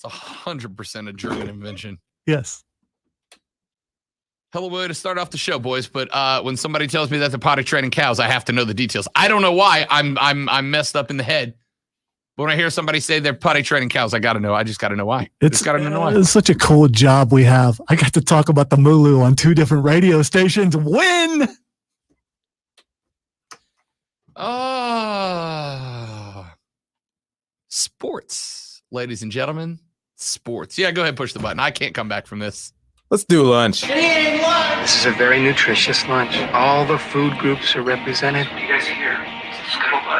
It's 100% a German invention. Yes. Hell of a way to start off the show, boys. But when somebody tells me that they're potty training cows, I have to know the details. I don't know why. I'm messed up in the head. But when I hear somebody say they're potty training cows, I got to know. I just got to know why. It's such a cool job we have. I got to talk about the Mulu on 2 different radio stations. Win! Sports, ladies and gentlemen. Sports. Yeah, go ahead and push the button. I can't come back from this. Let's do lunch. This is a very nutritious lunch. All the food groups are represented. You guys here?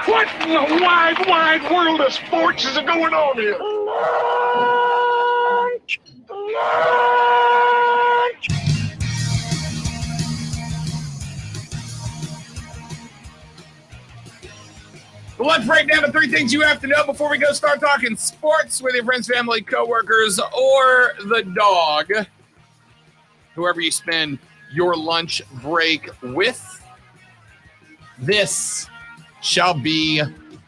What in the wide, wide world of sports is going on here? Lunch! Well, let's break down the 3 things you have to know before we go start talking sports with your friends, family, coworkers, or the dog. Whoever you spend your lunch break with. This shall be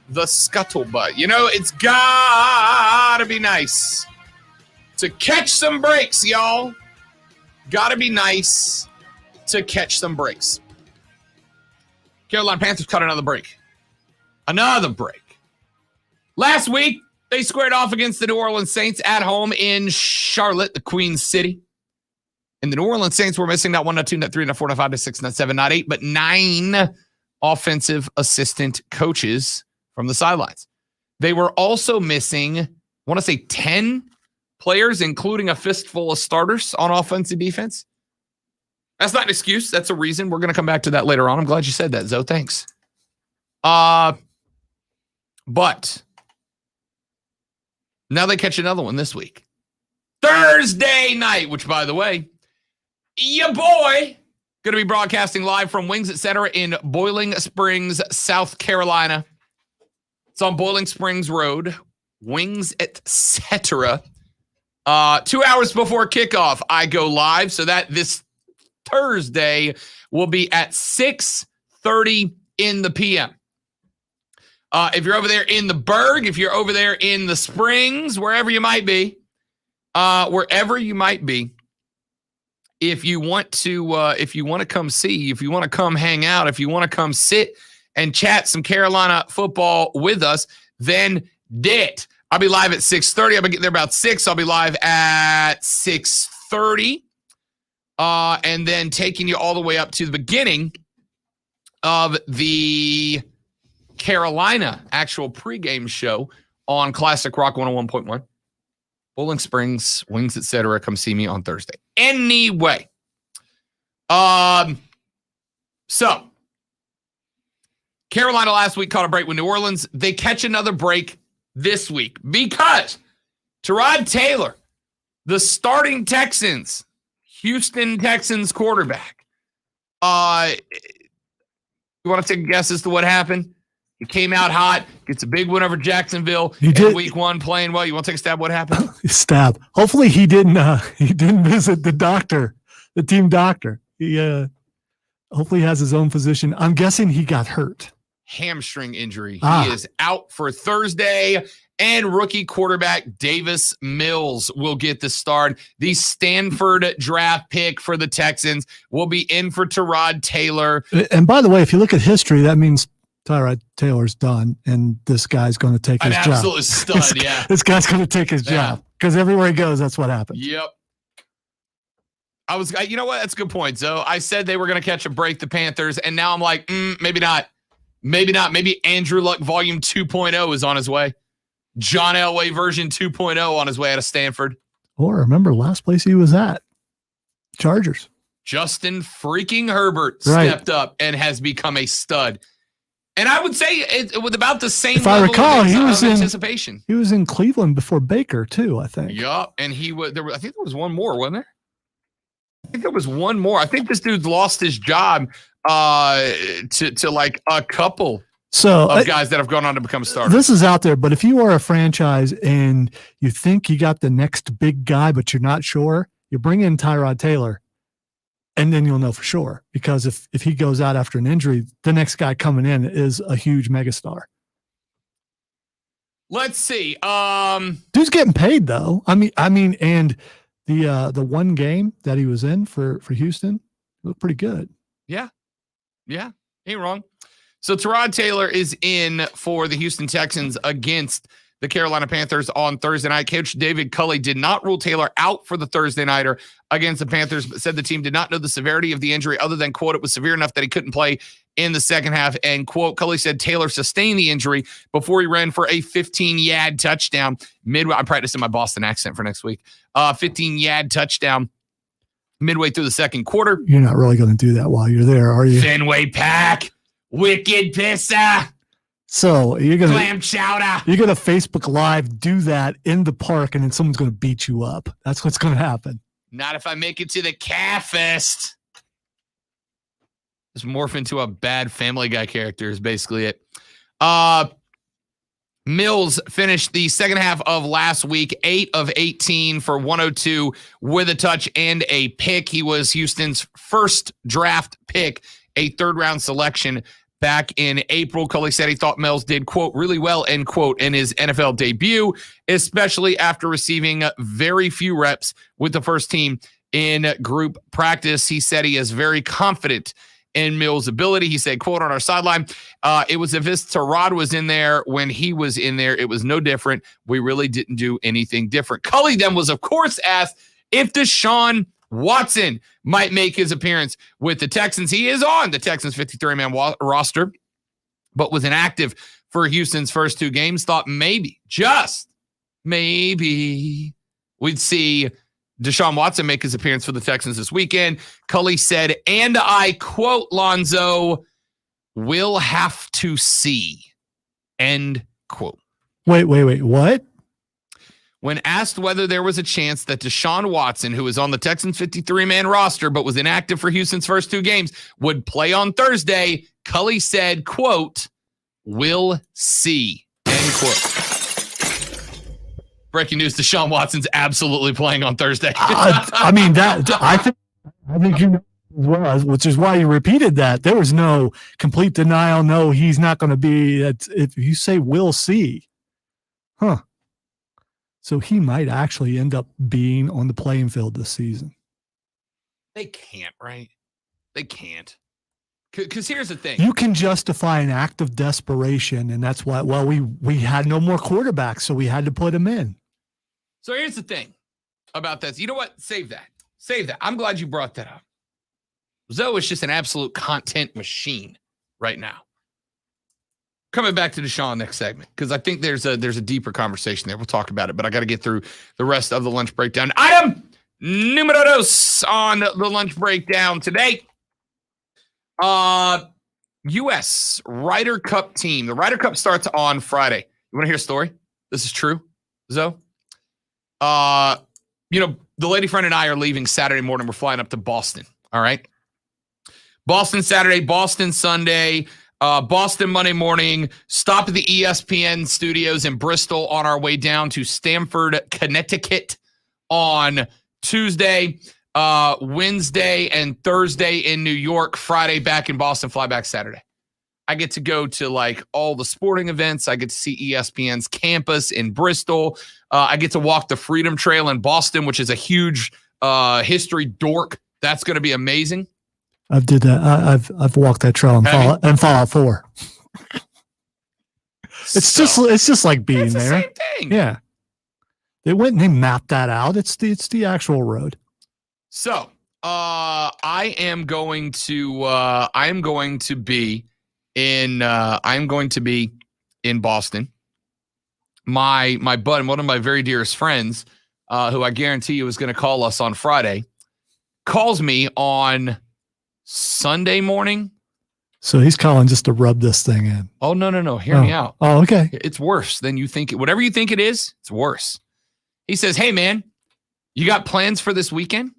the scuttlebutt. You know, it's gotta be nice to catch some breaks, y'all. Gotta be nice to catch some breaks. Carolina Panthers caught another break. Another break. Last week, they squared off against the New Orleans Saints at home in Charlotte, the Queen City. And the New Orleans Saints were missing not 1, not 2, not 3, not 4, not 5, not 6, not 7, not 8, but 9 offensive assistant coaches from the sidelines. They were also missing, I want to say 10 players, including a fistful of starters on offense and defense. That's not an excuse. That's a reason. We're going to come back to that later on. I'm glad you said that, Zoe. Thanks. But now they catch another one this week. Thursday night, which, by the way, your boy going to be broadcasting live from Wings Etc. in Boiling Springs, South Carolina. It's on Boiling Springs Road, Wings Etc. 2 hours before kickoff, I go live. So that this Thursday will be at 6:30 in the PM. If you're over there in the Berg, if you're over there in the Springs, wherever you might be, if you want to come see, if you want to come hang out, if you want to come sit and chat some Carolina football with us, then dit. I'll be live at 6:30. I'll be getting there about 6. I'll be live at 6:30. And then taking you all the way up to the beginning of the Carolina actual pregame show on Classic Rock 101.1. Bowling Springs, Wings, etc. Come see me on Thursday. Anyway. So Carolina last week caught a break with New Orleans. They catch another break this week because Tyrod Taylor, the starting Texans, Houston Texans quarterback. You want to take a guess as to what happened? He came out hot, gets a big win over Jacksonville in week 1, playing well. You want to take a stab? What happened? Stab. Hopefully he didn't visit the doctor, the team doctor. He hopefully has his own physician. I'm guessing he got hurt. Hamstring injury. He is out for Thursday, and rookie quarterback Davis Mills will get the start. The Stanford draft pick for the Texans will be in for Tyrod Taylor. And by the way, if you look at history, that means Tyrod Taylor's done, and this guy's going to take his job. An absolute stud, yeah. This guy's going to take his job because everywhere he goes, that's what happens. Yep. You know what? That's a good point. So I said they were going to catch a break, the Panthers, and now I'm like, maybe not. Maybe not. Maybe Andrew Luck Volume 2.0 is on his way. John Elway version 2.0 on his way out of Stanford. Or remember last place he was at, Chargers. Justin freaking Herbert stepped up and has become a stud. And I would say it with about the same if level I recall, of anticipation. He was in Cleveland before Baker, too, I think. Yup. And I think there was one more, wasn't there? I think there was one more. I think this dude's lost his job to like a couple of guys that have gone on to become starters. This is out there, but if you are a franchise and you think you got the next big guy, but you're not sure, you bring in Tyrod Taylor. And then you'll know for sure, because if he goes out after an injury, the next guy coming in is a huge megastar. Let's see. Dude's getting paid though. I mean, and the one game that he was in for Houston looked pretty good. Yeah, ain't wrong. So Tyrod Taylor is in for the Houston Texans against the Carolina Panthers on Thursday night. Coach David Culley did not rule Taylor out for the Thursday nighter against the Panthers, but said the team did not know the severity of the injury other than, quote, it was severe enough that he couldn't play in the second half, and, quote, Culley said Taylor sustained the injury before he ran for a 15-yard touchdown. I'm practicing my Boston accent for next week. 15-yard touchdown midway through the second quarter. You're not really going to do that while you're there, are you? Fenway Pack, wicked pissa. So clam chowder. You're gonna Facebook Live do that in the park, and then someone's gonna beat you up. That's what's gonna happen. Not if I make it to the Calf Fest. Just morph into a bad Family Guy character is basically it. Mills finished the second half of last week, 8 of 18 for 102 with a touch and a pick. He was Houston's first draft pick, a third-round selection back in April. Culley said he thought Mills did, quote, really well, end quote, in his NFL debut, especially after receiving very few reps with the first team in group practice. He said he is very confident in Mills' ability. He said, quote, on our sideline, it was as if Tyrod was in there when he was in there. It was no different. We really didn't do anything different. Culley then was, of course, asked if Deshaun Watson might make his appearance with the Texans. He is on the Texans 53-man roster, but was inactive for Houston's first 2 games. Thought maybe, just maybe, we'd see Deshaun Watson make his appearance for the Texans this weekend. Culley said, and I quote, Lonzo, we'll have to see, end quote. Wait, what? When asked whether there was a chance that Deshaun Watson, who is on the Texans 53-man roster but was inactive for Houston's first 2 games, would play on Thursday, Culley said, quote, we'll see, end quote. Breaking news, Deshaun Watson's absolutely playing on Thursday. I think you know as well, which is why you repeated that. There was no complete denial. No, he's not going to be. If you say we'll see, huh? So he might actually end up being on the playing field this season. They can't, right? They can't. Because here's the thing. You can justify an act of desperation, and that's why, well, we had no more quarterbacks, so we had to put him in. So here's the thing about this. You know what? Save that. I'm glad you brought that up. Zoe is just an absolute content machine right now. Coming back to Deshaun next segment, because I think there's a deeper conversation there. We'll talk about it, but I got to get through the rest of the lunch breakdown. Item numero dos on the lunch breakdown today. U.S. Ryder Cup team. The Ryder Cup starts on Friday. You want to hear a story? This is true, Zoe. The lady friend and I are leaving Saturday morning. We're flying up to Boston. All right. Boston Saturday, Boston Sunday, Boston Monday morning, stop at the ESPN studios in Bristol on our way down to Stamford, Connecticut on Tuesday, Wednesday and Thursday in New York, Friday back in Boston, fly back Saturday. I get to go to like all the sporting events. I get to see ESPN's campus in Bristol. I get to walk the Freedom Trail in Boston, which is a huge history dork. That's going to be amazing. I did that. I've walked that trail and Fallout 4. It's just like being it's the there. Same thing. Yeah. They went and they mapped that out. It's the actual road. So I am going to be in Boston. My bud, one of my very dearest friends, who I guarantee you is going to call us on Friday, calls me on Sunday morning. So he's calling just to rub this thing in. Oh, no. Hear me out. Oh, okay. It's worse than you think. Whatever you think it is, it's worse. He says, hey, man, you got plans for this weekend?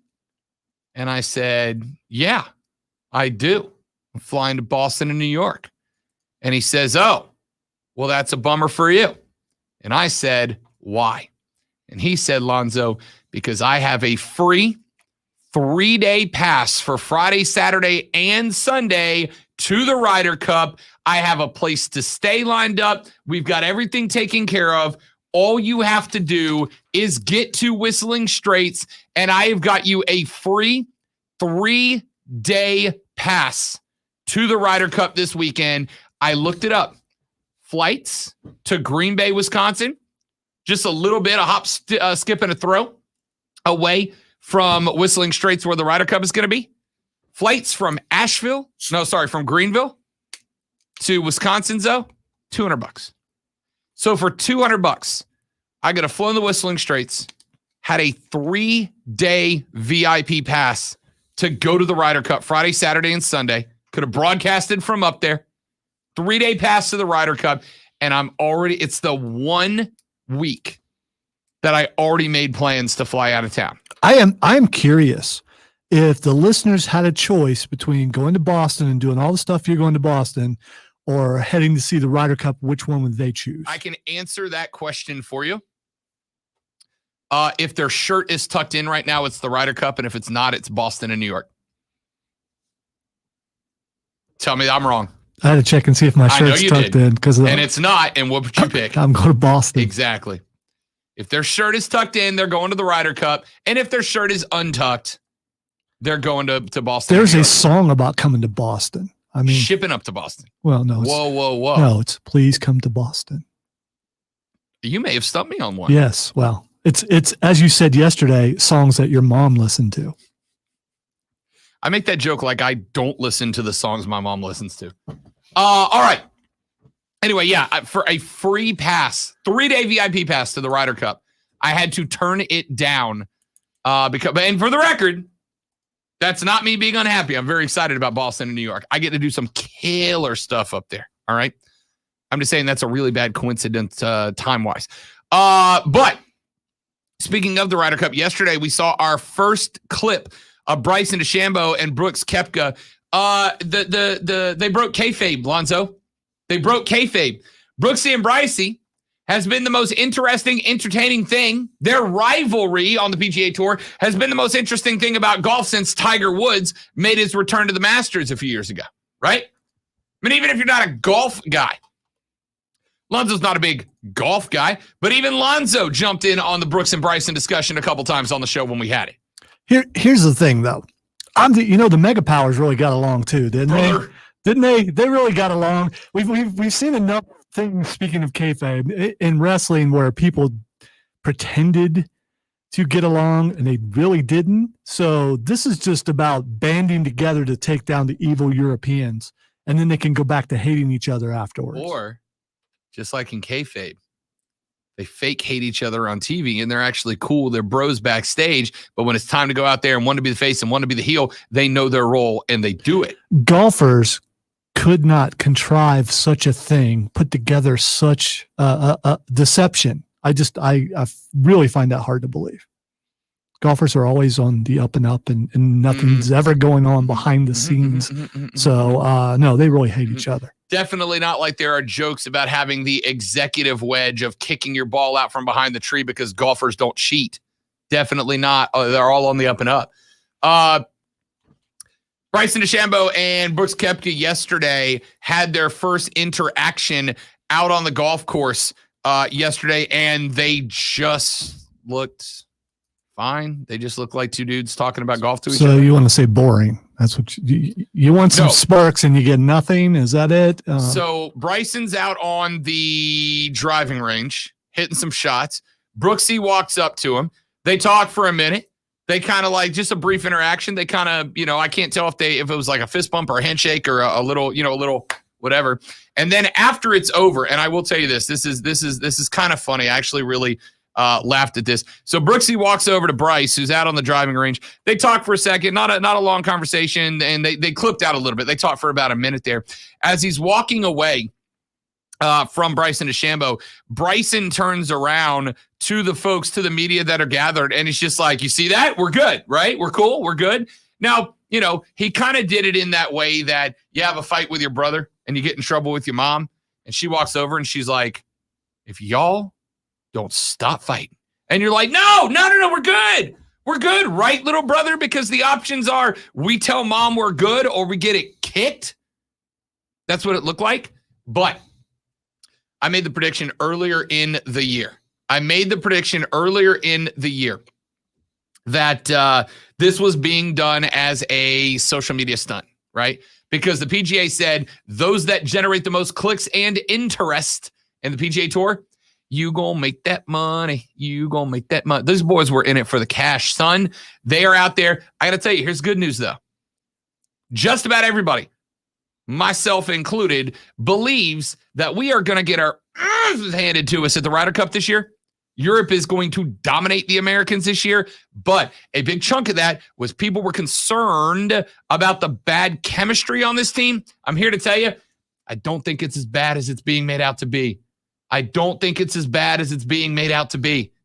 And I said, yeah, I do. I'm flying to Boston and New York. And he says, oh, well, that's a bummer for you. And I said, why? And he said, Lonzo, because I have a free 3-day pass for Friday, Saturday, and Sunday to the Ryder Cup. I have a place to stay lined up. We've got everything taken care of. All you have to do is get to Whistling Straits, and I have got you a free 3-day pass to the Ryder Cup this weekend. I looked it up. Flights to Green Bay, Wisconsin, just a little bit, a hop, skip, and a throw away from Whistling Straits where the Ryder Cup is going to be. Flights from from Greenville to Wisconsin, though, $200. So for $200, I got a flown the Whistling Straits, had a 3-day VIP pass to go to the Ryder Cup Friday, Saturday, and Sunday. Could have broadcasted from up there. 3-day pass to the Ryder Cup, and it's the 1 week that I already made plans to fly out of town. I'm curious if the listeners had a choice between going to Boston and doing all the stuff you're going to Boston or heading to see the Ryder Cup, which one would they choose? I can answer that question for you. If their shirt is tucked in right now, it's the Ryder Cup, and if it's not, it's Boston and New York. Tell me I'm wrong. I had to check and see if my shirt's tucked in. And it's not, and what would you pick? I'm going to Boston. Exactly. If their shirt is tucked in, they're going to the Ryder Cup. And if their shirt is untucked, they're going to Boston. There's a song about coming to Boston. I mean, shipping up to Boston. Well, no. Whoa. No, it's please come to Boston. You may have stumped me on one. Yes. Well, it's as you said yesterday, songs that your mom listened to. I make that joke like I don't listen to the songs my mom listens to. All right. Anyway, yeah, for a free pass, 3-day VIP pass to the Ryder Cup, I had to turn it down and for the record, that's not me being unhappy. I'm very excited about Boston and New York. I get to do some killer stuff up there. All right. I'm just saying that's a really bad coincidence time-wise. But speaking of the Ryder Cup, yesterday we saw our first clip of Bryson DeChambeau and Brooks Koepka. They broke kayfabe, Lonzo. They broke kayfabe. Brooksy and Brycey has been the most interesting, entertaining thing. Their rivalry on the PGA Tour has been the most interesting thing about golf since Tiger Woods made his return to the Masters a few years ago, right? I mean, even if you're not a golf guy, Lonzo's not a big golf guy, but even Lonzo jumped in on the Brooks and Bryson discussion a couple times on the show when we had it. Here's the thing, though. The Mega Powers really got along too, didn't Brother. they? Didn't they? They really got along. We've seen enough things. Speaking of kayfabe in wrestling, where people pretended to get along and they really didn't. So this is just about banding together to take down the evil Europeans, and then they can go back to hating each other afterwards. Or just like in kayfabe, they fake hate each other on TV, and they're actually cool. They're bros backstage, but when it's time to go out there and one to be the face and one to be the heel, they know their role and they do it. Golfers could not contrive such a thing, put together such a deception. I really find that hard to believe. Golfers are always on the up and up, and nothing's ever going on behind the scenes. So, no, they really hate each other. Definitely not like there are jokes about having the executive wedge of kicking your ball out from behind the tree because golfers don't cheat. Definitely not. They're all on the up and up. Bryson DeChambeau and Brooks Koepka yesterday had their first interaction out on the golf course yesterday, and they just looked fine. They just looked like two dudes talking about golf to each other. So you want to say boring? That's what you want some sparks and you get nothing. Is that it? So Bryson's out on the driving range, hitting some shots. Brooksy walks up to him. They talk for a minute. They kind of like just a brief interaction. They kind of, I can't tell if it was like a fist bump or a handshake or a little whatever. And then after it's over, and I will tell you this is kind of funny. I actually really laughed at this. So Brooksy walks over to Bryce, who's out on the driving range. They talk for a second, not a long conversation, and they clipped out a little bit. They talked for about a minute there. As he's walking away from Bryson DeChambeau, Bryson turns around to the folks, to the media that are gathered, and he's just like, you see that? We're good, right? We're cool. We're good. Now, he kind of did it in that way that you have a fight with your brother and you get in trouble with your mom, and she walks over and she's like, if y'all don't stop fighting. And you're like, no, we're good. We're good, right, little brother? Because the options are we tell mom we're good or we get it kicked. That's what it looked like. But I made the prediction earlier in the year. That this was being done as a social media stunt, right? Because the PGA said those that generate the most clicks and interest in the PGA Tour, you gonna make that money. Those boys were in it for the cash, son. They are out there. I gotta tell you, here's good news though. Just about everybody, myself included, believes that we are gonna get our asses handed to us at the Ryder Cup this year. Europe is going to dominate the Americans this year, but a big chunk of that was people were concerned about the bad chemistry on this team. I'm here to tell you, I don't think it's as bad as it's being made out to be.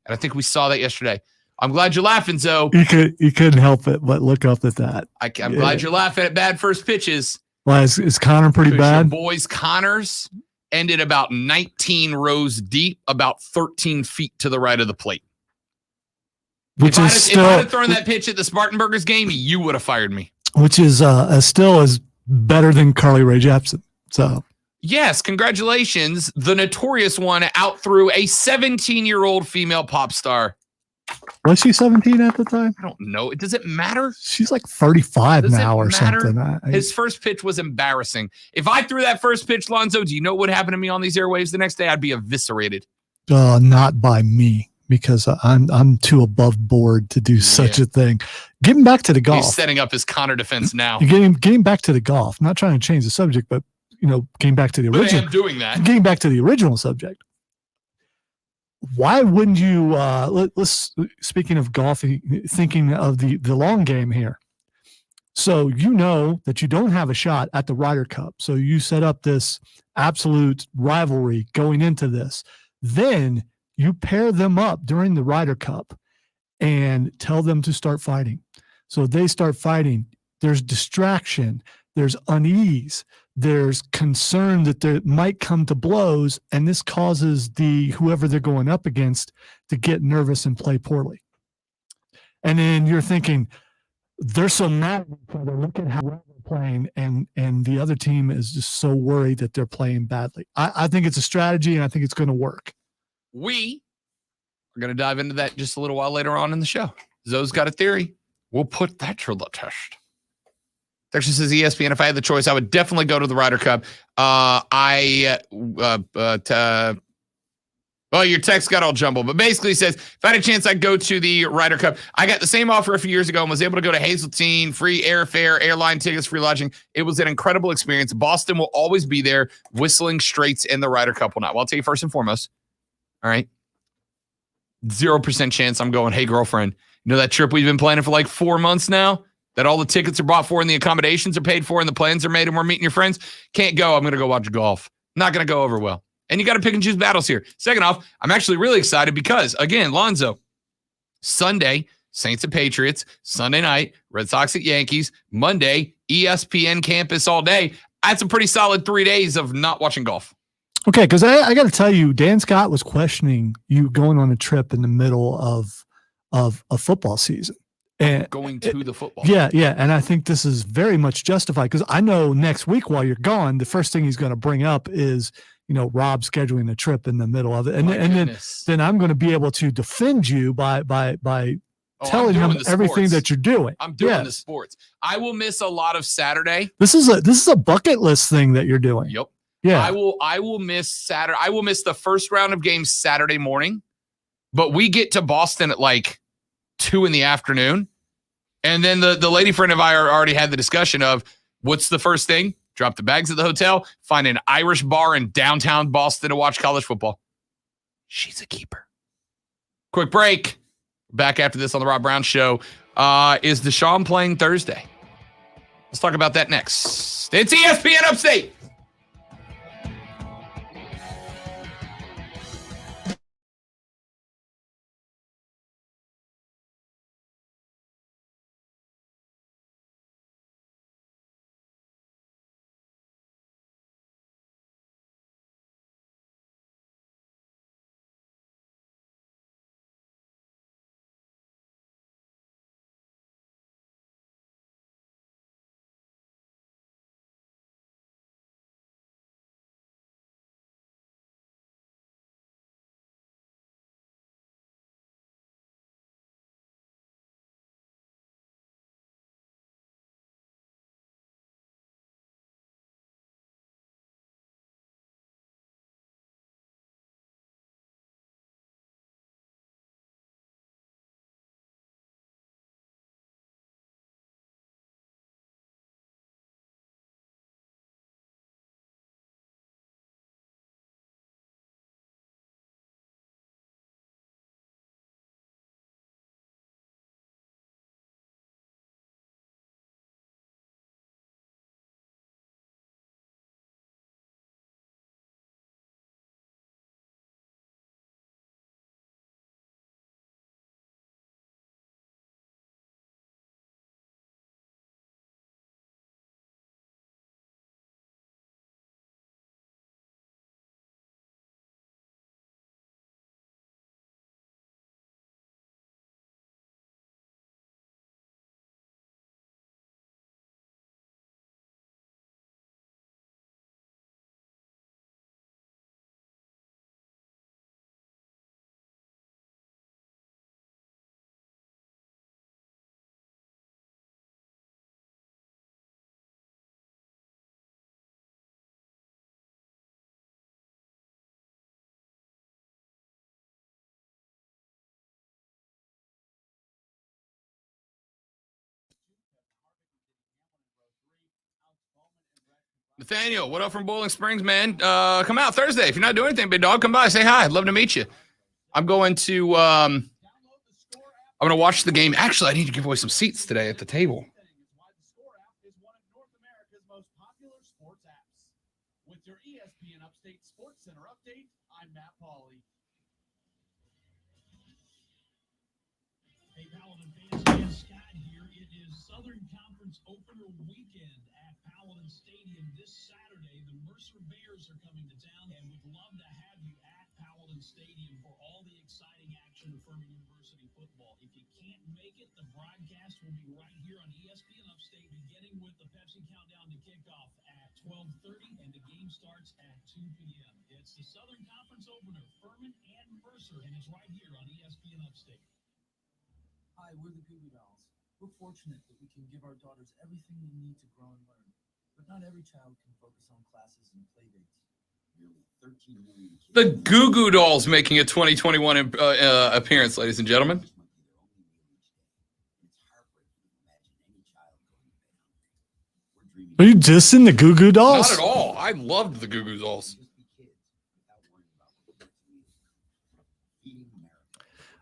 And I think we saw that yesterday. I'm glad you're laughing, Zoe. You couldn't help it but look up at that. I'm glad you're laughing at bad first pitches. Well, is Connor pretty bad? Your boys Connors ended about 19 rows deep, about 13 feet to the right of the plate. If I'd have thrown that pitch at the Spartanburgers game, you would have fired me. Which is still is better than Carly Rae Jepsen. So yes, congratulations. The notorious one out through a 17-year-old female pop star. Was she 17 at the time? I don't know. Does it matter? She's like 35 now or something. His first pitch was embarrassing. If I threw that first pitch, Lonzo, do you know what would happen to me on these airwaves the next day? I'd be eviscerated. Not by me, because I'm too above board to do such a thing. Getting back to the golf. He's setting up his Connor defense now. Getting back to the golf. Not trying to change the subject, but getting back to the original. I am doing that. Getting back to the original subject. Why wouldn't you? Let's speaking of golf, thinking of the long game here. So that you don't have a shot at the Ryder Cup. So you set up this absolute rivalry going into this. Then you pair them up during the Ryder Cup and tell them to start fighting. So they start fighting. There's distraction. There's unease. There's concern that there might come to blows, and this causes whoever they're going up against to get nervous and play poorly. And then you're thinking, they're so mad at each other. Look at how well they're playing, and the other team is just so worried that they're playing badly. I think it's a strategy, and I think it's going to work. We are going to dive into that just a little while later on in the show. Zoe's got a theory. We'll put that to the test. Texas says ESPN, if I had the choice, I would definitely go to the Ryder Cup. Your text got all jumbled, but basically says, if I had a chance, I'd go to the Ryder Cup. I got the same offer a few years ago and was able to go to Hazeltine, free airfare, airline tickets, free lodging. It was an incredible experience. Boston will always be there. Whistling Straits and the Ryder Cup will not. Well, I'll tell you first and foremost, all right, 0% chance I'm going, hey, girlfriend, that trip we've been planning for like 4 months now? That all the tickets are bought for and the accommodations are paid for and the plans are made and we're meeting your friends? Can't go. I'm going to go watch golf. Not going to go over well. And you got to pick and choose battles here. Second off, I'm actually really excited because, again, Lonzo, Sunday, Saints and Patriots. Sunday night, Red Sox at Yankees. Monday, ESPN campus all day. That's a pretty solid 3 days of not watching golf. Okay, because I got to tell you, Dan Scott was questioning you going on a trip in the middle of a football season. And going to the football. Yeah. And I think this is very much justified because I know next week while you're gone, the first thing he's going to bring up is, Rob scheduling a trip in the middle of it. And then I'm going to be able to defend you by telling him everything that you're doing. I'm doing the sports. I will miss a lot of Saturday. This is a bucket list thing that you're doing. Yep. Yeah. I will miss Saturday. I will miss the first round of games Saturday morning, but we get to Boston at like 2 p.m. And then the lady friend of I already had the discussion of what's the first thing? Drop the bags at the hotel, find an Irish bar in downtown Boston to watch college football. She's a keeper. Quick break. Back after this on the Rob Brown Show. Is Deshaun playing Thursday? Let's talk about that next. It's ESPN Upstate. Nathaniel, what up from Bowling Springs, man? Come out Thursday. If you're not doing anything, big dog, come by, say hi. I'd love to meet you. I'm going to watch the game. Actually, I need to give away some seats today at the table. With your ESPN Upstate Sports Center update, I'm Matt Pauley. Hey, Paladin fans, Scott here. It is Southern Conference opener weekend at Paladin Stadium this Saturday. The Mercer Bears are coming to town, and we'd love to have you at Paladin Stadium for all the exciting action of Furman University football. If you can't make it, the broadcast will be right here on ESPN Upstate, beginning with the Pepsi Countdown to kickoff at 12:30, and the game starts at 2 p.m. It's the Southern Conference opener, Furman and Mercer, and it's right here on ESPN Upstate. Hi, we're the Goo Goo Dolls. We're fortunate that we can give our daughters everything they need to grow and learn. But not every child can focus on classes and play dates. Nearly 13 million kids. The Goo Goo Dolls making a 2021 appearance, ladies and gentlemen. Are you dissing the Goo Goo Dolls? Not at all. I loved the Goo Goo Dolls.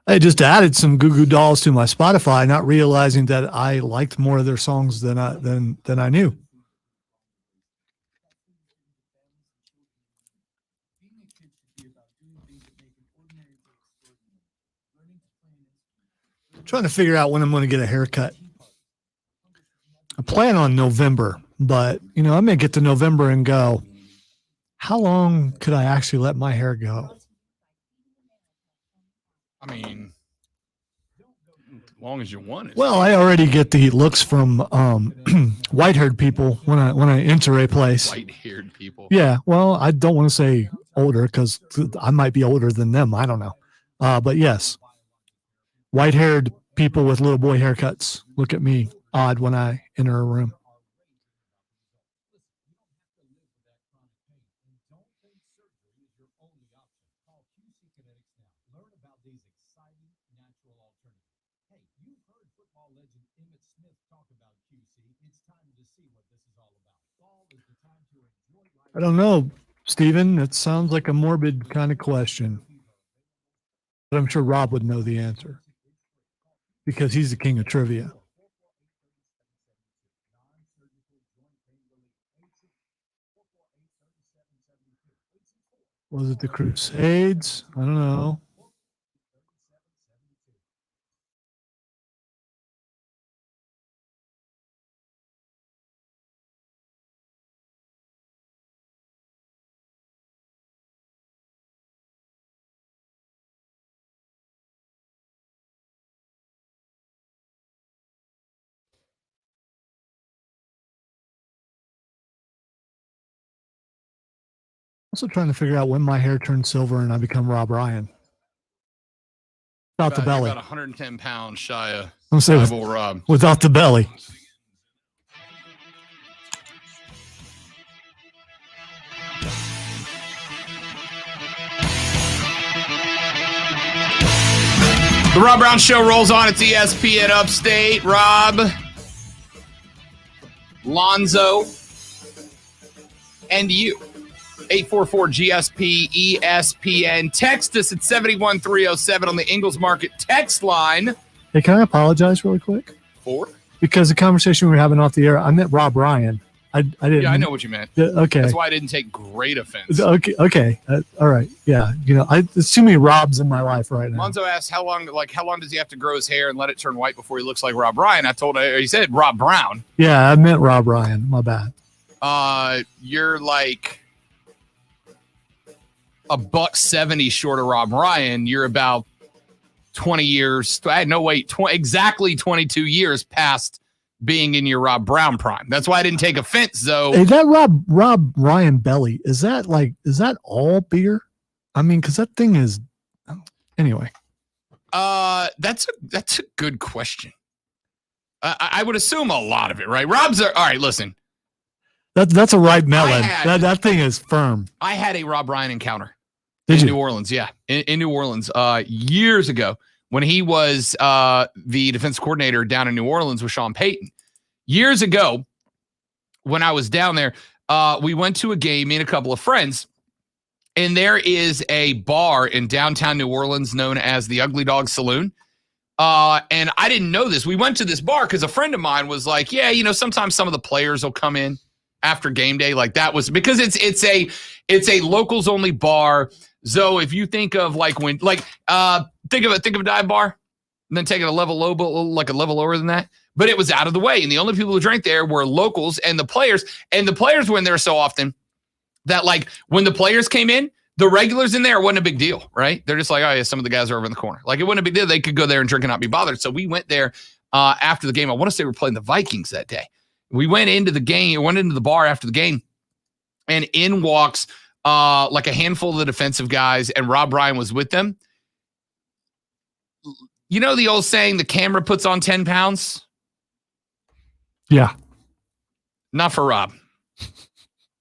I just added some Goo Goo Dolls to my Spotify, not realizing that I liked more of their songs than I knew. I'm trying to figure out when I'm going to get a haircut. I plan on November, but I may get to November and go, how long could I actually let my hair go? I mean, as long as you want it. Well, I already get the looks from white-haired people when I enter a place. White-haired people. Yeah, well, I don't want to say older because I might be older than them. I don't know. But yes, white-haired people with little boy haircuts look at me odd when I enter a room. I don't know, Stephen. It sounds like a morbid kind of question. But I'm sure Rob would know the answer because he's the king of trivia. Was it the Crusades? I don't know. Also trying to figure out when my hair turns silver and I become Rob Ryan. Without the belly. About 110 pounds shy of rival Rob. Without the belly. The Rob Brown Show rolls on. It's ESPN Upstate. Rob, Lonzo, and you. 844-GSP ESPN. Text us at 71307 on the Ingalls Market text line. Hey, can I apologize really quick? For? Because the conversation we were having off the air, I meant Rob Ryan. I didn't. Yeah, I know what you meant. Okay. That's why I didn't take great offense. Okay. All right. Yeah. There's too many Robs in my life right now. Monzo asked how long does he have to grow his hair and let it turn white before he looks like Rob Ryan? I told him, he said Rob Brown. Yeah, I meant Rob Ryan. My bad. You're like $170 short of Rob Ryan. You're about 20 years. Exactly 22 years past being in your Rob Brown prime. That's why I didn't take offense, though. Hey, that Rob Ryan belly, is that all beer? I mean, because that thing is anyway. That's a good question. I would assume a lot of it, right? All right, listen. That's a ripe melon. That thing is firm. I had a Rob Ryan encounter in New Orleans. Yeah, in New Orleans years ago when he was the defense coordinator down in New Orleans with Sean Payton. Years ago when I was down there, we went to a game, me and a couple of friends, and there is a bar in downtown New Orleans known as the Ugly Dog Saloon. And I didn't know this. We went to this bar because a friend of mine was like, yeah, sometimes some of the players will come in after game day. Like that was because it's a locals only bar. So if you think of think of a dive bar and then take it a level lower than that. But it was out of the way. And the only people who drank there were locals and the players. And the players were in there so often that like when the players came in, the regulars in there wasn't a big deal, right? They're just like, oh yeah, some of the guys are over in the corner. Like it wasn't a big deal. They could go there and drink and not be bothered. So we went there after the game. I want to say we're playing the Vikings that day. We went into the bar after the game, and in walks like a handful of the defensive guys, and Rob Ryan was with them. You know the old saying, the camera puts on 10 pounds? Yeah. Not for Rob.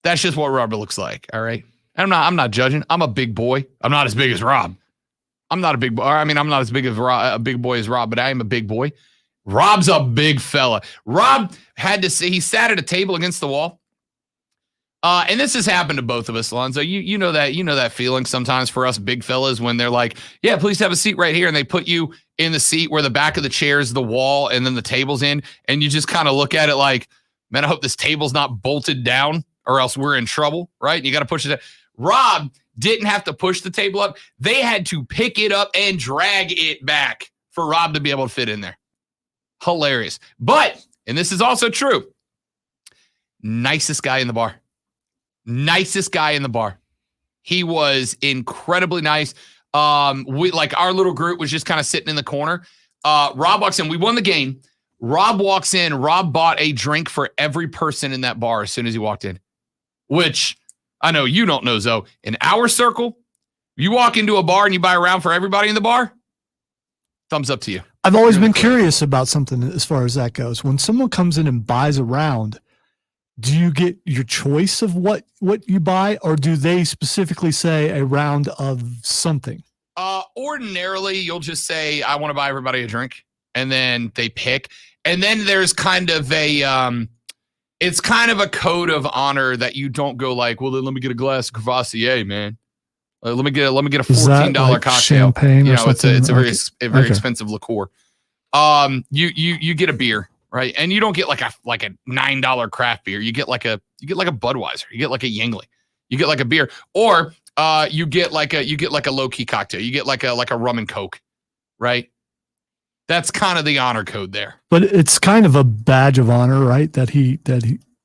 That's just what Rob looks like, all right? I'm not judging. I'm a big boy. I'm not as big as Rob. I'm not a big boy. I'm not as big of a big boy as Rob, but I am a big boy. Rob's a big fella. Rob he sat at a table against the wall. And this has happened to both of us, Alonzo. You know that feeling sometimes for us big fellas when they're like, yeah, please have a seat right here. And they put you in the seat where the back of the chair is the wall and then the table's in. And you just kind of look at it like, man, I hope this table's not bolted down or else we're in trouble, right? And you got to push it down. Rob didn't have to push the table up. They had to pick it up and drag it back for Rob to be able to fit in there. Hilarious. But, and this is also true, nicest guy in the bar. Nicest guy in the bar. He was incredibly nice. Our little group was just kind of sitting in the corner. Rob walks in. We won the game. Rob walks in. Rob bought a drink for every person in that bar as soon as he walked in, which I know you don't know, Zoe. In our circle, you walk into a bar and you buy a round for everybody in the bar, thumbs up to you. I've always been curious about something as far as that goes. When someone comes in and buys a round, do you get your choice of what you buy, or do they specifically say a round of something? Ordinarily, you'll just say, I want to buy everybody a drink, and then they pick. And then there's kind of it's kind of a code of honor that you don't go like, well, then let me get a glass of Cavassier, man. Let me get a $14 like cocktail. Champagne, it's a very expensive liqueur. You get a beer, right? And you don't get like a $9 craft beer. You get like a Budweiser. You get like a Yingling. You get like a beer, or you get like a low key cocktail. You get like a rum and coke, right? That's kind of the honor code there. But it's kind of a badge of honor, right? That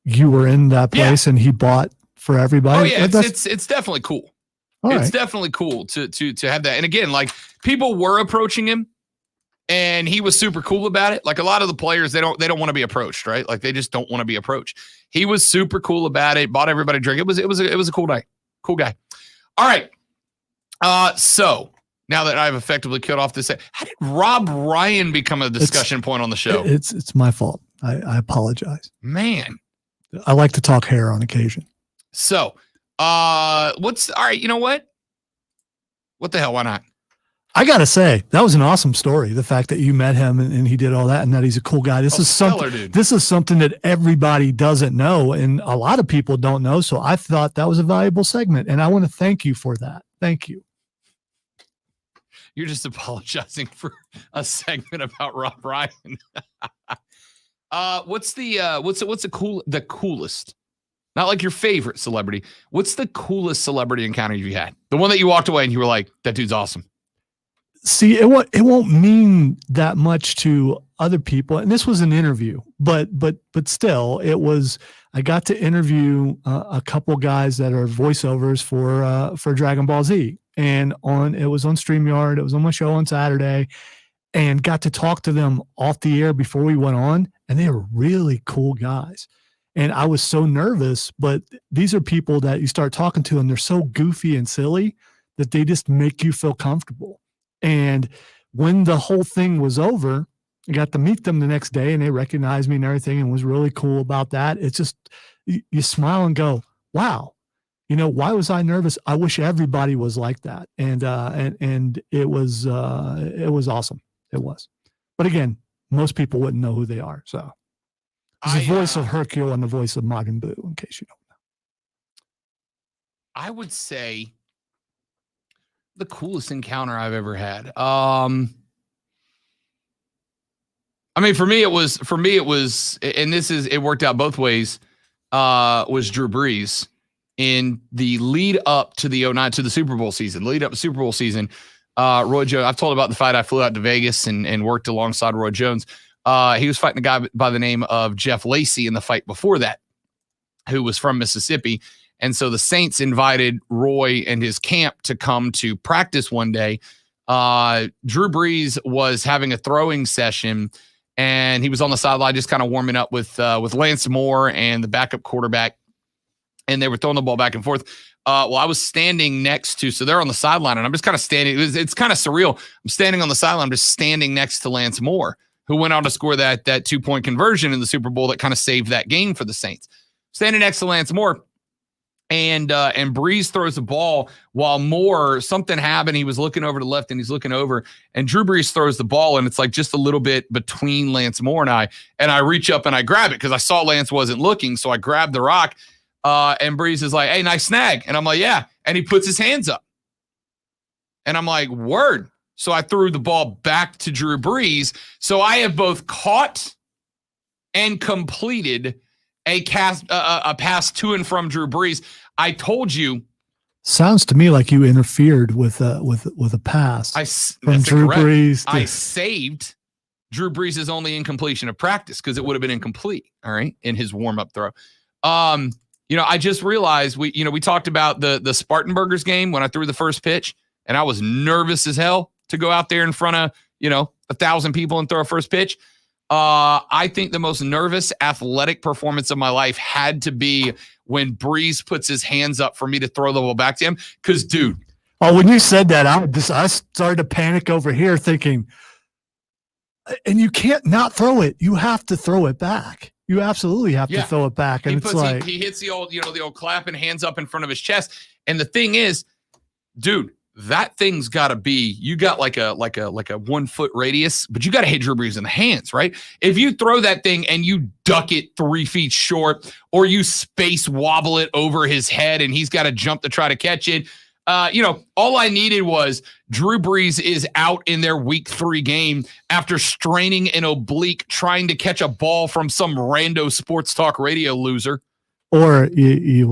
you were in that place and he bought for everybody. Oh yeah, it's definitely cool. It's definitely cool to have that. And again, like people were approaching him, and he was super cool about it. Like a lot of the players, they don't want to be approached, right? Like they just don't want to be approached. He was super cool about it. Bought everybody a drink. It was a cool night. Cool guy. All right. So now that I've effectively killed off this, how did Rob Ryan become a discussion point on the show? It's my fault. I apologize. Man, I like to talk hair on occasion. So, all right? You know what? What the hell? Why not? I gotta say, that was an awesome story. The fact that you met him and he did all that, and that he's a cool guy. This is something that everybody doesn't know, and a lot of people don't know. So I thought that was a valuable segment, and I want to thank you for that. Thank you. You're just apologizing for a segment about Rob Ryan. What's the coolest? Not like your favorite celebrity. What's the coolest celebrity encounter you had? The one that you walked away and you were like, that dude's awesome. See, it won't mean that much to other people. And this was an interview, but still, it was. I got to interview a couple guys that are voiceovers for Dragon Ball Z, and it was on StreamYard. It was on my show on Saturday, and got to talk to them off the air before we went on, and they were really cool guys. And I was so nervous, but these are people that you start talking to, and they're so goofy and silly that they just make you feel comfortable. And when the whole thing was over, I got to meet them the next day, and they recognized me and everything, and was really cool about that. It's just, you smile and go, wow, why was I nervous? I wish everybody was like that. And it was awesome. It was. But again, most people wouldn't know who they are. So it's the voice of Hercule and the voice of Majin Buu, in case you don't know. I would say the coolest encounter I've ever had. I mean, for me, it was, and it worked out both ways, was Drew Brees in the lead up to the 2009 to the Super Bowl season, Roy Jones, I've told about the fight. I flew out to Vegas and worked alongside Roy Jones. He was fighting a guy by the name of Jeff Lacey in the fight before that, who was from Mississippi. And so the Saints invited Roy and his camp to come to practice one day. Drew Brees was having a throwing session, and he was on the sideline just kind of warming up with Lance Moore and the backup quarterback, and they were throwing the ball back and forth. Well, I was standing next to, so they're on the sideline, and I'm just kind of standing. It's kind of surreal. I'm standing on the sideline, I'm just standing next to Lance Moore, who went on to score that 2-point conversion in the Super Bowl that kind of saved that game for the Saints. Standing next to Lance Moore, and Brees throws the ball while Moore, something happened. He was looking over to the left, and he's looking over, and Drew Brees throws the ball, and it's like just a little bit between Lance Moore and I reach up and I grab it because I saw Lance wasn't looking, so I grabbed the rock, and Brees is like, "Hey, nice snag," and I'm like, "Yeah," and he puts his hands up, and I'm like, "Word." So I threw the ball back to Drew Brees. So I have both caught and completed a pass to and from Drew Brees. I told you. Sounds to me like you interfered with a pass from Drew Brees. I saved Drew Brees' only incompletion of practice because it would have been incomplete. All right, in his warm-up throw. I just realized we talked about the Spartanburgers game when I threw the first pitch, and I was nervous as hell to go out there in front of 1,000 people and throw a first pitch. I think the most nervous athletic performance of my life had to be when Brees puts his hands up for me to throw the ball back to him. Because, dude. Oh, when you said that, I started to panic over here thinking, and you can't not throw it. You have to throw it back. You absolutely have to throw it back. And he hits the old clapping hands up in front of his chest. And the thing is, dude, that thing's got to be, you got like a 1 foot radius, but you got to hit Drew Brees in the hands, right? If you throw that thing and you duck it 3 feet short, or you space wobble it over his head and he's got to jump to try to catch it, all I needed was Drew Brees is out in their week 3 game after straining an oblique trying to catch a ball from some rando sports talk radio loser. Or you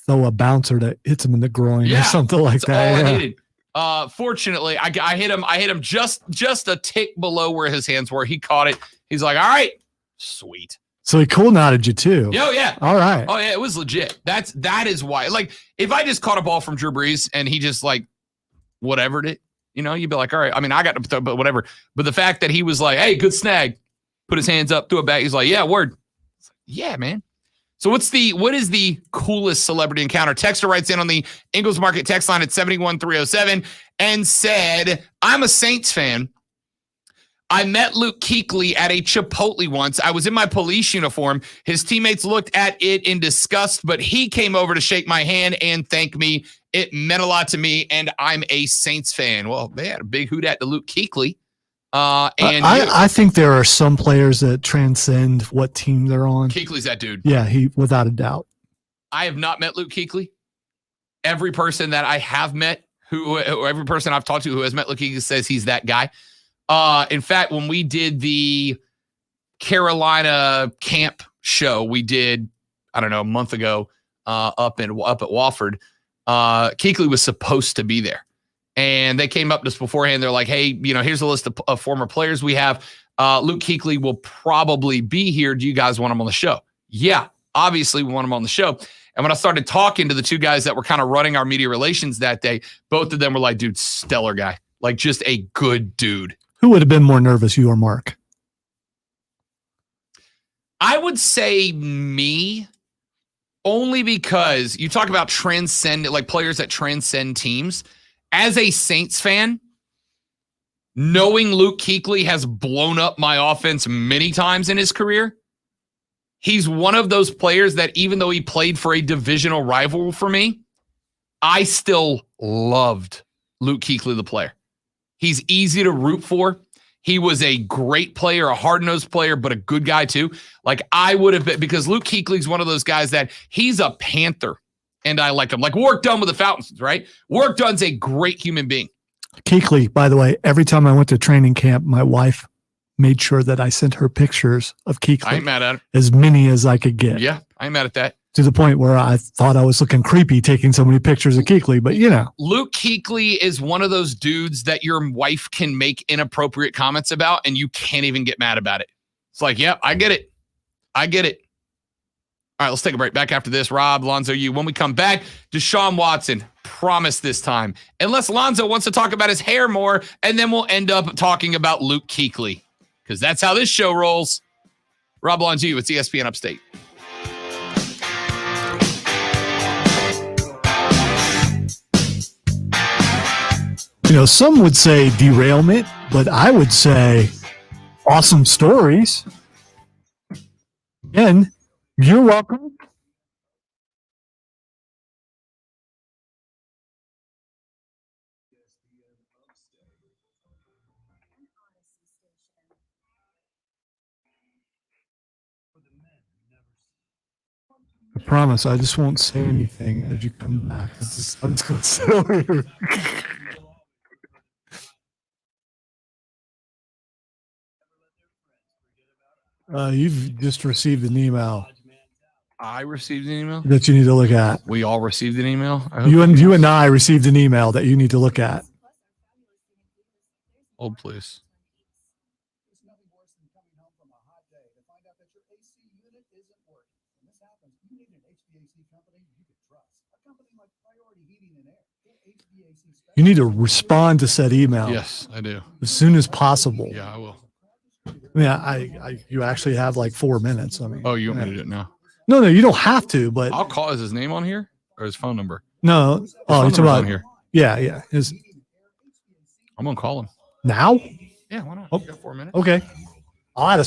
throw a bouncer that hits him in the groin or something like that. All I needed. Fortunately, I hit him just a tick below where his hands were. He caught it. He's like, all right, sweet. So he cool nodded you too. Oh yeah. All right. Oh yeah, it was legit. That is why. Like, if I just caught a ball from Drew Brees and he just like whatevered it, you'd be like, all right. I mean, I got to throw, but whatever. But the fact that he was like, hey, good snag, put his hands up, threw it back. He's like, yeah, word. Yeah, man. So what is the coolest celebrity encounter? Texter writes in on the Ingalls Market text line at 71307 and said, I'm a Saints fan. I met Luke Kuechly at a Chipotle once. I was in my police uniform. His teammates looked at it in disgust, but he came over to shake my hand and thank me. It meant a lot to me, and I'm a Saints fan. Well, they had a big hoot at to Luke Kuechly. I think there are some players that transcend what team they're on. Kuechly's that dude. Yeah, he without a doubt. I have not met Luke Kuechly. Every person that I have met, every person I've talked to who has met Luke Kuechly says he's that guy. In fact, when we did the Carolina camp show, we did, I don't know, a month ago, up at Wofford. Kuechly was supposed to be there. And they came up to us beforehand. They're like, hey, here's a list of former players we have. Luke Kuechly will probably be here. Do you guys want him on the show? Yeah, obviously we want him on the show. And when I started talking to the two guys that were kind of running our media relations that day, both of them were like, dude, stellar guy. Like, just a good dude. Who would have been more nervous, you or Mark? I would say me, only because you talk about like players that transcend teams. As a Saints fan, knowing Luke Kuechly has blown up my offense many times in his career, he's one of those players that even though he played for a divisional rival for me, I still loved Luke Kuechly, the player. He's easy to root for. He was a great player, a hard-nosed player, but a good guy too. Like, I would have been, because Luke Kuechly's one of those guys that he's a Panther and I like him. Like Work Done with the Fountains, right? Work Done's a great human being. Keekly, by the way, every time I went to training camp, my wife made sure that I sent her pictures of Keekly. I ain't mad at it. As many as I could get. Yeah, I ain't mad at that. To the point where I thought I was looking creepy taking so many pictures of Keekly, but Luke Kuechly is one of those dudes that your wife can make inappropriate comments about and you can't even get mad about it. It's like, yeah, I get it. I get it. All right, let's take a break. Back after this. Rob, Lonzo, you. When we come back, Deshaun Watson, promise this time. Unless Lonzo wants to talk about his hair more, and then we'll end up talking about Luke Kuechly. Because that's how this show rolls. Rob Lonzo, you. It's ESPN Upstate. Some would say derailment, but I would say awesome stories. And you're welcome. I promise I just won't say anything as you come back. I'm just going to sit over here. You've just received an email. I received an email that you need to look at. We all received an email. You and I received an email that you need to look at. Hold, please. It's nothing worse than coming home from a hot day to find out that your AC unit isn't working. When this happens, you need an HVAC company you can trust. A company like Priority Heating and Air. You need to respond to said email. Yes, I do. As soon as possible. Yeah, I will. You actually have like 4 minutes. Oh, you want me to do it now? No, you don't have to, but I'll call. Is his name on here or his phone number? No. Oh, It's about on here. Yeah. I'm gonna call him now. Yeah, why not? Oh, You got 4 minutes. Okay. I'll add a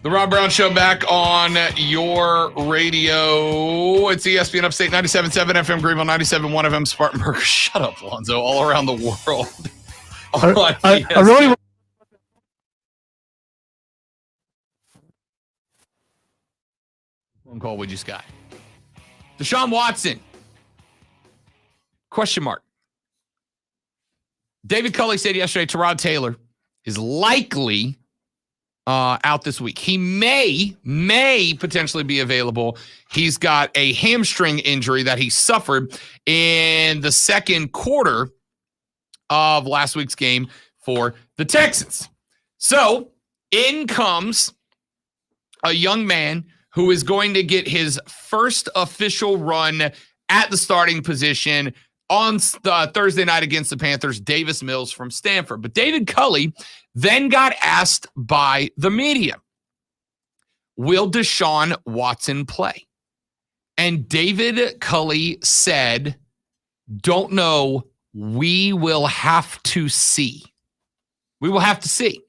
The Rob Brown Show back on your radio. It's ESPN Upstate 97.7 FM Greenville, 97.1 FM Spartanburg. Shut up, Lonzo. All around the world. I really. Phone call we just got. Deshaun Watson. Question mark. David Culley said yesterday Tyrod Taylor is likely out this week. He may potentially be available. He's got a hamstring injury that he suffered in the second quarter of last week's game for the Texans. So in comes a young man who is going to get his first official run at the starting position on Thursday night against the Panthers, Davis Mills from Stanford. But David Culley then got asked by the media, will Deshaun Watson play? And David Culley said, don't know. We will have to see. We will have to see.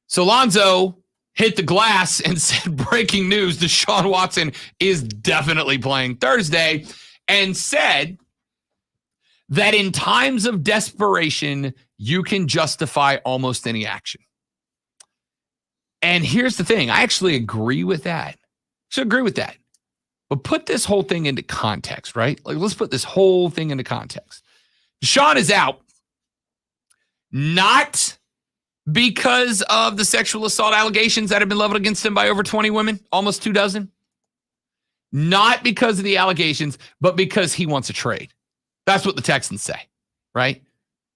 So Lonzo hit the glass and said, breaking news, Deshaun Watson is definitely playing Thursday, and said that in times of desperation, you can justify almost any action. And here's the thing. I actually agree with that. But put this whole thing into context, right? Like, let's put this whole thing into context. Deshaun is out not because of the sexual assault allegations that have been leveled against him by over 20 women, almost 24. Not because of the allegations, but because he wants a trade. That's what the Texans say, right?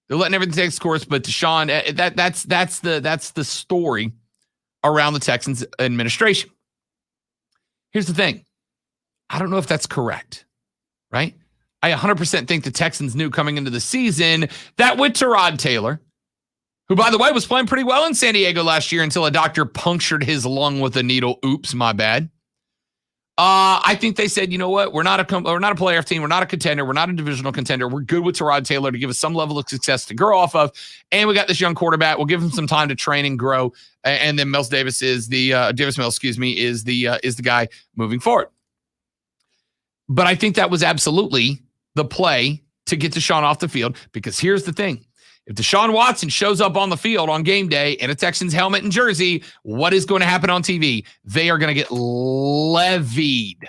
They're letting everything take its course, but Deshaun, that's the story around the Texans administration. Here's the thing. I don't know if that's correct, right? I 100% think the Texans knew coming into the season that with Tyrod Taylor, who, by the way, was playing pretty well in San Diego last year until a doctor punctured his lung with a needle. Oops, my bad. I think they said, you know what? We're not a playoff team. We're not a contender. We're not a divisional contender. We're good with Tyrod Taylor to give us some level of success to grow off of. And we got this young quarterback. We'll give him some time to train and grow. And then Davis Mills is the guy moving forward. But I think that was absolutely the play to get Deshaun off the field, because here's the thing. If Deshaun Watson shows up on the field on game day in a Texans helmet and jersey, what is going to happen on TV? They are going to get levied.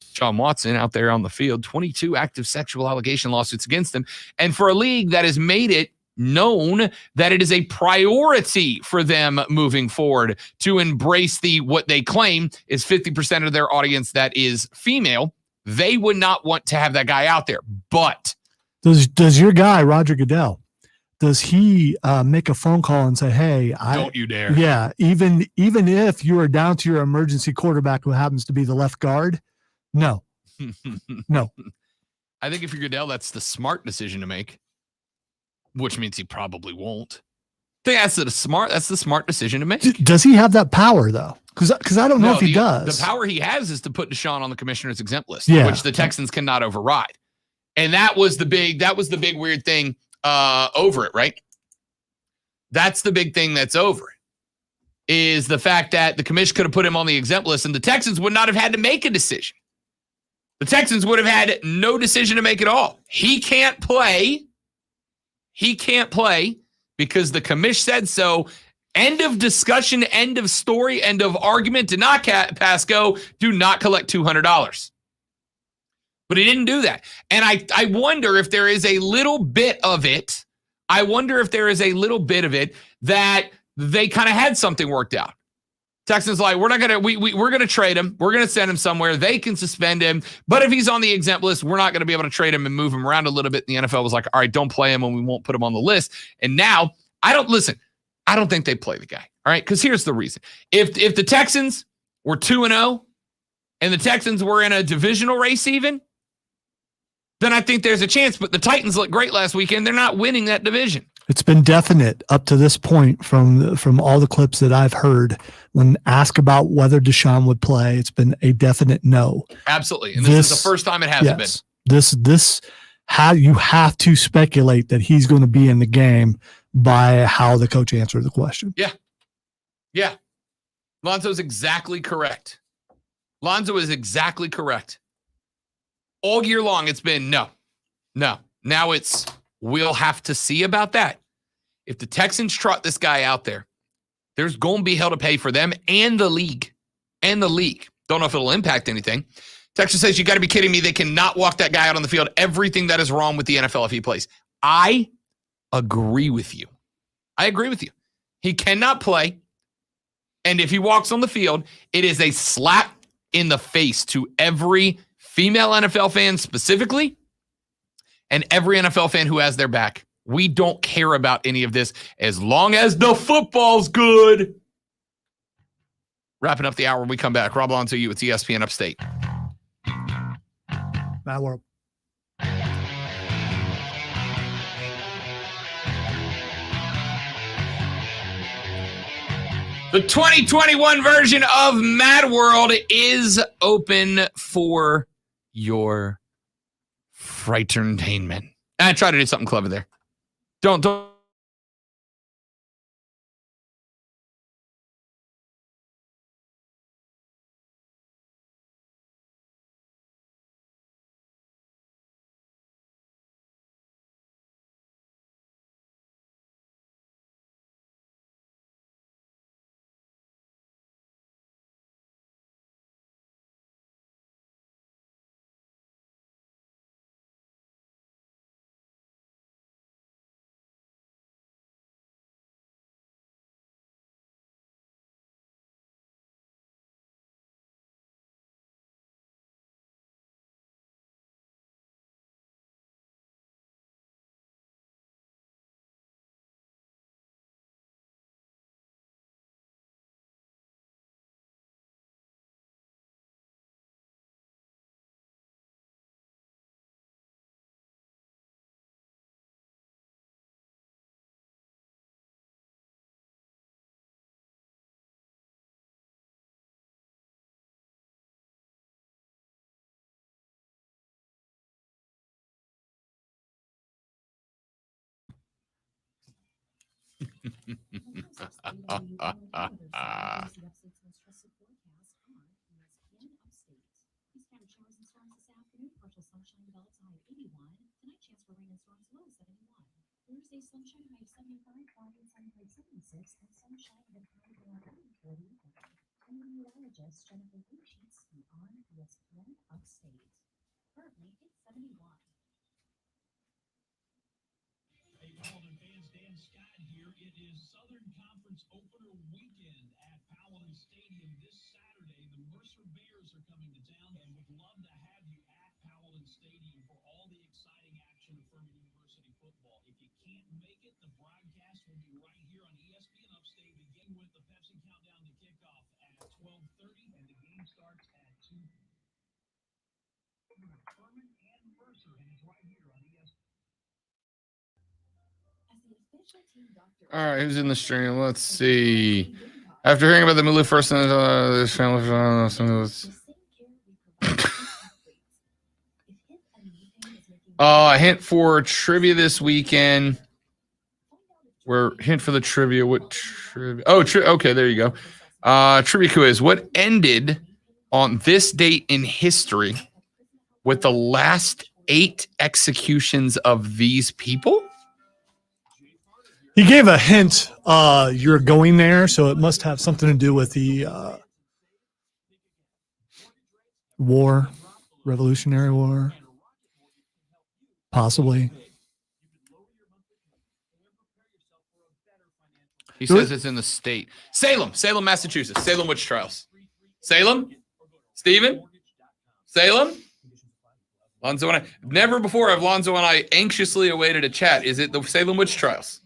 Deshaun Watson out there on the field, 22 active sexual allegation lawsuits against him. And for a league that has made it known that it is a priority for them moving forward to embrace what they claim is 50% of their audience that is female, they would not want to have that guy out there. But does your guy, Roger Goodell, does he make a phone call and say, hey, don't you dare. Yeah, even if you are down to your emergency quarterback who happens to be the left guard? No. No. I think if you're Goodell, that's the smart decision to make, which means he probably won't. I think that's the smart decision to make. Does he have that power, though? Because I don't know if he does. The power he has is to put Deshaun on the commissioner's exempt list, yeah, which the Texans cannot override. And that was the big weird thing over it, right? That's the big thing that's over it, is the fact that the commission could have put him on the exempt list and the Texans would not have had to make a decision. The Texans would have had no decision to make at all. He can't play. He can't play because the commish said so. End of discussion, end of story, end of argument. Did not pass go. Do not collect $200. But he didn't do that. And I wonder if there is a little bit of it. I wonder if there is a little bit of it that they kind of had something worked out. Texans like, we're going to trade him. We're going to send him somewhere. They can suspend him. But if he's on the exempt list, we're not going to be able to trade him and move him around a little bit. And the NFL was like, all right, don't play him and we won't put him on the list. And now I don't think they play the guy. All right. Because here's the reason. If the Texans were 2-0 and the Texans were in a divisional race even, then I think there's a chance. But the Titans looked great last weekend. They're not winning that division. It's been definite up to this point from all the clips that I've heard. When asked about whether Deshaun would play, it's been a definite no. Absolutely. And this is the first time it hasn't been. This how you have to speculate that he's going to be in the game by how the coach answered the question. Yeah. Yeah. Lonzo's exactly correct. Lonzo is exactly correct. All year long, it's been no. Now it's we'll have to see about that. If the Texans trot this guy out there, there's going to be hell to pay for them and the league. And the league. Don't know if it'll impact anything. Texas says, you got to be kidding me. They cannot walk that guy out on the field. Everything that is wrong with the NFL if he plays. I agree with you. He cannot play. And if he walks on the field, it is a slap in the face to every female NFL fan specifically and every NFL fan who has their back. We don't care about any of this as long as the football's good. Wrapping up the hour when we come back. Rob Alonso, you. It's ESPN Upstate. Mad World. The 2021 version of Mad World is open for your frightentainment. I try to do something clever there. Don't. Hey, Paladin fans, Dan Scott here. It is Southern Conference opener weekend at Paladin Stadium this Saturday. The Mercer Bears are coming to town and would love to have you at Paladin Stadium for all the exciting action of Furman University football. If you can't make it, the broadcast will be right here on ESPN Upstate, beginning with the Pepsi Countdown to kickoff at 12:30, and the game starts at 2. Furman and Mercer, and it's right here on ESPN. All right, who's in the stream? Let's see. After hearing about the Mulu first, this family. A hint for trivia this weekend. Hint for the trivia. What trivia? Oh, okay, there you go. Trivia quiz. What ended on this date in history with the last 8 executions of these people? He gave a hint. You're going there, so it must have something to do with the war, Revolutionary War, possibly. He says it's in the state. Salem, Massachusetts. Salem witch trials. Salem? Steven? Salem? Lonzo and I. Never before have Lonzo and I anxiously awaited a chat. Is it the Salem witch trials?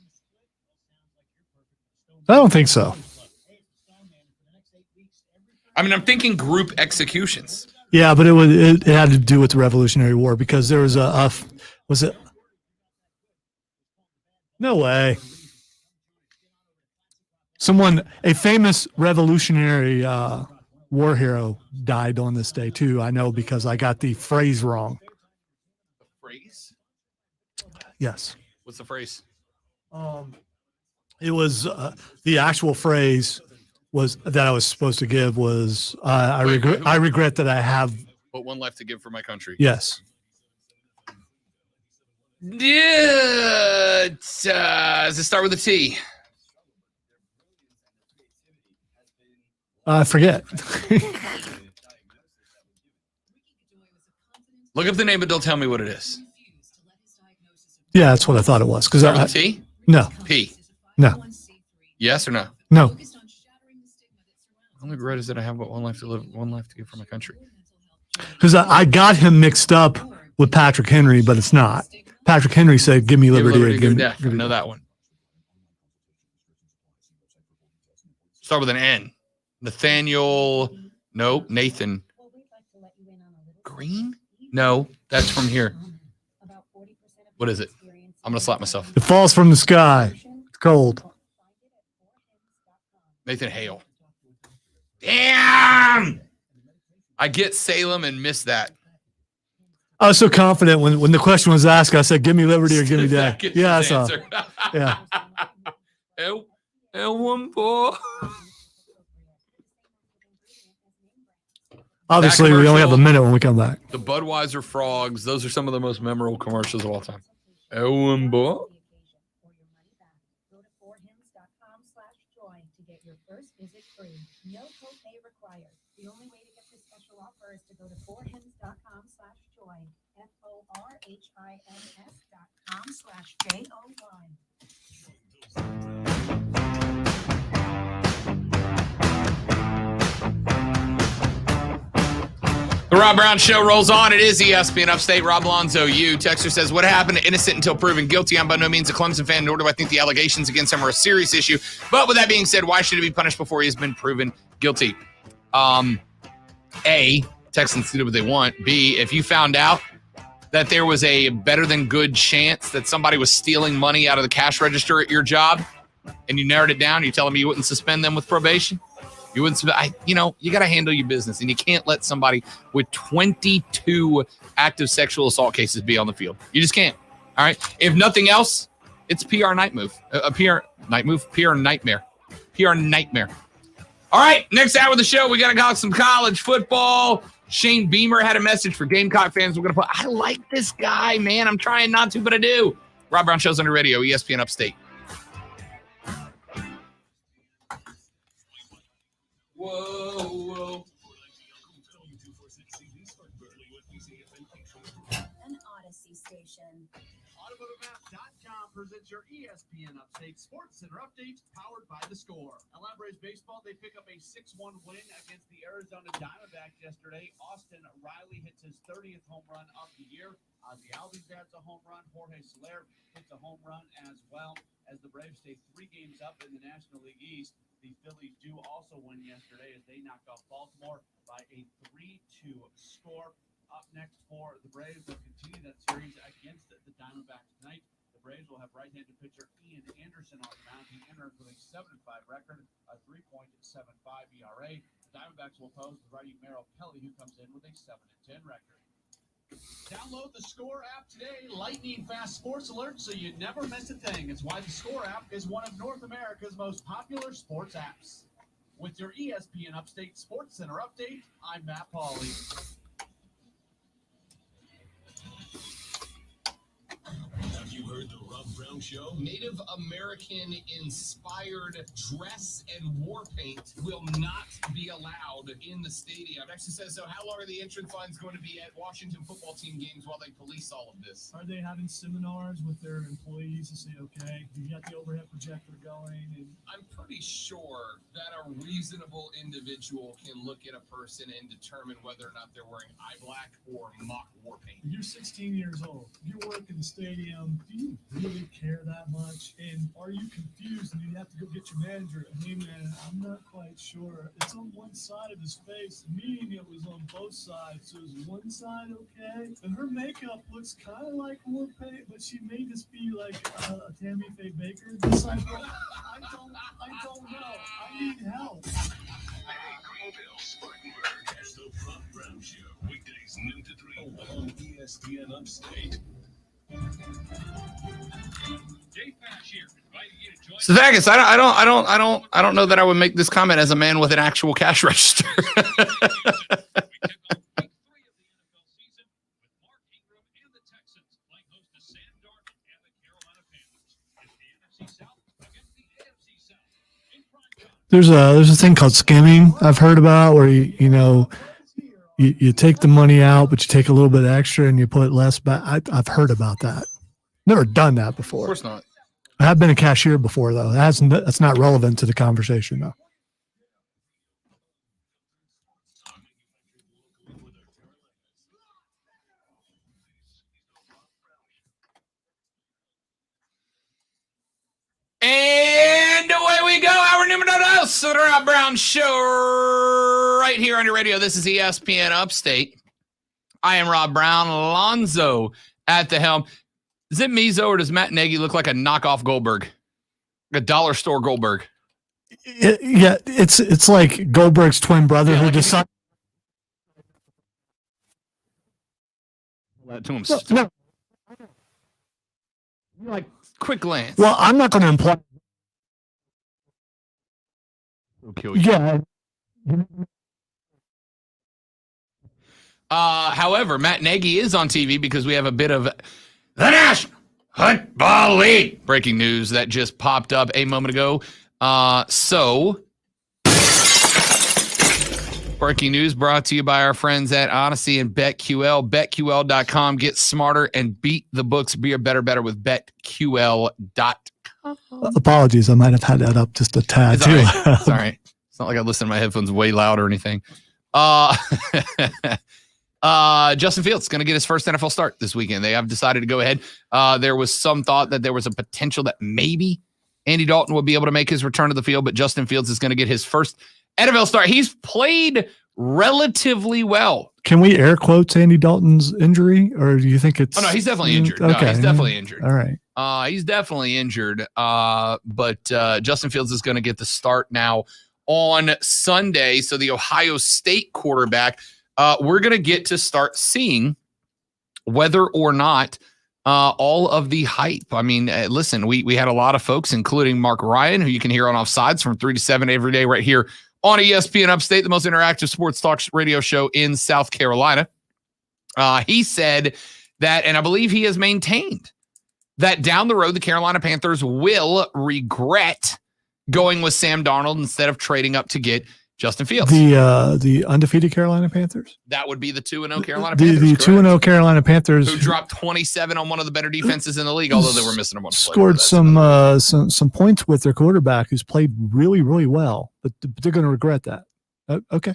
I don't think so. I mean, I'm thinking group executions. Yeah, but it had to do with the Revolutionary War because there was was it? No way. A famous Revolutionary war hero died on this day too. I know because I got the phrase wrong. The phrase? Yes. What's the phrase? It was the actual phrase was that I was supposed to give was I regret that I have. But one life to give for my country. Yes. Yeah. Does it start with a T? I forget. Look up the name, but don't tell me what it is. Yeah, that's what I thought it was. Because Start with a T? No. P. No. Yes or no? No. Only regret is that I have but one life to live, one life to give for my country. Because I got him mixed up with Patrick Henry, but it's not. Patrick Henry said, "Give me liberty, or give me death." I know that one. Start with an N. Nathaniel. No. Nathan. Green? No. That's from here. What is it? I'm going to slap myself. It falls from the sky. It's cold. Nathan Hale. Damn! I get Salem and miss that. I was so confident when the question was asked. I said, "Give me liberty or give me death." Yeah, I saw. Yeah. Obviously, we only have a minute when we come back. The Budweiser frogs. Those are some of the most memorable commercials of all time. Boy. No copay required. The only way to get this special offer is to go to forhims.com/joy. FORHIMS.com/JOY. The Rob Brown Show rolls on. It is ESPN Upstate. Rob Lonzo, you. Texter says, what happened? Innocent until proven guilty. I'm by no means a Clemson fan, nor do I think the allegations against him are a serious issue. But with that being said, why should he be punished before he has been proven guilty? A, Texans can do what they want. B, if you found out that there was a better than good chance that somebody was stealing money out of the cash register at your job and you narrowed it down, you telling me you wouldn't suspend them with probation? You wouldn't, you got to handle your business, and you can't let somebody with 22 active sexual assault cases be on the field. You just can't. All right. If nothing else, it's PR night move. PR nightmare. PR nightmare. All right. Next hour of the show, we got to talk some college football. Shane Beamer had a message for Gamecock fans. We're going to put, I like this guy, man. I'm trying not to, but I do. Rob Brown Show's on the radio, ESPN Upstate. Whoa. An Odyssey station. AutomotiveMap.com presents your ESPN Upstate Sports Center update, powered by The Score. Elaborate Baseball, they pick up a 6-1 win against the Arizona Diamondbacks yesterday. Austin Riley hits his 30th home run of the year. Ozzie Albies adds a home run. Jorge Soler hits a home run as well, as the Braves stay 3 games up in the National League East. The Phillies do also win yesterday as they knocked off Baltimore by a 3-2 score. Up next for the Braves, they'll continue that series against the Diamondbacks tonight. The Braves will have right-handed pitcher Ian Anderson on the mound. He enters with a 7-5 record, a 3.75 ERA. The Diamondbacks will pose with righty Merrill Kelly, who comes in with a 7-10 record. Download the Score app today. Lightning fast sports alerts so you never miss a thing. It's why the Score app is one of North America's most popular sports apps. With your ESPN Upstate Sports Center update, I'm Matt Pauley. Have you heard the Rob Brown Show? Native American inspired dress and war paint will not be allowed in the stadium. It actually says, so how long are the entrance lines going to be at Washington football team games while they police all of this? Are they having seminars with their employees to say, okay, you got the overhead projector going? And I'm pretty sure that a reasonable individual can look at a person and determine whether or not they're wearing eye black or mock war paint. you're 16 years old. You work in the stadium. Do you really care that much? And are you confused and you have to go get your manager? Hey, man, I'm not quite sure. It's on one side of his face. Meaning it was on both sides. So is one side okay? And her makeup looks kind of like war paint, but she may just be like a Tammy Faye Baker disciple. I don't know. I need help. Greenville, Spartanburg. Catch the Rob Brown Show weekdays noon to 3 on ESPN Upstate. So Vegas, I don't know that I would make this comment as a man with an actual cash register. There's a thing called skimming I've heard about where you take the money out, but you take a little bit extra and you put less back. I've heard about that. Never done that before. Of course not. I have been a cashier before, though. That's not relevant to the conversation, though. And away we go. Our numero dos, the Rob Brown Show, right here on your radio. This is ESPN Upstate. I am Rob Brown. Alonzo at the helm. Is it Mizo or does Matt Nagy look like a knockoff Goldberg? A dollar store Goldberg? Yeah, it's like Goldberg's twin brother who decided. That to him. No. Like quick glance. Well, I'm not going to imply. He'll kill you. Yeah. However, Matt Nagy is on TV because we have a bit of the National Football League breaking news that just popped up a moment ago. Breaking news brought to you by our friends at Odyssey and BetQL. BetQL.com. Get smarter and beat the books. Be a better with BetQL.com. Apologies, I might have had that up just a tad It's too. all right. It's all right. It's not like I listen to my headphones way loud or anything. Justin Fields is going to get his first NFL start this weekend. They have decided to go ahead. There was some thought that there was a potential that maybe Andy Dalton would be able to make his return to the field, but Justin Fields is going to get his first NFL start. He's played relatively well. Can we air quotes Andy Dalton's injury, or do you think it's? Oh no, he's definitely injured. Okay, No, he's definitely injured. All right. He's definitely injured. But Justin Fields is going to get the start now on Sunday. So the Ohio State quarterback, we're going to get to start seeing whether or not all of the hype. I mean, listen, we had a lot of folks, including Mark Ryan, who you can hear on Offsides from 3 to 7 every day right here on ESPN Upstate, the most interactive sports talk radio show in South Carolina. He said that, and I believe he has maintained that down the road, the Carolina Panthers will regret going with Sam Darnold instead of trading up to get Justin Fields. The undefeated Carolina Panthers? That would be the 2-0 Carolina Panthers. The 2-0 Carolina Panthers. Who dropped 27 on one of the better defenses in the league, although they were missing a bunch of scored some points with their quarterback who's played really, really well, but they're going to regret that. Okay.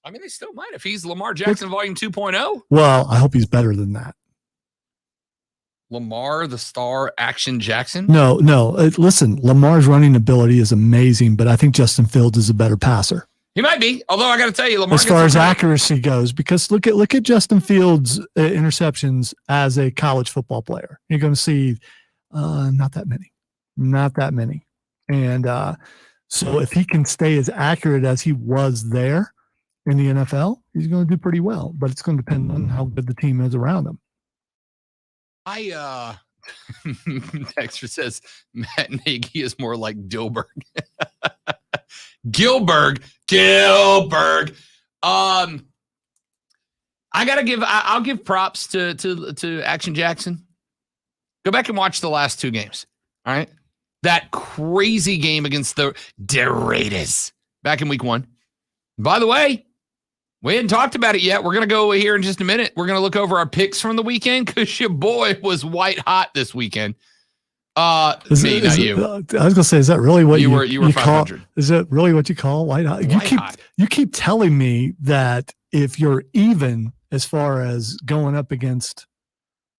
I mean, they still might if he's Lamar Jackson volume 2.0. Well, I hope he's better than that. Lamar, the star, Action Jackson? No. Listen, Lamar's running ability is amazing, but I think Justin Fields is a better passer. He might be, although I got to tell you, Lamar. As far as accuracy goes, because look at Justin Fields' interceptions as a college football player. You're going to see not that many, and so if he can stay as accurate as he was there in the NFL, he's going to do pretty well. But it's going to depend on how good the team is around him. Dexter says Matt Nagy is more like Dilberg. Gilberg. I'll give props to Action Jackson. Go back and watch the last two games. All right. That crazy game against the Raiders back in week 1. By the way, we hadn't talked about it yet. We're going to go here in just a minute. We're going to look over our picks from the weekend because your boy was white hot this weekend. Not you. I was going to say, is that really what you were 500? Is that really what you call white hot? You keep telling me that if you're even as far as going up against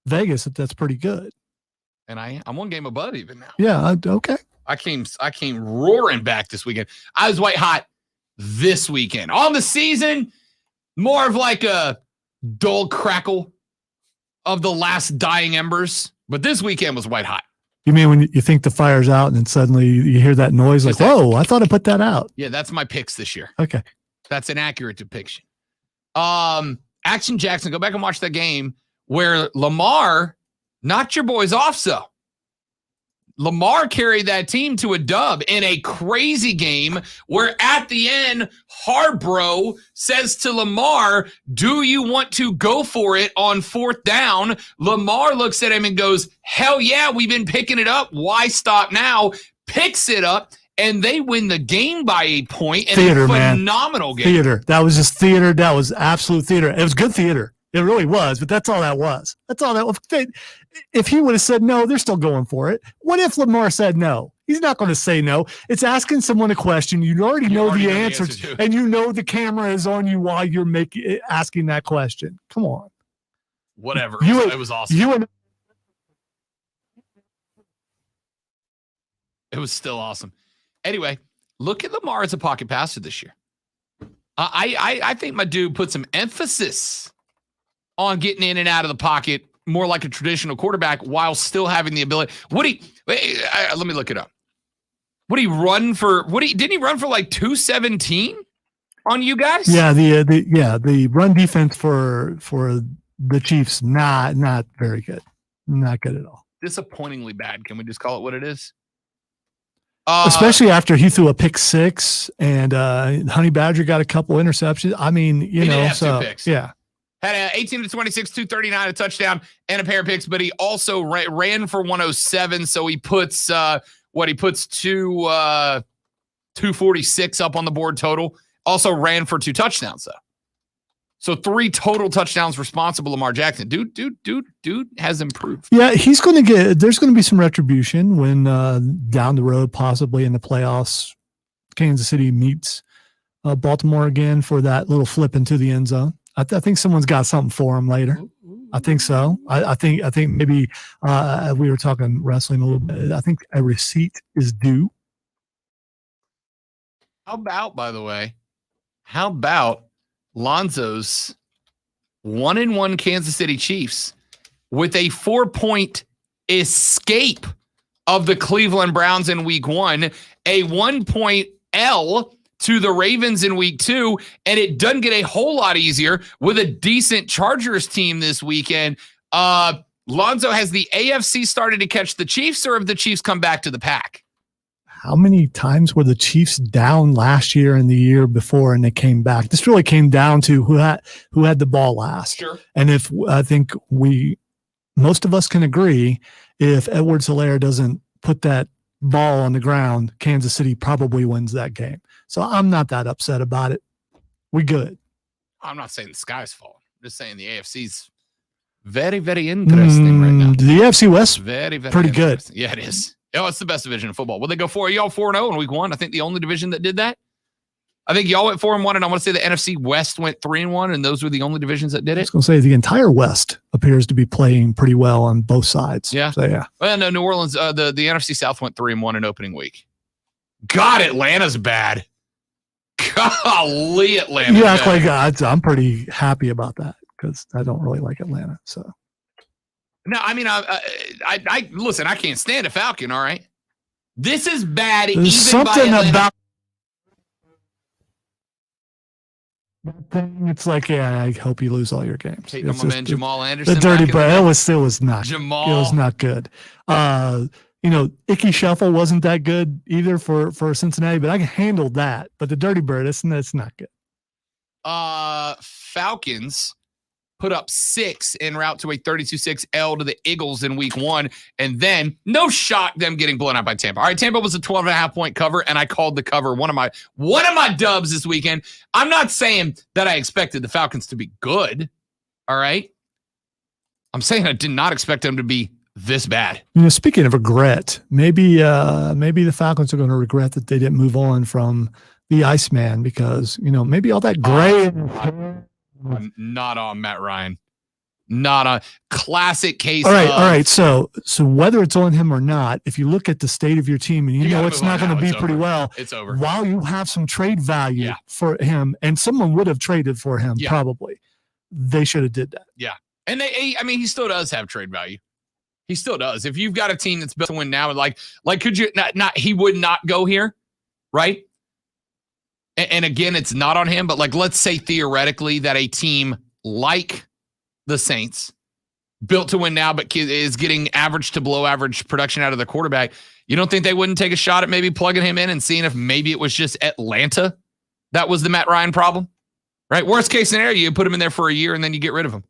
Vegas, that's pretty good. And I'm one game above even now. Yeah. Okay. I came roaring back this weekend. I was white hot this weekend. On the season, more of like a dull crackle of the last dying embers. But this weekend was white hot. You mean when you think the fire's out and then suddenly you hear that noise like, whoa, I thought I put that out. Yeah, that's my picks this year. Okay. That's an accurate depiction. Action Jackson, go back and watch that game where Lamar Knocked your boys off, so. Lamar carried that team to a dub in a crazy game where at the end, Harbro says to Lamar, do you want to go for it on 4th down? Lamar looks at him and goes, hell yeah, we've been picking it up. Why stop now? Picks it up, and they win the game by 8 points. And theater, a man. phenomenal game. Theater. That was just theater. That was absolute theater. It was good theater. It really was, but that's all that was. That's all that was. If he would have said no, they're still going for it. What if Lamar said no? He's not going to say no. It's asking someone a question. You already know the answer to, and you know the camera is on you while you're asking that question. Come on. Whatever. It was awesome. It was still awesome. Anyway, look at Lamar as a pocket passer this year. I think my dude put some emphasis on getting in and out of the pocket more like a traditional quarterback while still having the ability. Let me look it up. Didn't he run for like 217 on you guys? Yeah, the run defense for the Chiefs not very good. Not good at all. Disappointingly bad. Can we just call it what it is? Especially after he threw a pick 6 and Honey Badger got a couple interceptions. I mean, he did have 2 picks. Yeah. Had 18 to 26, 239, a touchdown, and a pair of picks, but he also ran for 107. So he puts 246 up on the board total. Also ran for 2 touchdowns though. So 3 total touchdowns responsible. Lamar Jackson, dude has improved. Yeah, there's going to be some retribution when down the road, possibly in the playoffs, Kansas City meets Baltimore again for that little flip into the end zone. I think someone's got something for him later. I think so. I think maybe we were talking wrestling a little bit. I think a receipt is due. How about Lonzo's 1-1 Kansas City Chiefs with a 4-point escape of the Cleveland Browns in week 1, a 1-point L to the Ravens in week 2, and it doesn't get a whole lot easier with a decent Chargers team this weekend. Lonzo, has the AFC started to catch the Chiefs, or have the Chiefs come back to the pack? How many times were the Chiefs down last year and the year before and they came back? This really came down to who had the ball last. Sure. And if I think most of us can agree, if Edwards-Helaire doesn't put that ball on the ground, Kansas City probably wins that game. So I'm not that upset about it. We good. I'm not saying the sky's falling. I'm just saying the AFC's very, very interesting right now. The AFC West, very, very pretty good. Yeah, it is. Oh, it's the best division of football. Will they go 4? Y'all 4-0 in week 1? I think the only division that did that. I think y'all went 4-1, and I want to say the NFC West went 3-1, and those were the only divisions that did it. I was going to say the entire West appears to be playing pretty well on both sides. Yeah. So, yeah. Well, no, New Orleans, the NFC South went 3-1 in opening week. God, Atlanta's bad. Golly, Atlanta. Yeah, I'm pretty happy about that because I don't really like Atlanta. So. No, I mean, I listen, I can't stand a Falcon, all right? This is bad. There's even something by about that thing. It's like, yeah, I hope you lose all your games. Take my man Jamal Anderson. The dirty bird. It was not. Jamal. It was not good. Icky Shuffle wasn't that good either for Cincinnati, but I can handle that. But the dirty bird, that's not good. Falcons put up 6 en route to a 32-6 L to the Eagles in week 1. And then, no shock, them getting blown out by Tampa. All right, Tampa was a 12.5-point cover, and I called the cover one of my dubs this weekend. I'm not saying that I expected the Falcons to be good, all right? I'm saying I did not expect them to be this bad. Speaking of regret, maybe the Falcons are going to regret that they didn't move on from the Iceman because, maybe all that gray. I'm not on Matt Ryan. Not on classic case. All right. So whether it's on him or not, if you look at the state of your team and you know it's not going to be pretty well, it's over. While you have some trade value for him, and someone would have traded for him probably, they should have did that. Yeah, and he still does have trade value. He still does. If you've got a team that's built to win now, like could you not? He would not go here, right? And again, it's not on him, but let's say theoretically that a team like the Saints built to win now, but is getting average to below average production out of the quarterback. You don't think they wouldn't take a shot at maybe plugging him in and seeing if maybe it was just Atlanta that was the Matt Ryan problem? Right? Worst case scenario, you put him in there for a year and then you get rid of him.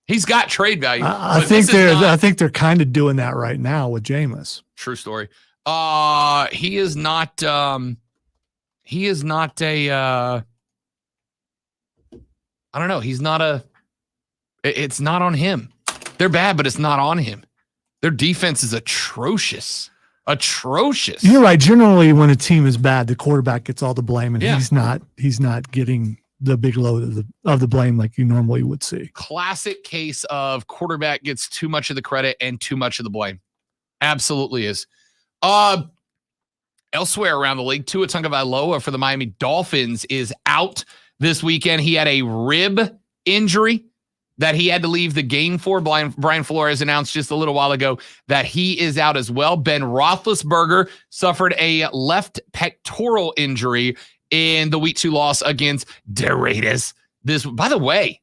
He's got trade value. I think they're kind of doing that right now with Jameis. True story. He is not a I don't know. He's not a it's not on him. They're bad, but it's not on him. Their defense is atrocious. Atrocious. You're right. Generally, when a team is bad, the quarterback gets all the blame, and he's not getting the big load of the blame like you normally would see. Classic case of quarterback gets too much of the credit and too much of the blame. Absolutely is. Elsewhere around the league, Tua Tagovailoa for the Miami Dolphins is out this weekend. He had a rib injury that he had to leave the game for. Brian Flores announced just a little while ago that he is out as well. Ben Roethlisberger suffered a left pectoral injury in the Week 2 loss against the Raiders. By the way,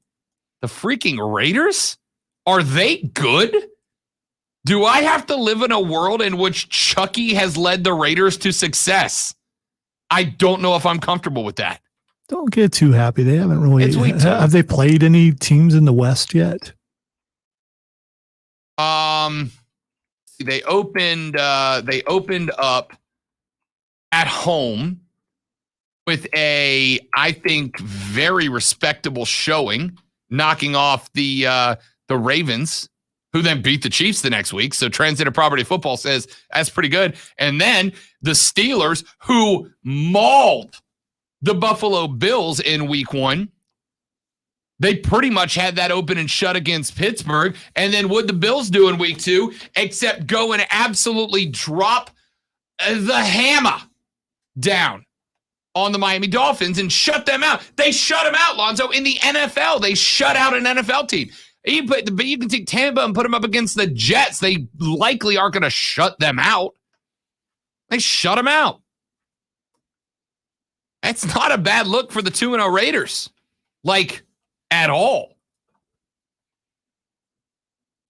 the freaking Raiders, are they good? Do I have to live in a world in which Chucky has led the Raiders to success? I don't know if I'm comfortable with that. Don't get too happy. They haven't really. Have they played any teams in the West yet? They opened up at home with a, I think, very respectable showing, knocking off the Ravens, who then beat the Chiefs the next week. So Transitive Property Football says that's pretty good. And then the Steelers, who mauled the Buffalo Bills in week 1. They pretty much had that open and shut against Pittsburgh. And then what the Bills do in week 2, except go and absolutely drop the hammer down on the Miami Dolphins and shut them out. They shut them out, Lonzo. In the NFL, they shut out an NFL team. You can take Tampa and put them up against the Jets. They likely aren't going to shut them out. They shut them out. That's not a bad look for the 2-0 Raiders. Like, at all.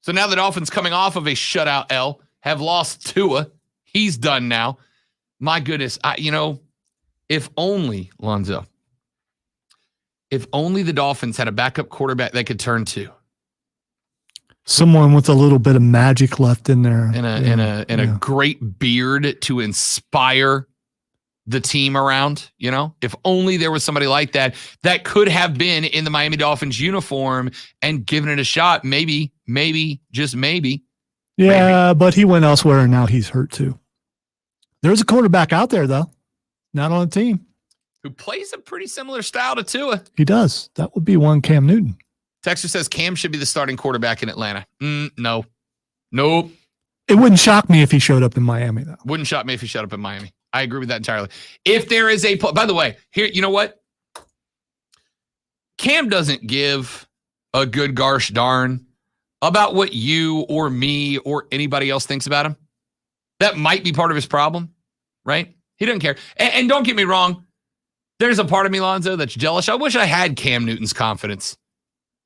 So now the Dolphins, coming off of a shutout L, have lost Tua. He's done now. My goodness. If only, Lonzo, if only the Dolphins had a backup quarterback they could turn to. Someone with a little bit of magic left in there. And a great beard to inspire the team around, if only there was somebody like that could have been in the Miami Dolphins uniform and given it a shot. Maybe, just maybe. Yeah, maybe. But he went elsewhere and now he's hurt too. There's a quarterback out there though, not on the team, who plays a pretty similar style to Tua. He does. That would be one Cam Newton. Texter says Cam should be the starting quarterback in Atlanta. No. Nope. It wouldn't shock me if he showed up in Miami though. Wouldn't shock me if he showed up in Miami. I agree with that entirely. If there is by the way, here, you know what? Cam doesn't give a good gosh darn about what you or me or anybody else thinks about him. That might be part of his problem, right? He doesn't care. And don't get me wrong. There's a part of me, Lonzo, that's jealous. I wish I had Cam Newton's confidence.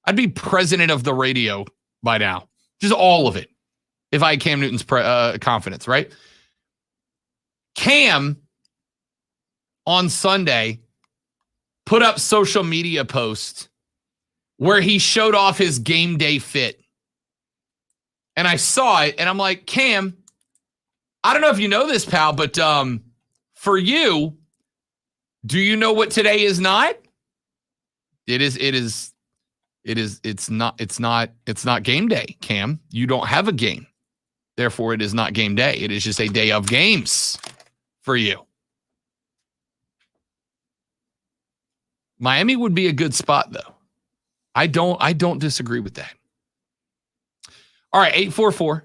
I'd be president of the radio by now. Just all of it. If I had Cam Newton's confidence, right? Cam, on Sunday, put up social media posts where he showed off his game day fit. And I saw it, and I'm like, Cam, I don't know if you know this, pal, but for you, do you know what today is not? It's not game day, Cam. You don't have a game. Therefore, it is not game day. It is just a day of games for you. Miami would be a good spot, though. I don't disagree with that. All right, 844-477-3776.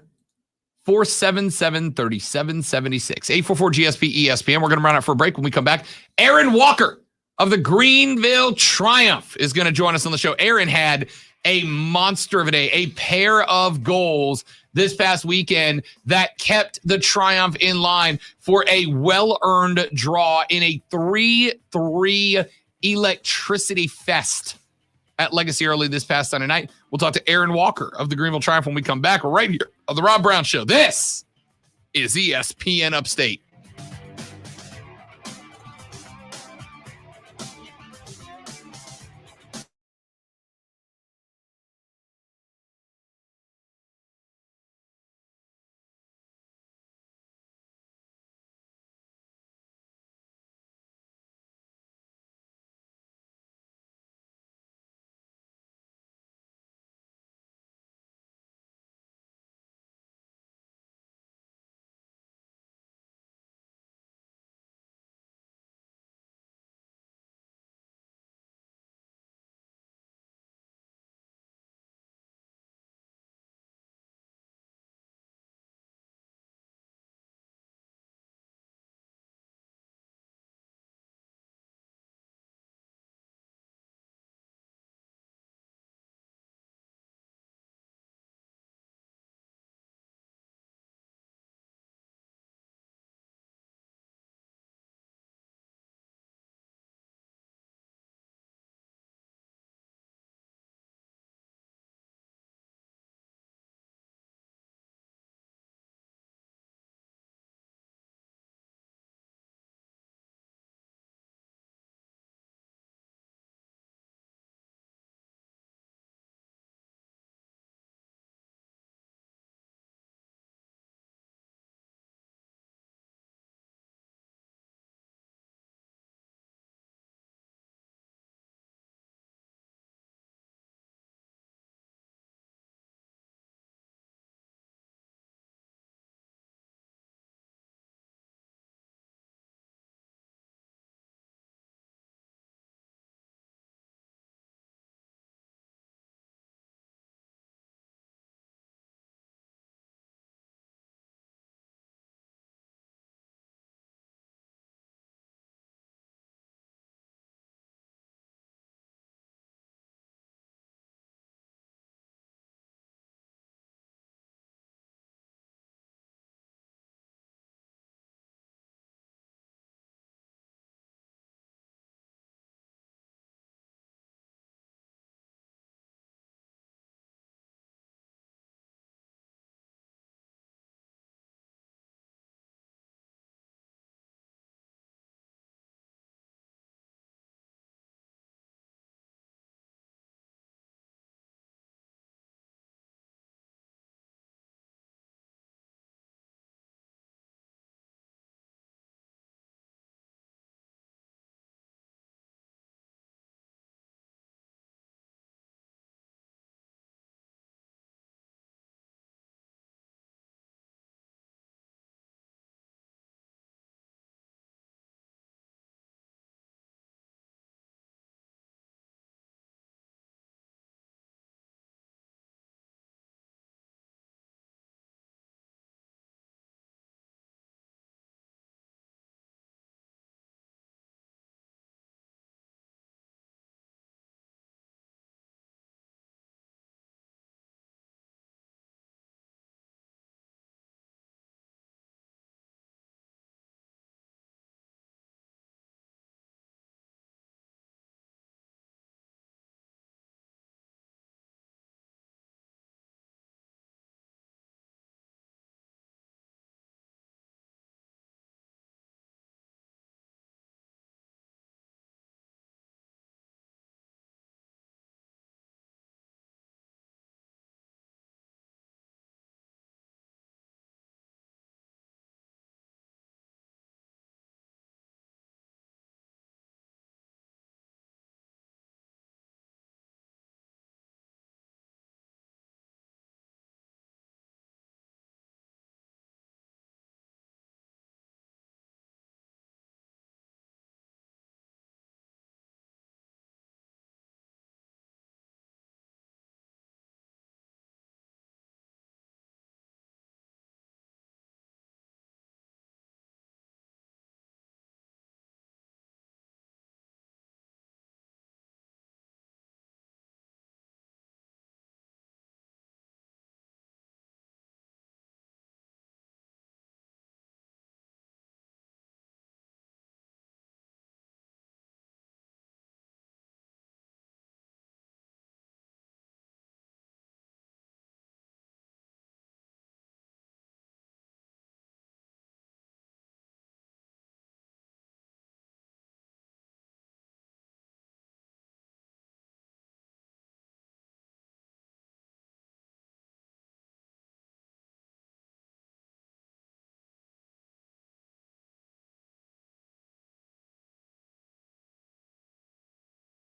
844-GSP-ESPN. We're going to run out for a break. When we come back, Aaron Walker of the Greenville Triumph is going to join us on the show. Aaron had a monster of a day, a pair of goals this past weekend that kept the Triumph in line for a well-earned draw in a 3-3 electricity fest at Legacy early this past Sunday night. We'll talk to Aaron Walker of the Greenville Triumph when we come back right here on The Rob Brown Show. This is ESPN Upstate.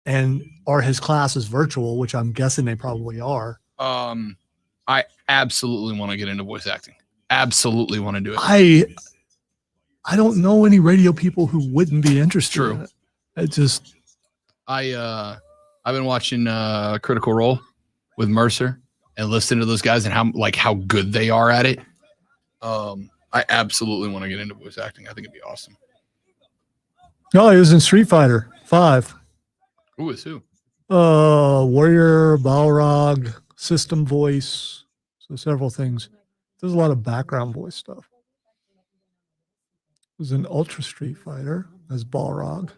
And are his classes virtual, which I'm guessing they probably are. I absolutely want to get into voice acting. Absolutely want to do it. I don't know any radio people who wouldn't be interested. True. In it. It just I've been watching Critical Role with Mercer and listening to those guys and how good they are at it. I absolutely want to get into voice acting. I think it'd be awesome. No, he was in Street Fighter 5. Who is who? Warrior, Balrog, system voice. So several things. There's a lot of background voice stuff. It was in Ultra Street Fighter as Balrog. It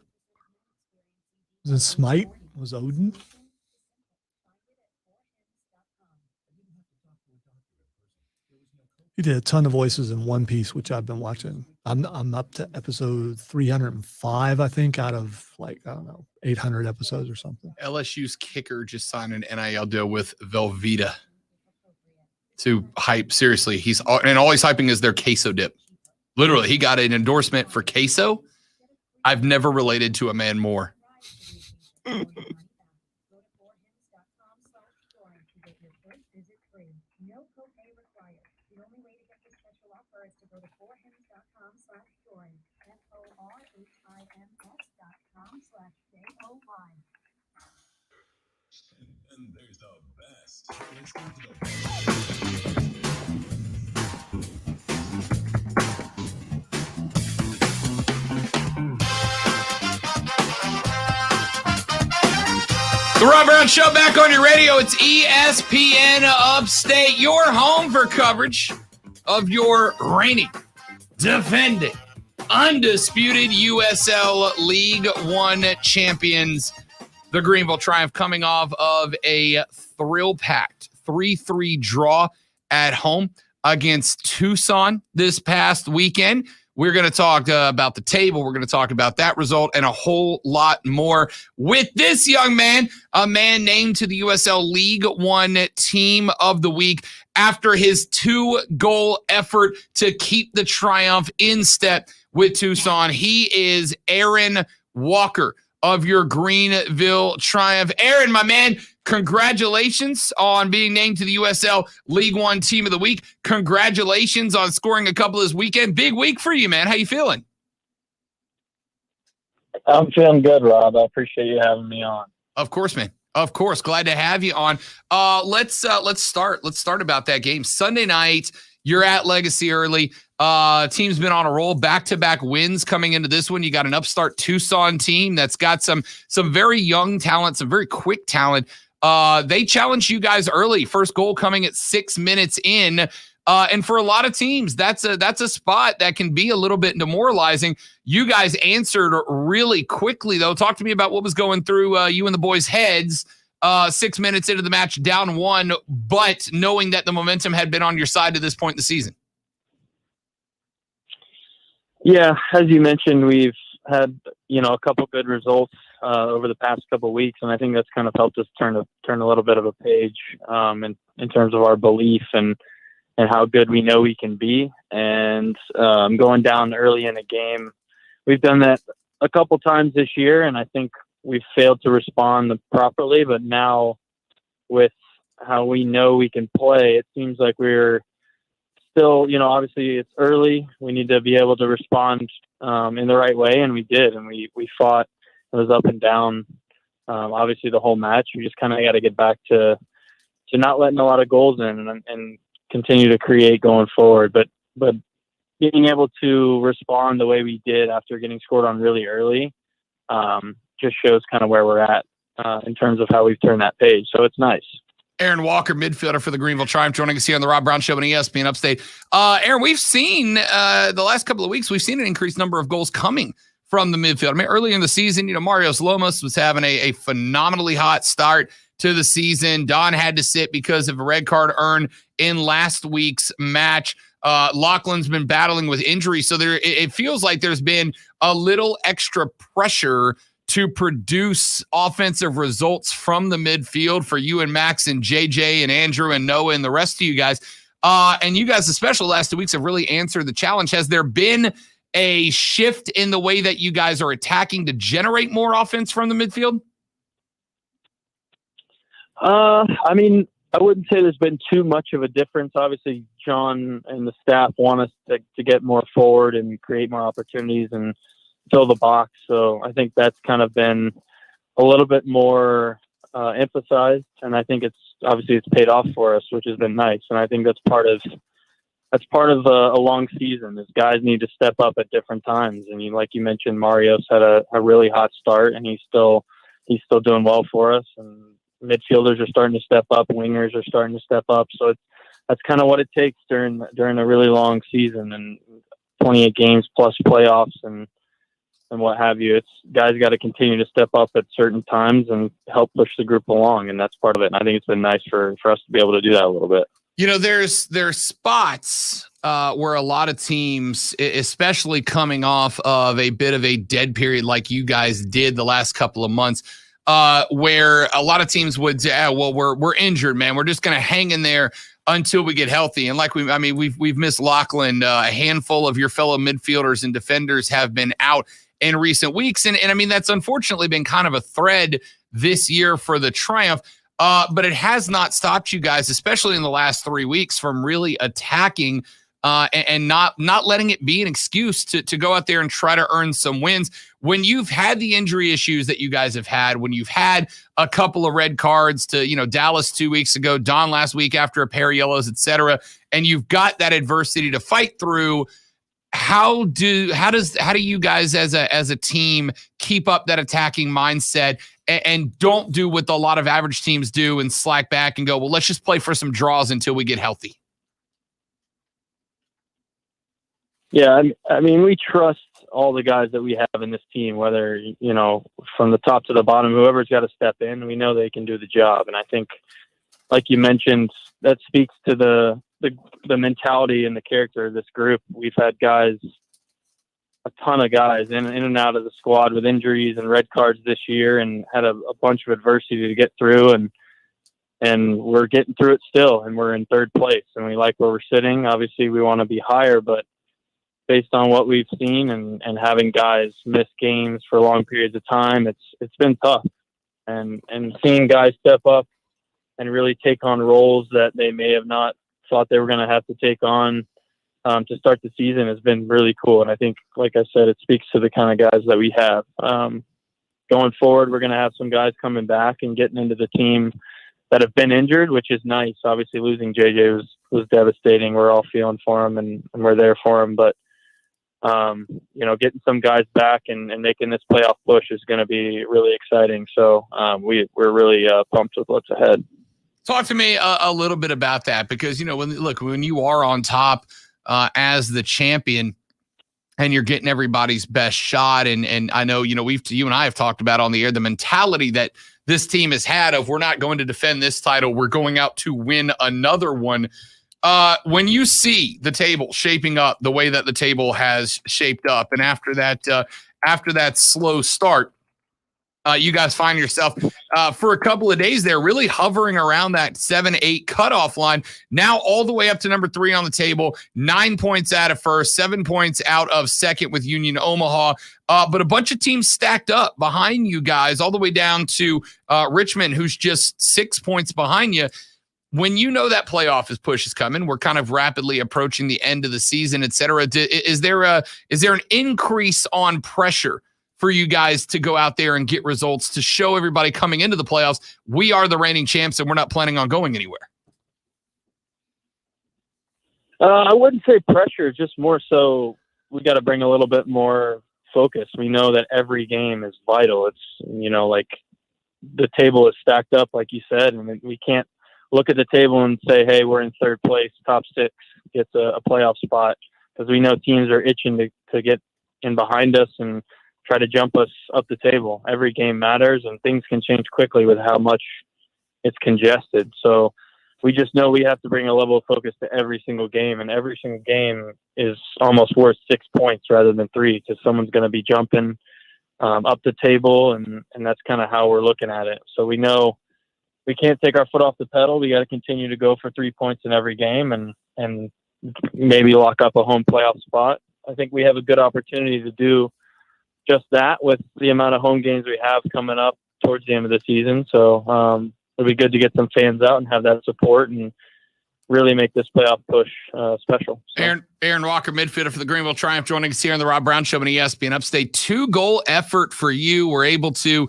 was in Smite was Odin. He did a ton of voices in One Piece, which I've been watching. I'm up to episode 305, I think, out of 800 episodes or something. LSU's kicker just signed an NIL deal with Velveeta to hype. Seriously, all he's hyping is their queso dip. Literally, he got an endorsement for queso. I've never related to a man more. And there's the best. Listening to the The Rob Brown Show back on your radio. It's ESPN Upstate, your home for coverage of your reigning, defending, undisputed USL League One champions. The Greenville Triumph coming off of a thrill-packed 3-3 draw at home against Tucson this past weekend. We're going to talk about the table. We're going to talk about that result and a whole lot more with this young man, a man named to the USL League One Team of the Week after his 2-goal effort to keep the Triumph in step with Tucson. He is Aaron Walker of your Greenville Triumph. Aaron, my man, congratulations on being named to the USL League One Team of the Week. Congratulations on scoring a couple this weekend. Big week for you, man. How you feeling? I'm feeling good, Rob. I appreciate you having me on. Of course, man. Of course. Glad to have you on. Let's start. Let's start about that game. Sunday night, you're at Legacy early. Team's been on a roll, back-to-back wins coming into this one. You got an upstart Tucson team that's got some very young talent, some very quick talent. They challenged you guys early. First goal coming at 6 minutes in. And for a lot of teams, that's a spot that can be a little bit demoralizing. You guys answered really quickly, though. Talk to me about what was going through you and the boys' heads 6 minutes into the match, down 1, but knowing that the momentum had been on your side to this point in the season. Yeah, as you mentioned, we've had a couple good results over the past couple of weeks, and I think that's kind of helped us turn a little bit of a page in terms of our belief and how good we know we can be. And going down early in a game, we've done that a couple times this year, and I think we've failed to respond properly. But now, with how we know we can play, it seems like we're still, obviously it's early. We need to be able to respond in the right way, and we did. And we fought. It was up and down, obviously, the whole match. We just kind of got to get back to not letting a lot of goals in and continue to create going forward. But being able to respond the way we did after getting scored on really early just shows kind of where we're at in terms of how we've turned that page. So it's nice. Aaron Walker, midfielder for the Greenville Triumph, joining us here on the Rob Brown Show on ESPN Upstate. Aaron, we've seen the last couple of weeks, we've seen an increased number of goals coming from the midfield. I mean, earlier in the season, Marios Lomas was having a phenomenally hot start to the season. Don had to sit because of a red card earned in last week's match. Lachlan's been battling with injury, so it feels like there's been a little extra pressure to produce offensive results from the midfield for you and Max and JJ and Andrew and Noah and the rest of you guys. And you guys, especially the last 2 weeks, have really answered the challenge. Has there been a shift in the way that you guys are attacking to generate more offense from the midfield? I mean, I wouldn't say there's been too much of a difference. Obviously, John and the staff want us to get more forward and create more opportunities and fill the box. So I think that's kind of been a little bit more emphasized, and I think it's paid off for us, which has been nice. And I think that's part of a long season. Is guys need to step up at different times. And like you mentioned, Mario's had a really hot start, and he's still doing well for us. And midfielders are starting to step up, wingers are starting to step up. So that's kind of what it takes during a really long season and 28 games plus playoffs and what have you. It's guys got to continue to step up at certain times and help push the group along, and that's part of it. And I think it's been nice for us to be able to do that a little bit. There's spots where a lot of teams, especially coming off of a bit of a dead period like you guys did the last couple of months, where a lot of teams would say, we're injured, man. We're just going to hang in there until we get healthy. And like we've missed Lachlan. A handful of your fellow midfielders and defenders have been out in recent weeks. And I mean, that's unfortunately been kind of a thread this year for the Triumph. But it has not stopped you guys, especially in the last 3 weeks, from really attacking and not letting it be an excuse to go out there and try to earn some wins. When you've had the injury issues that you guys have had, when you've had a couple of red cards to, Dallas 2 weeks ago, Don last week after a pair of yellows, et cetera, and you've got that adversity to fight through, how do you guys as a team keep up that attacking mindset and don't do what a lot of average teams do and slack back and go, well, let's just play for some draws until we get healthy? Yeah, I mean, we trust all the guys that we have in this team, whether, from the top to the bottom, whoever's got to step in, we know they can do the job. And I think, like you mentioned, that speaks to the mentality and the character of this group. We've had a ton of guys in and out of the squad with injuries and red cards this year, and had a bunch of adversity to get through, and we're getting through it still, and we're in third place, and we like where we're sitting. Obviously we want to be higher, but based on what we've seen and having guys miss games for long periods of time, it's been tough, and seeing guys step up and really take on roles that they may have not thought they were going to have to take on to start the season has been really cool. And I think, like I said, it speaks to the kind of guys that we have. Going forward, we're going to have some guys coming back and getting into the team that have been injured, which is nice. Obviously, losing JJ was devastating. We're all feeling for him, and we're there for him. But, getting some guys back and making this playoff push is going to be really exciting. So we're really pumped with what's ahead. Talk to me a little bit about that, because, when you are on top as the champion and you're getting everybody's best shot. And I know, you and I have talked about on the air, the mentality that this team has had of, we're not going to defend this title, we're going out to win another one. When you see the table shaping up the way that the table has shaped up, and after that slow start, you guys find yourself for a couple of days there really hovering around that 7-8 cutoff line, now all the way up to number 3 on the table, 9 points out of first, 7 points out of second with Union Omaha, but a bunch of teams stacked up behind you guys all the way down to Richmond, who's just 6 points behind you. When you know that playoff push is coming, we're kind of rapidly approaching the end of the season, et cetera. Is there an increase on pressure for you guys to go out there and get results to show everybody coming into the playoffs, we are the reigning champs and we're not planning on going anywhere? I wouldn't say pressure, just more so we got to bring a little bit more focus. We know that every game is vital. It's, like the table is stacked up, like you said, and we can't look at the table and say, hey, we're in third place, top 6 gets a playoff spot, because we know teams are itching to get in behind us and try to jump us up the table. Every game matters, and things can change quickly with how much it's congested. So we just know we have to bring a level of focus to every single game, and every single game is almost worth 6 points rather than 3, because someone's going to be jumping up the table, and that's kind of how we're looking at it. So we know we can't take our foot off the pedal. We got to continue to go for 3 points in every game and maybe lock up a home playoff spot. I think we have a good opportunity to do just that with the amount of home games we have coming up towards the end of the season. So it'll be good to get some fans out and have that support and really make this playoff push special. So. Aaron Walker, midfielder for the Greenville Triumph, joining us here on the Rob Brown Show on ESPN Upstate. 2-goal effort for you. Were able to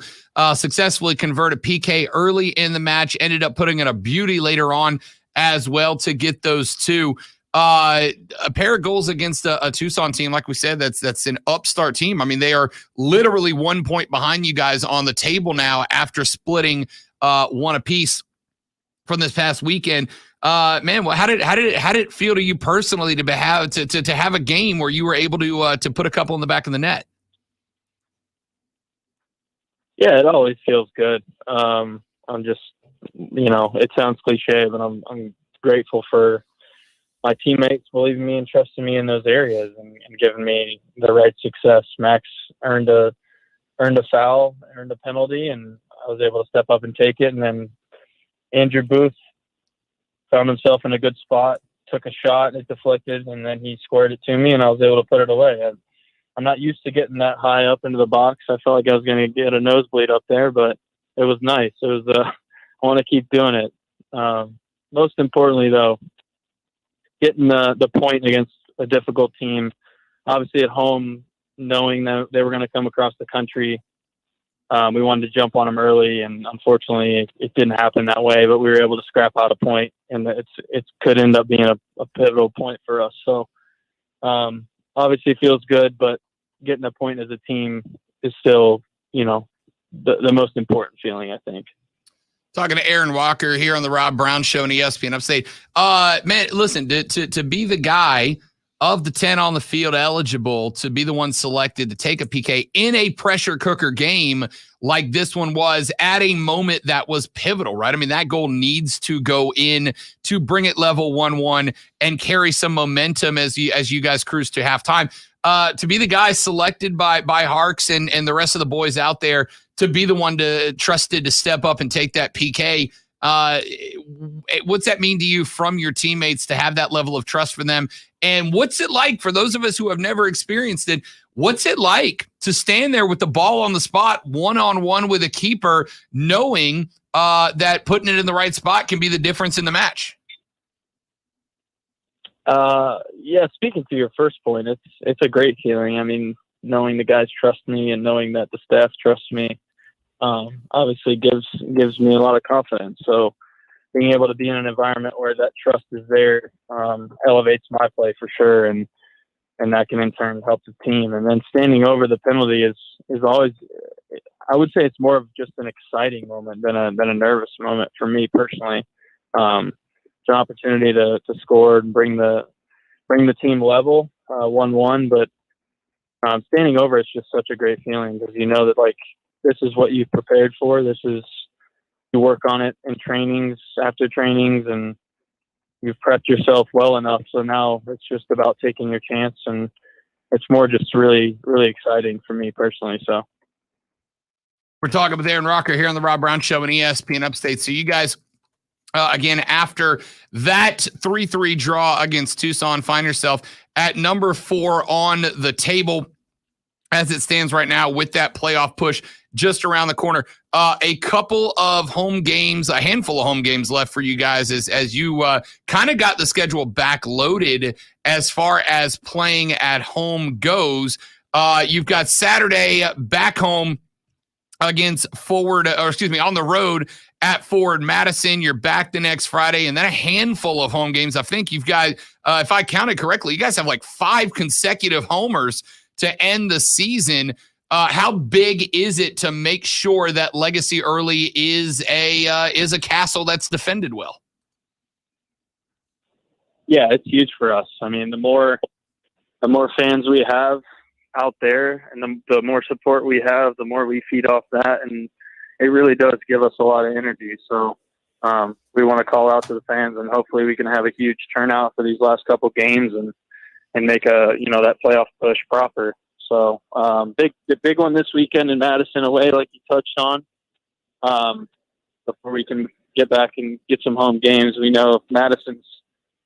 successfully convert a PK early in the match. Ended up putting in a beauty later on as well to get those two. A pair of goals against a Tucson team, like we said, that's an upstart team. I mean, they are literally 1 point behind you guys on the table now after splitting one apiece from this past weekend. Man, well, how did it feel to you personally to have a game where you were able to put a couple in the back of the net? Yeah, it always feels good. I'm just, it sounds cliche, but I'm grateful for my teammates believing me and trusting me in those areas and giving me the right success. Max earned a foul, earned a penalty, and I was able to step up and take it. And then Andrew Booth found himself in a good spot, took a shot, it deflected, and then he squared it to me, and I was able to put it away. I'm not used to getting that high up into the box. I felt like I was going to get a nosebleed up there, but it was nice. It was, I want to keep doing it. Most importantly, though, getting the point against a difficult team, obviously at home, knowing that they were going to come across the country. We wanted to jump on them early, and unfortunately it didn't happen that way, but we were able to scrap out a point, and it could end up being a pivotal point for us. So obviously it feels good, but getting a point as a team is still, the most important feeling, I think. Talking to Aaron Walker here on the Rob Brown Show on ESPN Upstate. Man, listen, to be the guy of the 10 on the field eligible to be the one selected to take a PK in a pressure cooker game like this one was at a moment that was pivotal, right? I mean, that goal needs to go in to bring it level 1-1 and carry some momentum as you guys cruise to halftime. To be the guy selected by Harks and the rest of the boys out there to be the one trusted to step up and take that PK. What's that mean to you from your teammates to have that level of trust for them? And what's it like for those of us who have never experienced it? What's it like to stand there with the ball on the spot, one-on-one with a keeper, knowing that putting it in the right spot can be the difference in the match? Yeah, speaking to your first point, it's a great feeling. I mean, knowing the guys trust me and knowing that the staff trusts me, obviously gives me a lot of confidence. So being able to be in an environment where that trust is there, elevates my play for sure. And that can in turn help the team. And then standing over the penalty is always, I would say it's more of just an exciting moment than a nervous moment for me personally. It's an opportunity to score and bring the team level 1-1, but standing over it's just such a great feeling because you know that like this is what you've prepared for. This is you work on it in trainings after trainings, and you've prepped yourself well enough. So now it's just about taking your chance, and it's more just really, really exciting for me personally. So we're talking with Aaron Walker here on the Rob Brown Show on ESPN Upstate. So you guys. Again, after that 3-3 draw against Tucson, find yourself at number 4 on the table as it stands right now with that playoff push just around the corner. A couple of home games, a handful of home games left for you guys as you kind of got the schedule backloaded as far as playing at home goes. You've got Saturday back home against on the road at Forward Madison. You're back the next Friday, and then a handful of home games. I think you've got, if I counted correctly, you guys have like 5 consecutive homers to end the season. How big is it to make sure that legacy early is a castle that's defended well? Yeah, it's huge for us. I mean, the more fans we have out there and the more support we have, the more we feed off that, and it really does give us a lot of energy. So we want to call out to the fans, and hopefully we can have a huge turnout for these last couple games and make that playoff push proper. So the big one this weekend in Madison away, like you touched on, before we can get back and get some home games. We know Madison's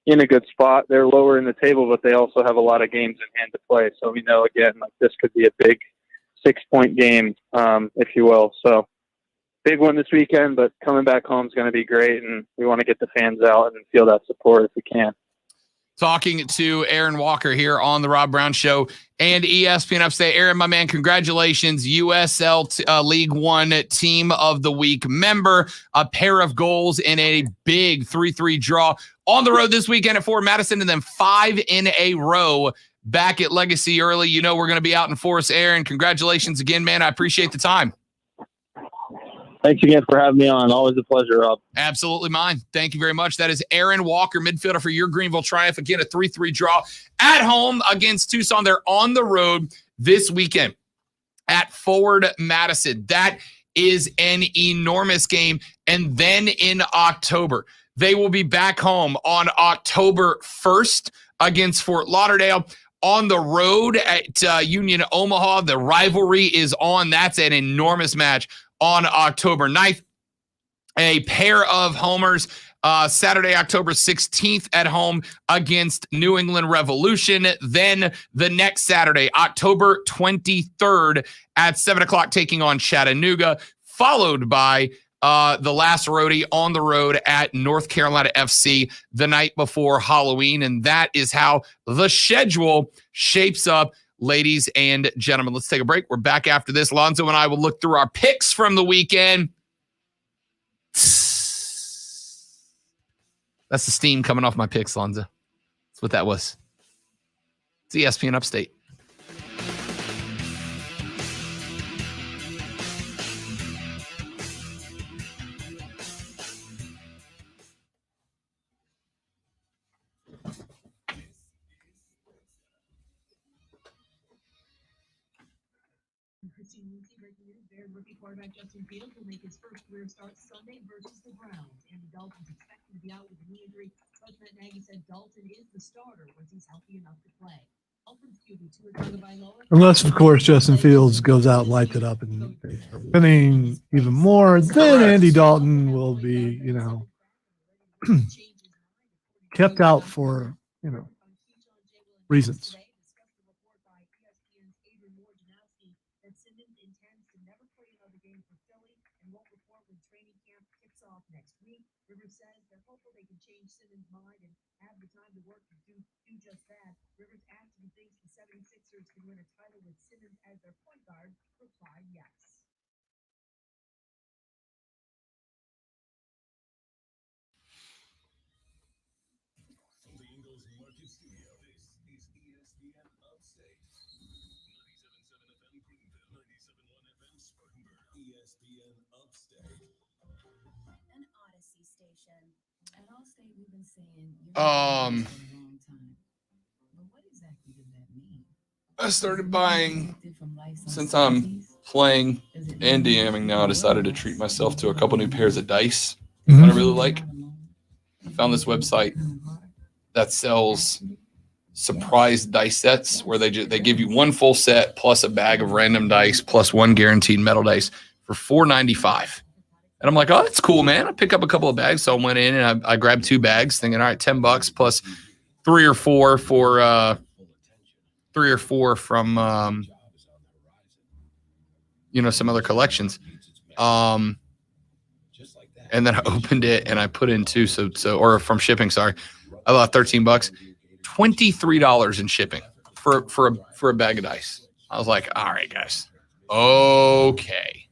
in a good spot. They're lower in the table, but they also have a lot of games in hand to play. So we know, again, like this could be a big 6-point game, if you will. So big one this weekend, but coming back home is going to be great, and we want to get the fans out and feel that support if we can. Talking to Aaron Walker here on the Rob Brown Show and ESPN Upstate. Aaron, my man, congratulations. USL League One Team of the Week member, a pair of goals in a big 3-3 draw on the road this weekend at Fort Madison, and then 5 in a row back at Legacy early. You know we're going to be out in force, Aaron. Congratulations again, man. I appreciate the time. Thanks again for having me on. Always a pleasure, Rob. Absolutely mine. Thank you very much. That is Aaron Walker, midfielder for your Greenville Triumph. Again, a 3-3 draw at home against Tucson. They're on the road this weekend at Forward Madison. That is an enormous game. And then in October, they will be back home on October 1st against Fort Lauderdale. On the road at Union Omaha, the rivalry is on. That's an enormous match. On October 9th, a pair of homers Saturday, October 16th at home against New England Revolution. Then the next Saturday, October 23rd at 7 o'clock, taking on Chattanooga, followed by the last roadie on the road at North Carolina FC the night before Halloween. And that is how the schedule shapes up. Ladies and gentlemen, let's take a break. We're back after this. Lonzo and I will look through our picks from the weekend. That's the steam coming off my picks, Lonzo. That's what that was. It's ESPN Upstate. Rookie quarterback Justin Fields will make his first career start Sunday versus the Browns. Andy Dalton's expected to be out with a knee injury. Coach Matt Nagy said Dalton is the starter once he's healthy enough to play. Unless, of course, Justin Fields goes out and lights it up and winning even more, then Andy Dalton will be, kept out for, reasons. Rivers says they're hopeful they can change Simmons' mind and have the time to work to do just that. Rivers asked if he thinks the 76ers can win a title with Simmons as their point guard. Replied yes. From the Ingles Market Studio, this is ESPN Upstate. 97.7 FM Greenville, 97.1 FM Spartanburg, ESPN Upstate. An Odyssey station. At Allstate, we've been saying for a long time. But what exactly does that mean? I started buying, since I'm playing and DMing now, I decided to treat myself to a couple new pairs of dice that I really like. I found this website that sells surprise dice sets where they give you one full set plus a bag of random dice plus one guaranteed metal dice for $4.95. And I'm like, oh, that's cool, man. I pick up a couple of bags. So I went in and I grabbed 2 bags thinking, all right, $10 plus 3 or 4 for 3 or 4 from some other collections. And then I opened it and I put in 2 or from shipping, sorry. I bought $13, $23 in shipping for a bag of dice. I was like, all right, guys. Okay.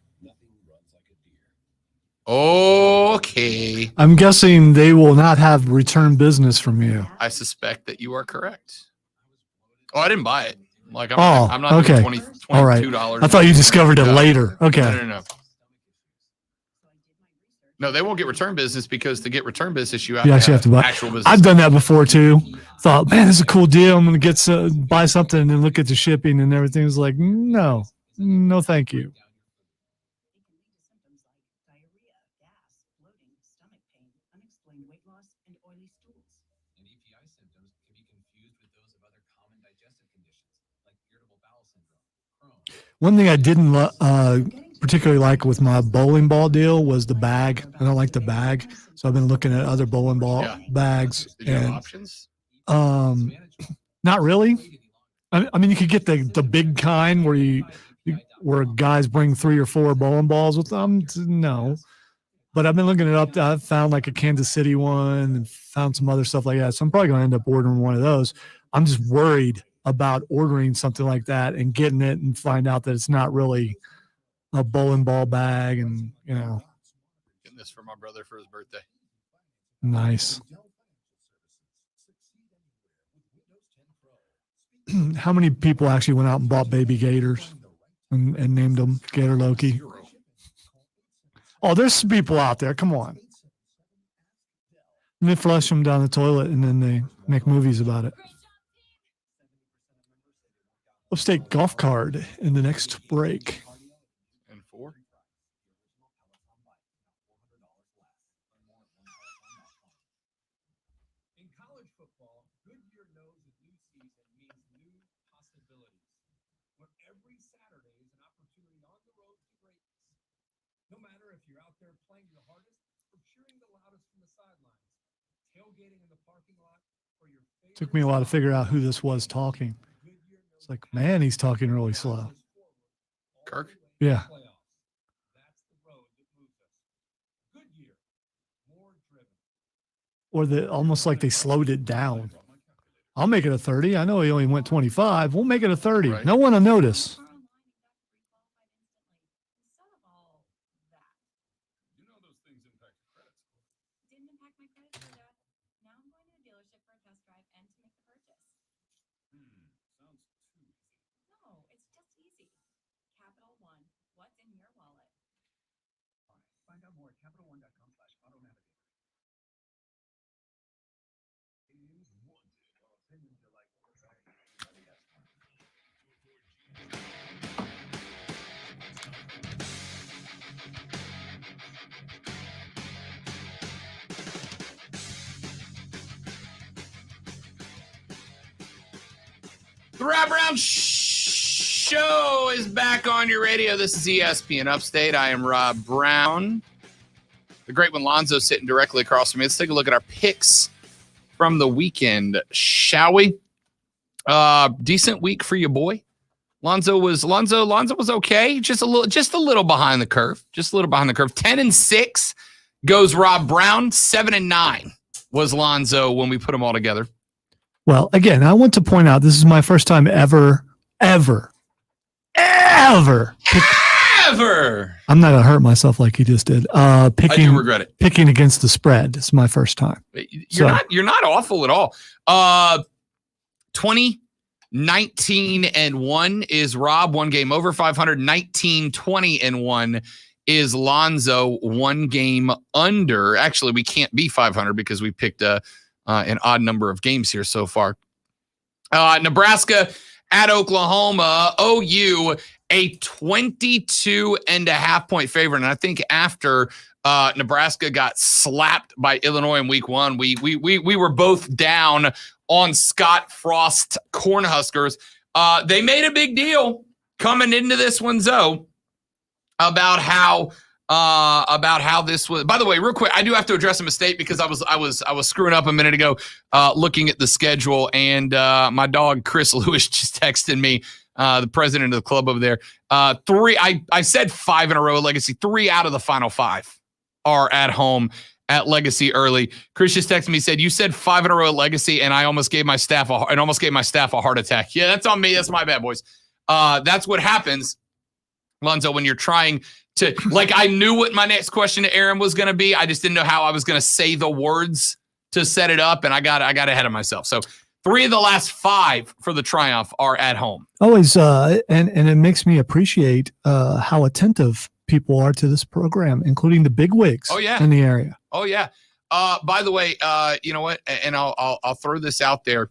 I'm guessing they will not have return business from you. I suspect that you are correct. Oh, I didn't buy it. Like I'm not okay. doing $22. All right. I thought you discovered it later. Okay. No. No, they won't get return business because to get return business, you actually have to buy actual business. I've done that before too. Thought, man, this is a cool deal. I'm going to buy something and then look at the shipping and everything. It's like, no, thank you. One thing I didn't particularly like with my bowling ball deal was the bag. I don't like the bag, so I've been looking at other bowling ball bags. Did you have options? Not really. I mean, you could get the big kind where you where guys bring 3 or 4 bowling balls with them? No. But I've been looking it up. I found like a Kansas City one and found some other stuff like that. So I'm probably going to end up ordering one of those. I'm just worried about ordering something like that and getting it and find out that it's not really a bowling ball bag. And, Getting this for my brother for his birthday. Nice. How many people actually went out and bought baby gators and named them Gator Loki? Oh, there's some people out there. Come on. And they flush them down the toilet and then they make movies about it. Upstate golf card in the next break. And 4. In college football, Goodyear knows a new season means new possibilities. But every Saturday is an opportunity on the road to greatness. No matter if you're out there playing your hardest or cheering the loudest from the sidelines, tailgating in the parking lot, or your favorite. Took me a while to figure out who this was talking. It's like, man, he's talking really slow. Kirk? Yeah. Or almost like they slowed it down. I'll make it a 30. I know he only went 25. We'll make it a 30. Right. No one will notice. Find out more at CapitalOne.com/autonavigator. The Rob Brown Show is back on your radio. This is ESPN Upstate. I am Rob Brown. The great one, Lonzo, sitting directly across from me. Let's take a look at our picks from the weekend, shall we? Decent week for your boy. Lonzo was okay. Just a little behind the curve. 10-6 goes Rob Brown. 7-9 was Lonzo when we put them all together. Well, again, I want to point out this is my first time ever. I'm not going to hurt myself like he just did. I do regret it. Picking against the spread. It's my first time. You're not awful at all. 20-19-1 is Rob, 1 game over 500. 19-20-1 is Lonzo, 1 game under. Actually, we can't be 500 because we picked an odd number of games here so far. Nebraska at Oklahoma. OU, a 22.5 point favorite. And I think after Nebraska got slapped by Illinois in week 1, we were both down on Scott Frost Cornhuskers. They made a big deal coming into this one, Zoe, about how this was. By the way, real quick, I do have to address a mistake because I was screwing up a minute ago, looking at the schedule, and my dog Chris Lewis just texted me, the president of the club over there. I said 5 in a row at Legacy. 3 out of the final 5 are at home at Legacy early. Chris just texted me, said, "You said 5 in a row at Legacy, and I almost gave my staff a heart attack." Yeah, that's on me. That's my bad, boys. That's what happens, Lonzo, when you're trying to, like, I knew what my next question to Aaron was going to be. I just didn't know how I was going to say the words to set it up, and I got ahead of myself. So 3 of the last 5 for the Triumph are at home. Always, and it makes me appreciate how attentive people are to this program, including the bigwigs in the area. Oh, yeah. By the way, you know what? And I'll throw this out there.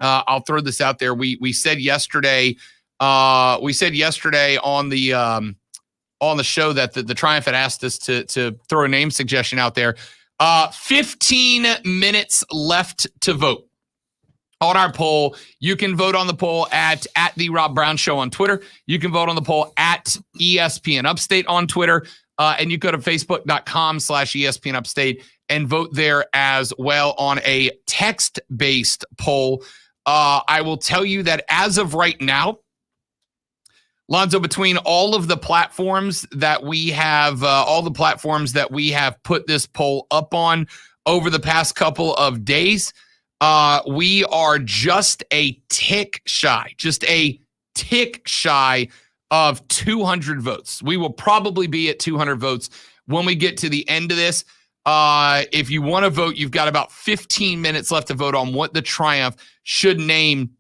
We said yesterday on the show that the Triumph had asked us to throw a name suggestion out there. 15 minutes left to vote on our poll. You can vote on the poll at the Rob Brown Show on Twitter. You can vote on the poll at ESPN Upstate on Twitter. And you go to facebook.com/ESPN Upstate and vote there as well on a text-based poll. I will tell you that as of right now, Lonzo, between all of the platforms that we have, put this poll up on over the past couple of days, we are just a tick shy of 200 votes. We will probably be at 200 votes when we get to the end of this. If you want to vote, you've got about 15 minutes left to vote on what the Triumph should name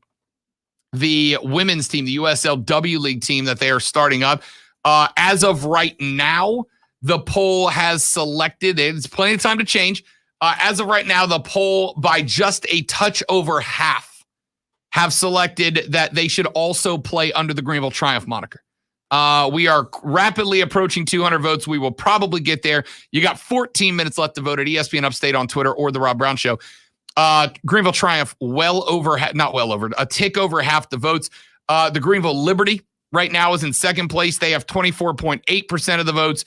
the women's team, the USLW League team that they are starting up. As of right now, the poll has selected, it's plenty of time to change. As of right now, the poll by just a touch over half have selected that they should also play under the Greenville Triumph moniker. We are rapidly approaching 200 votes. We will probably get there. You got 14 minutes left to vote at ESPN Upstate on Twitter or The Rob Brown Show. Greenville Triumph a tick over half the votes. The Greenville Liberty right now is in second place. They have 24.8% of the votes.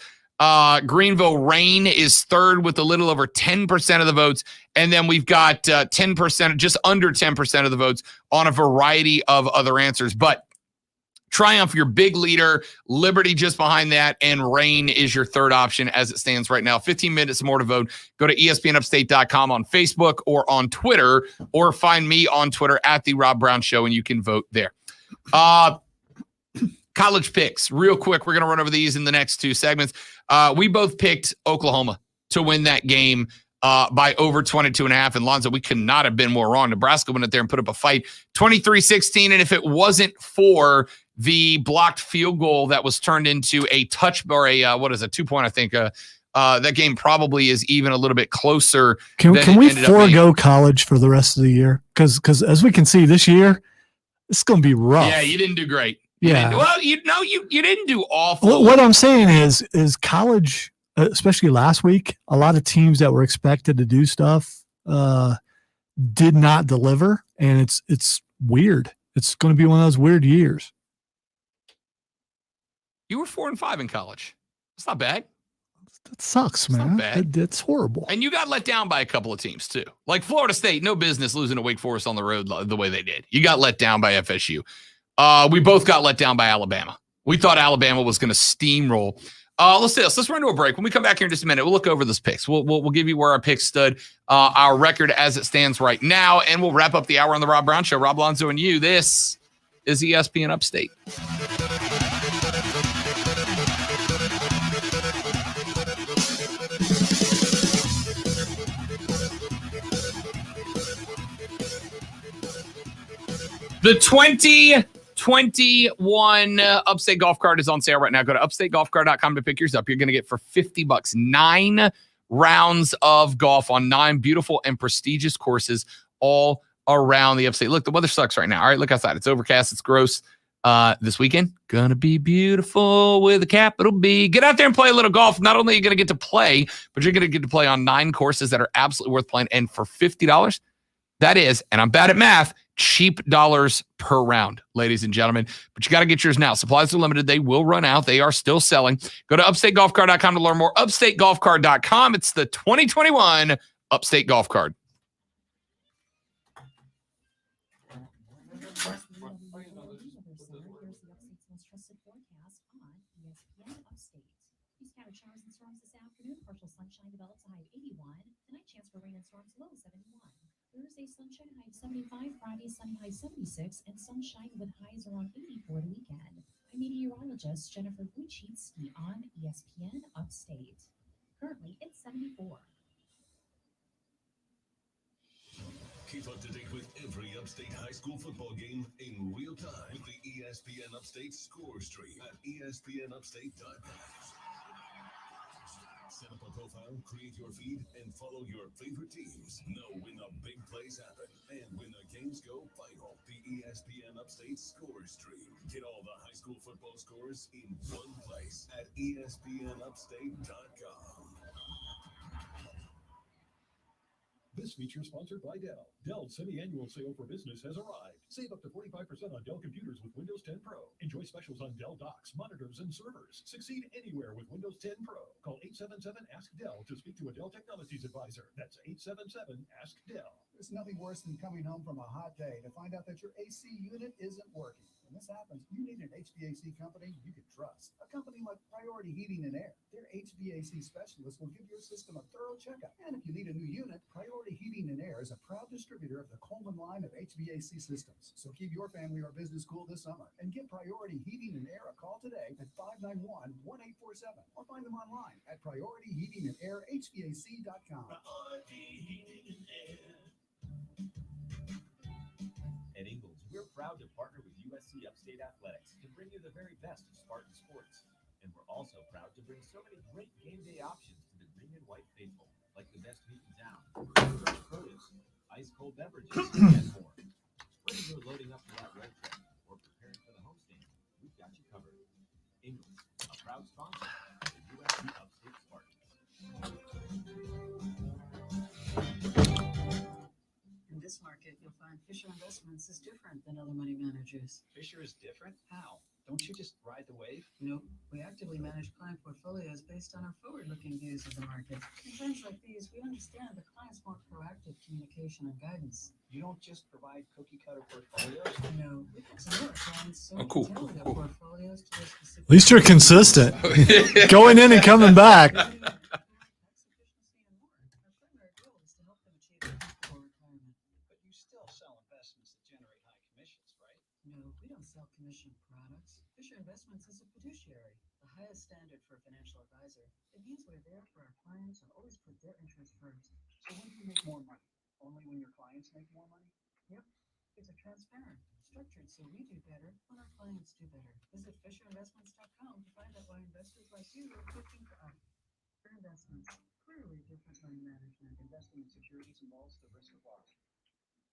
Greenville Reign is third with a little over 10% of the votes. And then we've got 10%, just under 10% of the votes on a variety of other answers. But Triumph, your big leader, Liberty just behind that, and Reign is your third option as it stands right now. 15 minutes more to vote. Go to ESPNUpstate.com on Facebook or on Twitter, or find me on Twitter at The Rob Brown Show, and you can vote there. College picks, real quick. We're going to run over these in the next two segments. We both picked Oklahoma to win that game by over 22.5. And Lonzo, we could not have been more wrong. Nebraska went out there and put up a fight, 23-16. And if it wasn't for the blocked field goal that was turned into a touch or a 2-point, I think that game probably is even a little bit closer. Can we forego college for the rest of the year? Because as we can see this year, it's going to be rough. Yeah, you didn't do great. You didn't do awful. What I'm saying is college, especially last week, a lot of teams that were expected to do stuff did not deliver, and it's weird. It's going to be one of those weird years. You were 4-5 in college. It's not bad. That sucks, man. That's horrible. And you got let down by a couple of teams too. Like Florida State, no business losing to Wake Forest on the road the way they did. You got let down by FSU. We both got let down by Alabama. We thought Alabama was going to steamroll. Let's do this. Let's run to a break. When we come back here in just a minute, we'll look over those picks. We'll give you where our picks stood, our record as it stands right now, and we'll wrap up the hour on the Rob Brown Show. Rob Lonzo and you. This is ESPN Upstate. The 2021 Upstate Golf Cart is on sale right now. Go to upstategolfcart.com to pick yours up. You're going to get for $50 9 rounds of golf on 9 beautiful and prestigious courses all around the Upstate. Look, the weather sucks right now. All right, look outside. It's overcast. It's gross. This weekend, going to be beautiful with a capital B. Get out there and play a little golf. Not only are you going to get to play, but you're going to get to play on 9 courses that are absolutely worth playing. And for $50, that is, and I'm bad at math, cheap dollars per round, ladies and gentlemen. But you got to get yours now. Supplies are limited. They will run out. They are still selling. Go to upstategolfcart.com to learn more. Upstategolfcart.com. It's the 2021 Upstate Golf Cart. Sunshine develops a high of 81. Tonight, chance for rain and storms, low 71. Thursday, sunshine, high of 75. Friday, sunny, high 76. And sunshine with highs around 80 for the weekend. I'm meteorologist Jennifer Buchinski on ESPN Upstate. Currently, it's 74. Keep up to date with every Upstate high school football game in real time with the ESPN Upstate score stream at ESPNUpstate.com. Set up a profile, create your feed, and follow your favorite teams. Know when the big plays happen and when the games go final. The ESPN Upstate score stream. Get all the high school football scores in one place at ESPNUpstate.com. This feature is sponsored by Dell. Dell's semi-annual sale for business has arrived. Save up to 45% on Dell computers with Windows 10 Pro. Enjoy specials on Dell docks, monitors, and servers. Succeed anywhere with Windows 10 Pro. Call 877-ASK-DELL to speak to a Dell Technologies advisor. That's 877-ASK-DELL. There's nothing worse than coming home from a hot day to find out that your AC unit isn't working. When this happens, you need an HVAC company you can trust. A company like Priority Heating and Air. Their HVAC specialists will give your system a thorough checkup. And if you need a new unit, Priority Heating and Air is a proud distributor of the Coleman line of HVAC systems. So keep your family or business cool this summer and give Priority Heating and Air a call today at 591-1847 or find them online at PriorityHeatingandAirHVAC.com. Priority Heating and Air. At Ingles, we're proud to partner with USC Upstate Athletics to bring you the very best of Spartan sports. And we're also proud to bring so many great game day options to the green and white faithful, like the best meat in town, fresh produce, ice cold beverages, and more. Whether you're loading up for that road trip or preparing for the homestand, we've got you covered. Ingles, a proud sponsor of the USC Upstate Spartans. In this market, you'll find Fisher Investments is different than other money managers. Fisher is different? How? Don't you just ride the wave? Nope. We actively manage client portfolios based on our forward-looking views of the market. In times like these, we understand the clients want proactive communication and guidance. You don't just provide cookie-cutter portfolios? No. We fix more clients so Oh, cool, we can tailor their cool. portfolios to their specific. At least you're consistent. Going in and coming back. But you still sell investments that generate high commissions, right? No, we don't sell commission products. Fisher Investments is a fiduciary, the highest standard for a financial advisor. It means we're there for our clients and always put their interests first. So when do you make more money? Only when your clients make more money? Yep. It's a transparent, structured so we do better when our clients do better. Visit FisherInvestments.com to find out why investors like you are looking for us. Fisher Investments, clearly different money management. Investing in securities involves the risk of loss.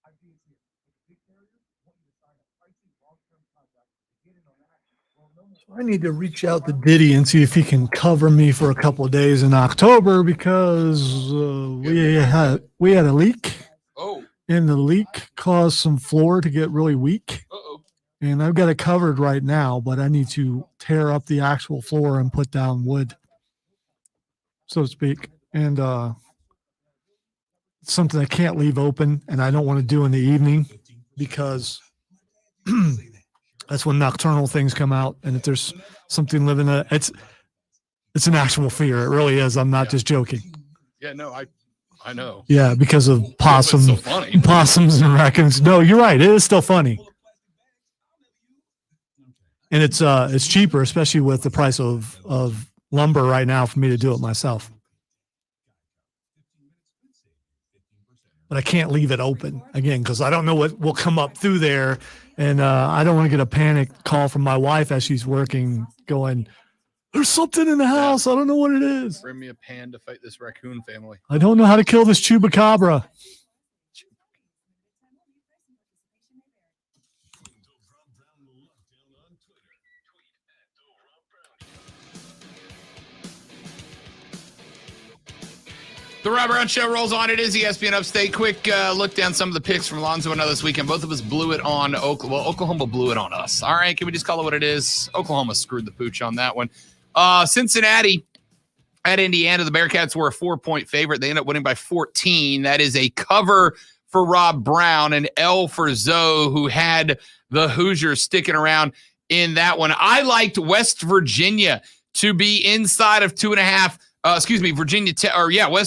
I'd be here. With a big carrier, want you to sign a pricey long-term contract to get in on action. Well, no more. I need to reach out to Diddy and see if he can cover me for a couple of days in October because we had a leak. Oh. And the leak caused some floor to get really weak. Uh-oh. And I've got it covered right now, but I need to tear up the actual floor and put down wood, so to speak. And it's something I can't leave open, and I don't want to do in the evening because that's when nocturnal things come out. And if there's something living in it, it's an actual fear. It really is. I'm not just joking. Yeah, no, I know. Yeah, because of possums and raccoons. No, you're right. It is still funny. And it's cheaper, especially with the price of lumber right now, for me to do it myself. But I can't leave it open again because I don't know what will come up through there. And I don't want to get a panic call from my wife as she's working going, there's something in the house. I don't know what it is. Bring me a pan to fight this raccoon family. I don't know how to kill this chupacabra. The Rob Brown Show rolls on. It is ESPN Upstate. Quick look down some of the picks from Lonzo and this weekend. Both of us blew it on Oklahoma. Well, Oklahoma blew it on us. All right, can we just call it what it is? Oklahoma screwed the pooch on that one. Cincinnati at Indiana. The Bearcats were a 4-point favorite. They ended up winning by 14. That is a cover for Rob Brown, and L for Zoe, who had the Hoosiers sticking around in that one. I liked West Virginia to be inside of 2.5. West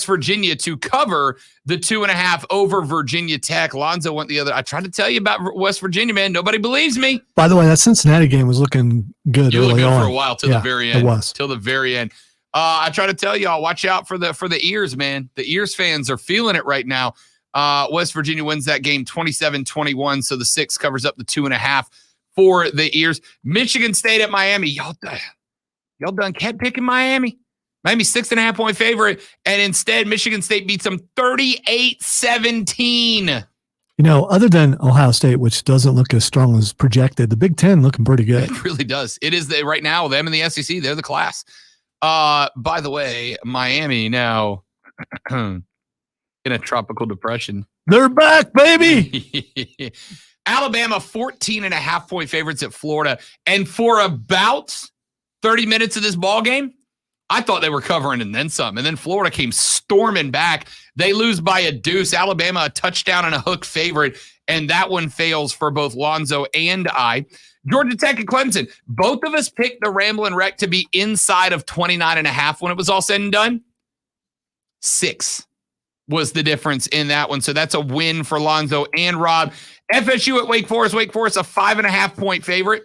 Virginia to cover the 2.5 over Virginia Tech. Lonzo went the other. I tried to tell you about West Virginia, man. Nobody believes me. By the way, that Cincinnati game was looking good. You looked early good on. for a while till the very end. It was. Till the very end. I try to tell y'all, watch out for the ears, man. The ears fans are feeling it right now. West Virginia wins that game 27-21, so the 6 covers up the 2.5 for the ears. Michigan State at Miami. Y'all done cat picking Miami? Miami 6.5-point favorite, and instead Michigan State beats them 38-17. You know, other than Ohio State, which doesn't look as strong as projected, the Big Ten looking pretty good. It really does. It is right now, them and the SEC, they're the class. By the way, Miami now in a tropical depression. They're back, baby. Alabama 14.5-point favorites at Florida. And for about 30 minutes of this ball game, I thought they were covering and then some. And then Florida came storming back. They lose by a deuce. Alabama, a touchdown and a hook favorite. And that one fails for both Lonzo and I. Georgia Tech and Clemson. Both of us picked the Ramblin' Wreck to be inside of 29.5 when it was all said and done. 6 was the difference in that one. So that's a win for Lonzo and Rob. FSU at Wake Forest. Wake Forest, a 5.5-point favorite.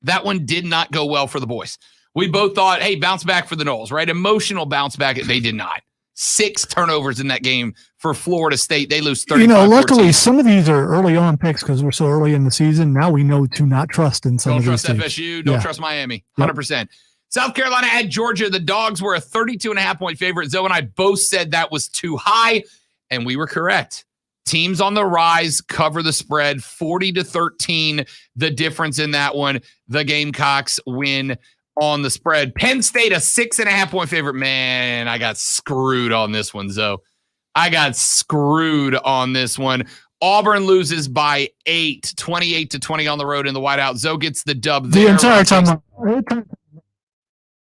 That one did not go well for the boys. We both thought, hey, bounce back for the Noles, right? Emotional bounce back. They did not. 6 turnovers in that game for Florida State. They lose 35-14. Luckily, some of these are early on picks because we're so early in the season. Now we know to not trust in some of these Don't teams. trust FSU. Don't trust Miami. 100%. South Carolina at Georgia. The Dogs were a 32.5-point favorite. Zoe and I both said that was too high, and we were correct. Teams on the rise cover the spread 40-13. The difference in that one. The Gamecocks win on the spread. Penn State, a 6.5-point favorite. Man, I got screwed on this one, Zoe. I got screwed on this one. Auburn loses by 8, 28-20 on the road in the whiteout. Zoe gets the dub there. The entire time.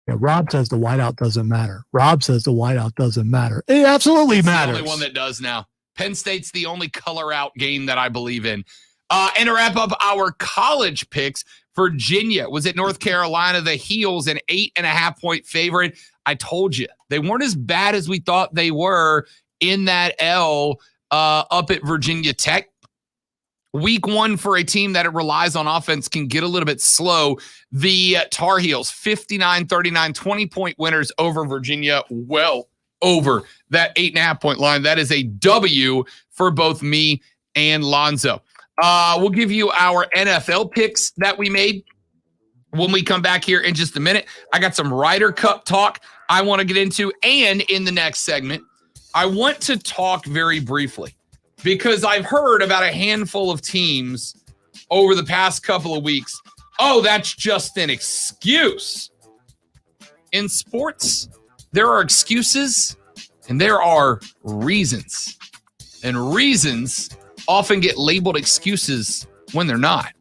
Rob says the whiteout doesn't matter. Rob says the whiteout doesn't matter. It absolutely matters. The only one that does now. Penn State's the only color out game that I believe in. And to wrap up our college picks, Virginia was at North Carolina. The Heels, an 8.5-point favorite. I told you, they weren't as bad as we thought they were in that L up at Virginia Tech. Week 1 for a team that it relies on offense can get a little bit slow. The Tar Heels, 59-39, 20-point winners over Virginia, well over that 8.5-point line. That is a W for both me and Lonzo. We'll give you our NFL picks that we made when we come back here in just a minute. I got some Ryder Cup talk I want to get into. And in the next segment, I want to talk very briefly because I've heard about a handful of teams over the past couple of weeks. Oh, that's just an excuse. In sports, there are excuses and there are reasons. And reasons often get labeled excuses when they're not.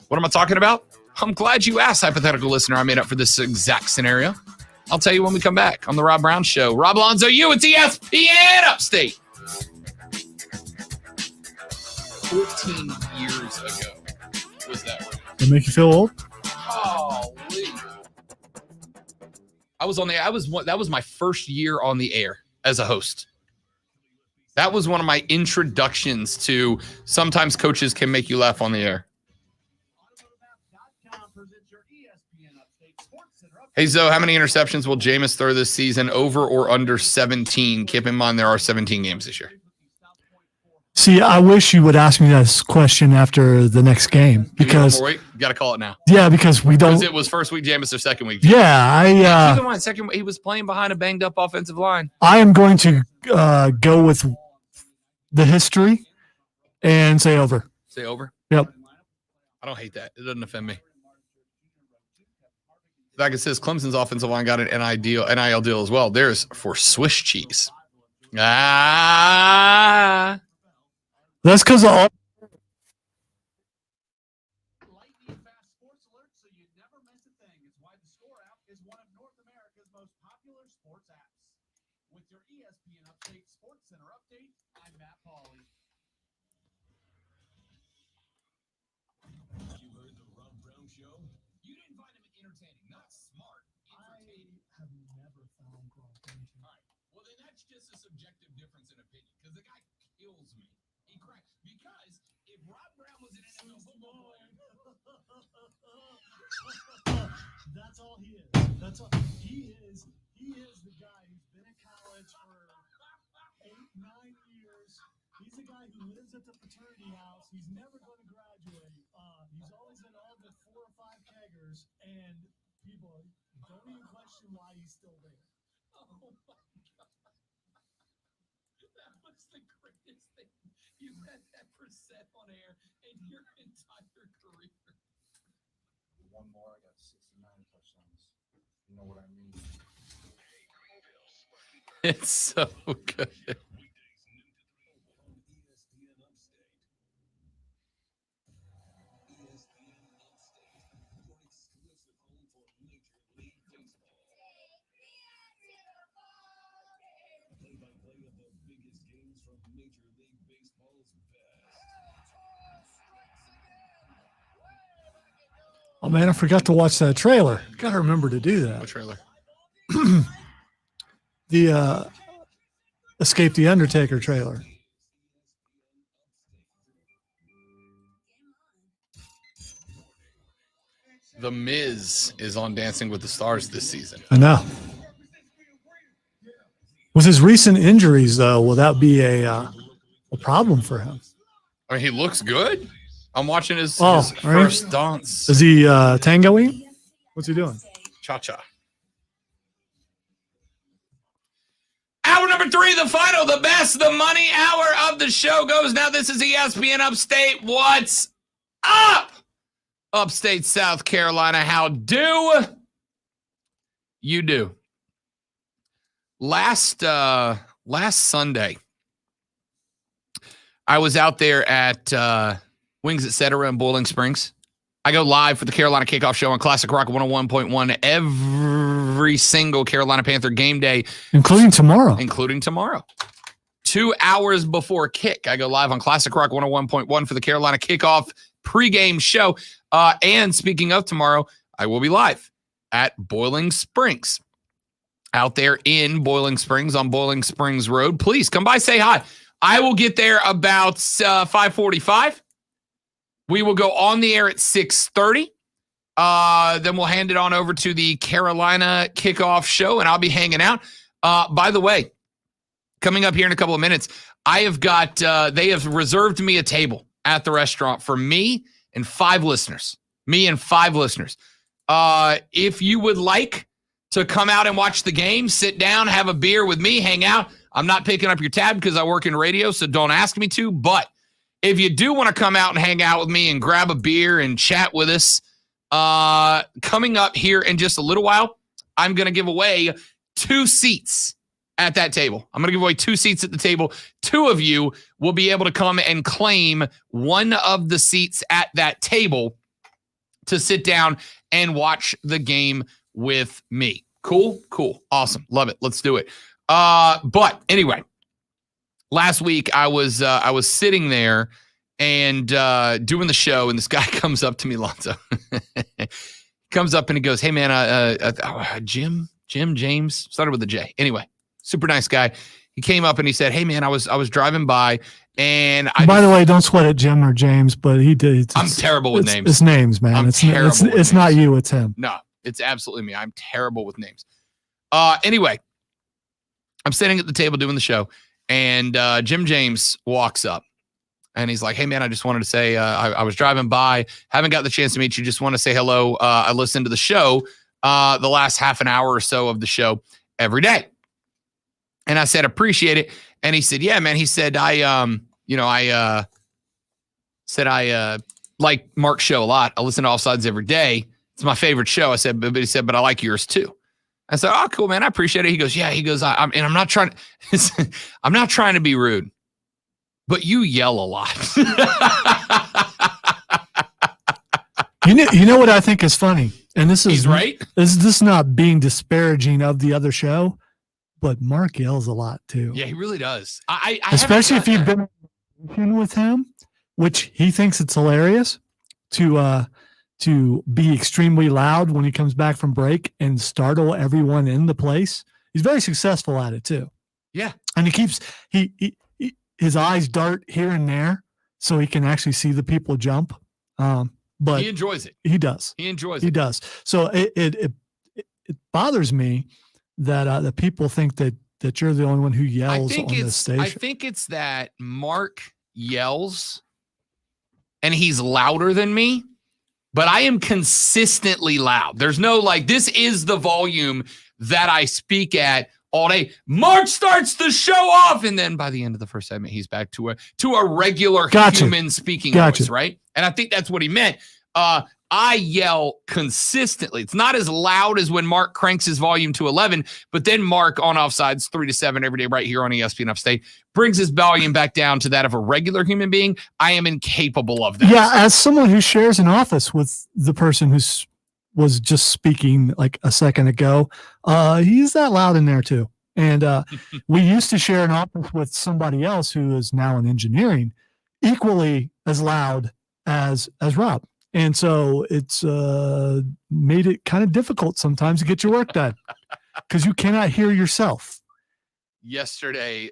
What am I talking about? I'm glad you asked, hypothetical listener. I made up for this exact scenario. I'll tell you when we come back on The Rob Brown Show. Rob Alonzo, you at ESPN Upstate. 14 years ago was that one. Does it make you feel old? Holy. That was my first year on the air as a host. That was one of my introductions to sometimes coaches can make you laugh on the air. Hey, Zoe, how many interceptions will Jameis throw this season, over or under 17? Keep in mind there are 17 games this year. See, I wish you would ask me this question after the next game because you got to call it now. Yeah, because we don't. Because it was first week Jameis or second week. Yeah, keep in mind, second he was playing behind a banged up offensive line. I am going to go with the history and say over. Say over? Yep. I don't hate that. It doesn't offend me. Like it says, Clemson's offensive line got an NIL deal as well. There's for Swiss cheese. That's because of all. Lightning fast sports alerts so you never miss a thing. It's why the Score app is one of North America's most popular sports apps. With your ESPN Upstate Sports Center update, I'm Matt Pauley. You heard the Rob Brown Show? You didn't find him entertaining, not smart. Entertaining. I have never found Gronk entertaining. All right. Well, then that's just a subjective difference in opinion because the guy kills me. He cracks. Because if Rob Brown was an NFL football player, that's all he is. That's all he is. He is the guy who's been at college for 8-9 years. He's the guy who lives at the fraternity house. He's never going to graduate. He's always in all the 4 or 5 keggers, and people don't even question why he's still there. oh my God. That was the greatest thing. You've had that percent on air in your entire career. One more, I got 69 touchdowns. You know what I mean? It's so good. Oh man, I forgot to watch that trailer. Got to remember to do that. What trailer? The Escape the Undertaker trailer. The Miz is on Dancing with the Stars this season. I know. With his recent injuries, though, will that be a problem for him? I mean, he looks good. I'm watching his Right? first dance. Is he tangoing? What's he doing? Cha-cha. Hour number 3, the final, the best, the money hour of the show goes now. This is ESPN Upstate. What's up? Upstate South Carolina. How do you do? Last Sunday, I was out there at Wings Etc. in Boiling Springs. I go live for the Carolina Kickoff Show on Classic Rock 101.1 every single Carolina Panther game day. Including tomorrow. 2 hours before kick, I go live on Classic Rock 101.1 for the Carolina Kickoff pregame show. And speaking of tomorrow, I will be live at Boiling Springs. Out there in Boiling Springs on Boiling Springs Road. Please come by, say hi. I will get there about 5:45. We will go on the air at 6:30. Then we'll hand it on over to the Carolina Kickoff Show, and I'll be hanging out. By the way, coming up here in a couple of minutes, I have got they have reserved me a table at the restaurant for me and 5 listeners. If you would like to come out and watch the game, sit down, have a beer with me, hang out. I'm not picking up your tab because I work in radio, so don't ask me to. But if you do want to come out and hang out with me and grab a beer and chat with us, coming up here in just a little while, I'm going to give away 2 seats at that table. I'm going to give away 2 seats at the table. 2 of you will be able to come and claim one of the seats at that table to sit down and watch the game with me. Cool. Awesome. Love it. Let's do it. But anyway, last week I was sitting there and doing the show, and this guy comes up to me, Lonzo. Comes up and he goes, "Hey man, Jim James, started with a J. Anyway, super nice guy. He came up and he said, "Hey man, I was driving by and by the way, don't sweat it, Jim or James, but he did. I'm terrible with names. It's names, man. It's not you, it's him. No, it's absolutely me. I'm terrible with names. Anyway, I'm sitting at the table doing the show, and Jim James walks up, and he's like, "Hey, man, I just wanted to say I was driving by. Haven't got the chance to meet you. Just want to say hello. I listened to the show, the last half an hour or so of the show every day." And I said, "Appreciate it." And he said, "Yeah, man." He said, I like Mark's show a lot. I listen to Offsides every day. It's my favorite show." I said, but he said, "But I like yours too." I said, "Oh, cool, man. I appreciate it." He goes, "Yeah." He goes, I'm not trying I'm not trying to be rude, but you yell a lot." You know what I think is funny? And this is He's right. This is not being disparaging of the other show, but Mark yells a lot too. Yeah, he really does. Especially if you've been with him, which he thinks it's hilarious to be extremely loud when he comes back from break and startle everyone in the place. He's very successful at it too. Yeah. And he keeps his eyes dart here and there so he can actually see the people jump. But he enjoys it. He does. He enjoys it. He does. So it bothers me that that people think that you're the only one who yells on this station. I think it's that Mark yells and he's louder than me, but I am consistently loud. There's no this is the volume that I speak at all day. Mark starts the show off, and then by the end of the first segment, he's back to a regular human speaking voice, right? And I think that's what he meant. I yell consistently. It's not as loud as when Mark cranks his volume to 11, but then Mark on Offsides 3 to 7 every day right here on ESPN Upstate brings his volume back down to that of a regular human being. I am incapable of that. Yeah, as someone who shares an office with the person was just speaking like a second ago, he's that loud in there too. And we used to share an office with somebody else who is now in engineering, equally as loud as Rob. And so it's made it kind of difficult sometimes to get your work done because you cannot hear yourself. Yesterday,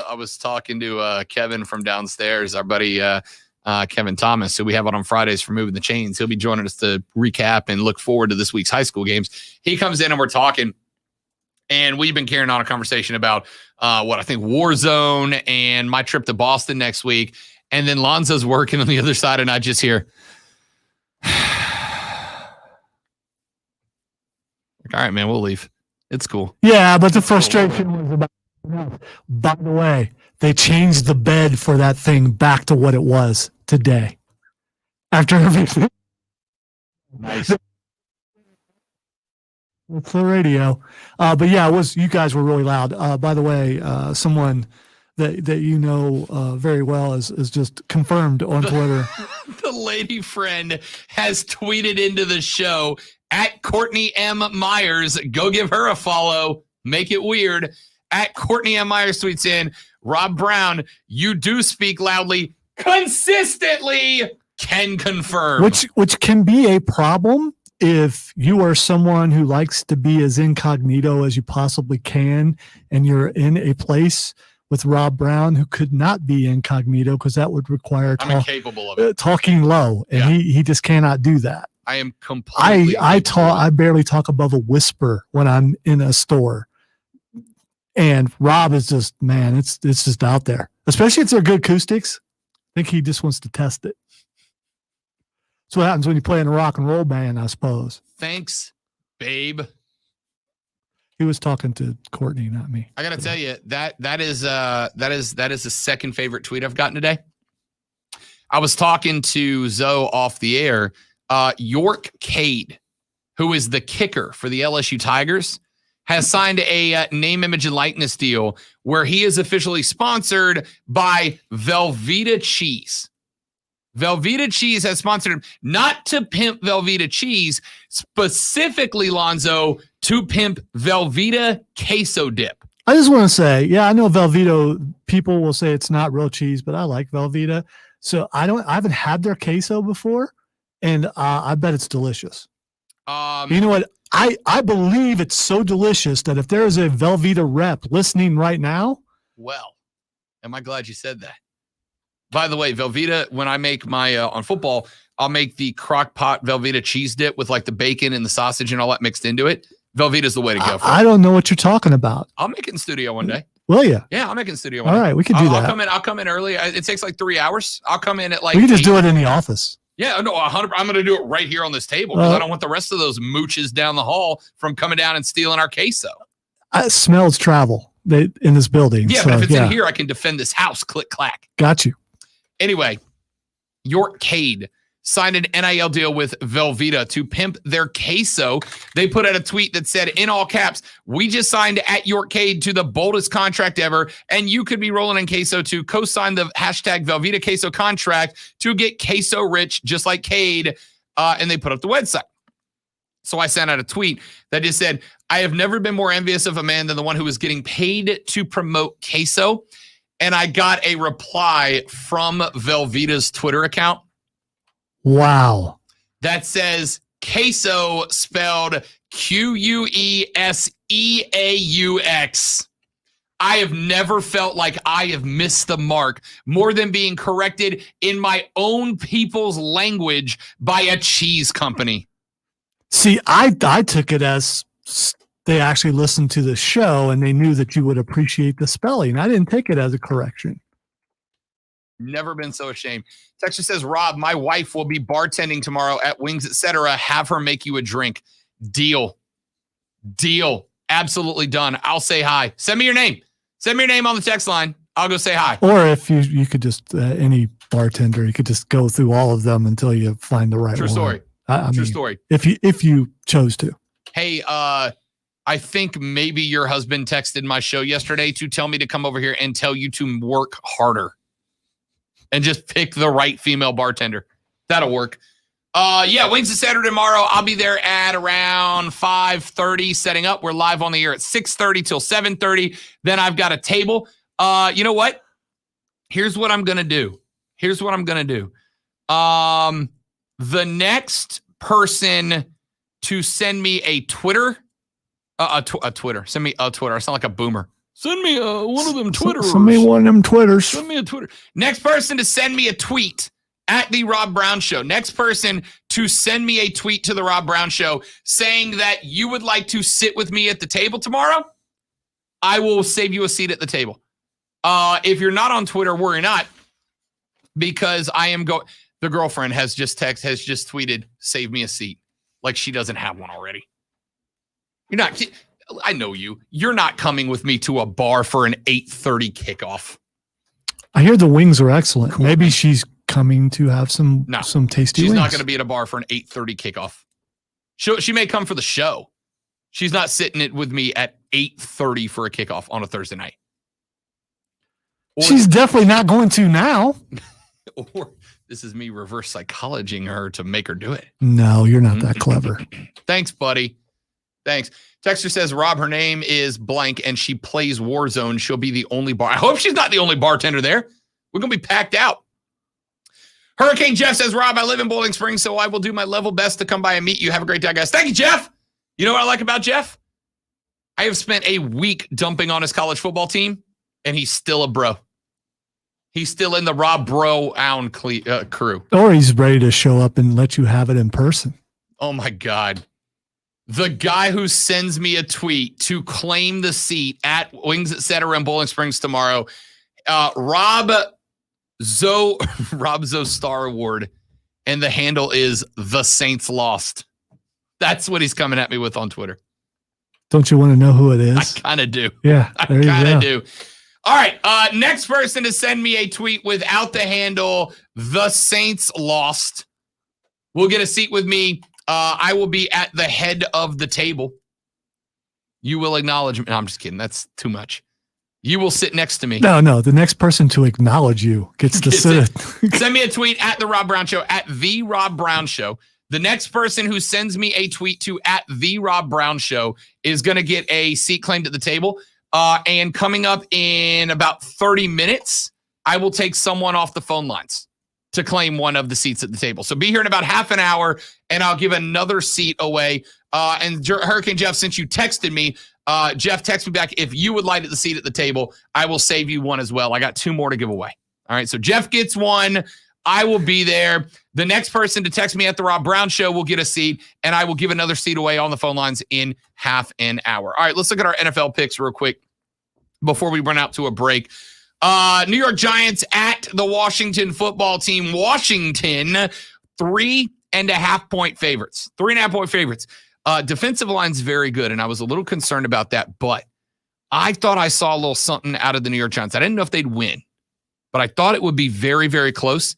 I was talking to Kevin from downstairs, our buddy Kevin Thomas, who we have on Fridays for Moving the Chains. He'll be joining us to recap and look forward to this week's high school games. He comes in and we're talking, and we've been carrying on a conversation about what I think Warzone and my trip to Boston next week. And then Lonzo's working on the other side, and I just hear, all right, man, we'll leave. It's cool. Yeah, but the frustration was about. By the way, they changed the bed for that thing back to what it was today. After everything. Nice. It's the radio. But yeah, you guys were really loud. By the way, someone that you know very well is just confirmed on Twitter. The lady friend has tweeted into the show at Courtney M. Myers. Go give her a follow. Make it weird. At Courtney M. Myers tweets in, Rob Brown, you do speak loudly consistently. Can confirm. Which can be a problem if you are someone who likes to be as incognito as you possibly can, and you're in a place with Rob Brown, who could not be incognito because that would require I'm incapable of it. Talking low, and he just cannot do that. I am completely. I barely talk above a whisper when I'm in a store, and Rob is just, man, it's just out there. Especially if they're good acoustics. I think he just wants to test it. That's what happens when you play in a rock and roll band, I suppose. Thanks, babe. He was talking to Courtney, not me. I gotta tell you, that is the second favorite tweet I've gotten today. I was talking to Zoe off the air. York Cade, who is the kicker for the LSU Tigers, has signed a name, image, and likeness deal where he is officially sponsored by Velveeta Cheese. Velveeta Cheese has sponsored him, not to pimp Velveeta Cheese, specifically, Lonzo, to pimp Velveeta Queso Dip. I just want to say, yeah, I know Velveeta, people will say it's not real cheese, but I like Velveeta. So I haven't had their queso before, and I bet it's delicious. You know what? I believe it's so delicious that if there is a Velveeta rep listening right now. Well, am I glad you said that? By the way, Velveeta, when I make my on football, I'll make the crock pot Velveeta cheese dip with like the bacon and the sausage and all that mixed into it. Velveeta's the way to go for it. I don't know what you're talking about. I'll make it in studio one day. Will you? Yeah, I'll make it in studio one day. All right, we can do that. I'll come in early. It takes like 3 hours. I'll come in at like we can just 8. do it in the office. Yeah, no, 100. I'm going to do it right here on this table because I don't want the rest of those mooches down the hall from coming down and stealing our queso. It smells travel in this building. Yeah, but if it's in here, I can defend this house. Click, clack. Got you. Anyway, York Cade signed an NIL deal with Velveeta to pimp their queso. They put out a tweet that said, in all caps, we just signed at York Cade to the boldest contract ever, and you could be rolling in queso to co-sign the hashtag Velveeta Queso contract to get queso rich, just like Cade, and they put up the website. So I sent out a tweet that just said, I have never been more envious of a man than the one who was getting paid to promote queso. And I got a reply from Velveeta's Twitter account. Wow. That says queso spelled QueseauX. I have never felt like I have missed the mark more than being corrected in my own people's language by a cheese company. See, I took it as they actually listened to the show and they knew that you would appreciate the spelling. I didn't take it as a correction. Never been so ashamed. Texture says, Rob, my wife will be bartending tomorrow at Wings, etc. Have her make you a drink. Deal. Absolutely done. I'll say hi. Send me your name. Send me your name on the text line. I'll go say hi. Or if you could just, any bartender, you could just go through all of them until you find the right True one. story. True story. If you chose to. Hey, I think maybe your husband texted my show yesterday to tell me to come over here and tell you to work harder and just pick the right female bartender. That'll work. Yeah, Wings of Saturday tomorrow. I'll be there at around 5:30 setting up. We're live on the air at 6:30 till 7:30. Then I've got a table. You know what? Here's what I'm going to do. The next person to send me a Twitter, send me a Twitter. I sound like a boomer. Send me one of them Twitters. Send me one of them Twitters. Send me a Twitter. Next person to send me a tweet at the Rob Brown Show. Next person to send me a tweet to the Rob Brown Show saying that you would like to sit with me at the table tomorrow, I will save you a seat at the table. If you're not on Twitter, worry not, because I am going. The girlfriend has just tweeted, "Save me a seat," like she doesn't have one already. You're not. I know you. You're not coming with me to a bar for an 8:30 kickoff. I hear the wings are excellent. Cool. Maybe she's coming to have some tasty She's wings. not going to be at a bar for an 8:30 kickoff. She may come for the show. She's not sitting with me at 8:30 for a kickoff on a Thursday night. She's definitely not going to now. Or this is me reverse psychologying her to make her do it. No, you're not that clever. Thanks, buddy. Thanks. Texter says, Rob, her name is blank and she plays Warzone. She'll be the only bar. I hope she's not the only bartender there. We're going to be packed out. Hurricane Jeff says, Rob, I live in Bowling Springs, so I will do my level best to come by and meet you. Have a great day, guys. Thank you, Jeff. You know what I like about Jeff? I have spent a week dumping on his college football team, and he's still a bro. He's still in the Rob Brown crew. Or he's ready to show up and let you have it in person. Oh, my God. The guy who sends me a tweet to claim the seat at Wings Etc. in Bowling Springs tomorrow, Rob Star Award, and the handle is The Saints Lost. That's what he's coming at me with on Twitter. Don't you want to know who it is? I kind of do. Yeah, I kind of do. All right, next person to send me a tweet without the handle The Saints Lost will get a seat with me. I will be at the head of the table. You will acknowledge me. No, I'm just kidding. That's too much. You will sit next to me. No. The next person to acknowledge you gets to sit. Send me a tweet at The Rob Brown Show, at The Rob Brown Show. The next person who sends me a tweet to at The Rob Brown Show is going to get a seat claimed at the table. And coming up in about 30 minutes, I will take someone off the phone lines to claim one of the seats at the table. So be here in about half an hour, and I'll give another seat away. And Hurricane Jeff, since you texted me, Jeff, text me back. If you would like the seat at the table, I will save you one as well. I got 2 more to give away. All right, so Jeff gets one. I will be there. The next person to text me at The Rob Brown Show will get a seat, and I will give another seat away on the phone lines in half an hour. All right, let's look at our NFL picks real quick before we run out to a break. New York Giants at the Washington football team. Washington, 3.5 point favorites. 3.5 point favorites. Defensive line's very good, and I was a little concerned about that, but I thought I saw a little something out of the New York Giants. I didn't know if they'd win, but I thought it would be very, very close.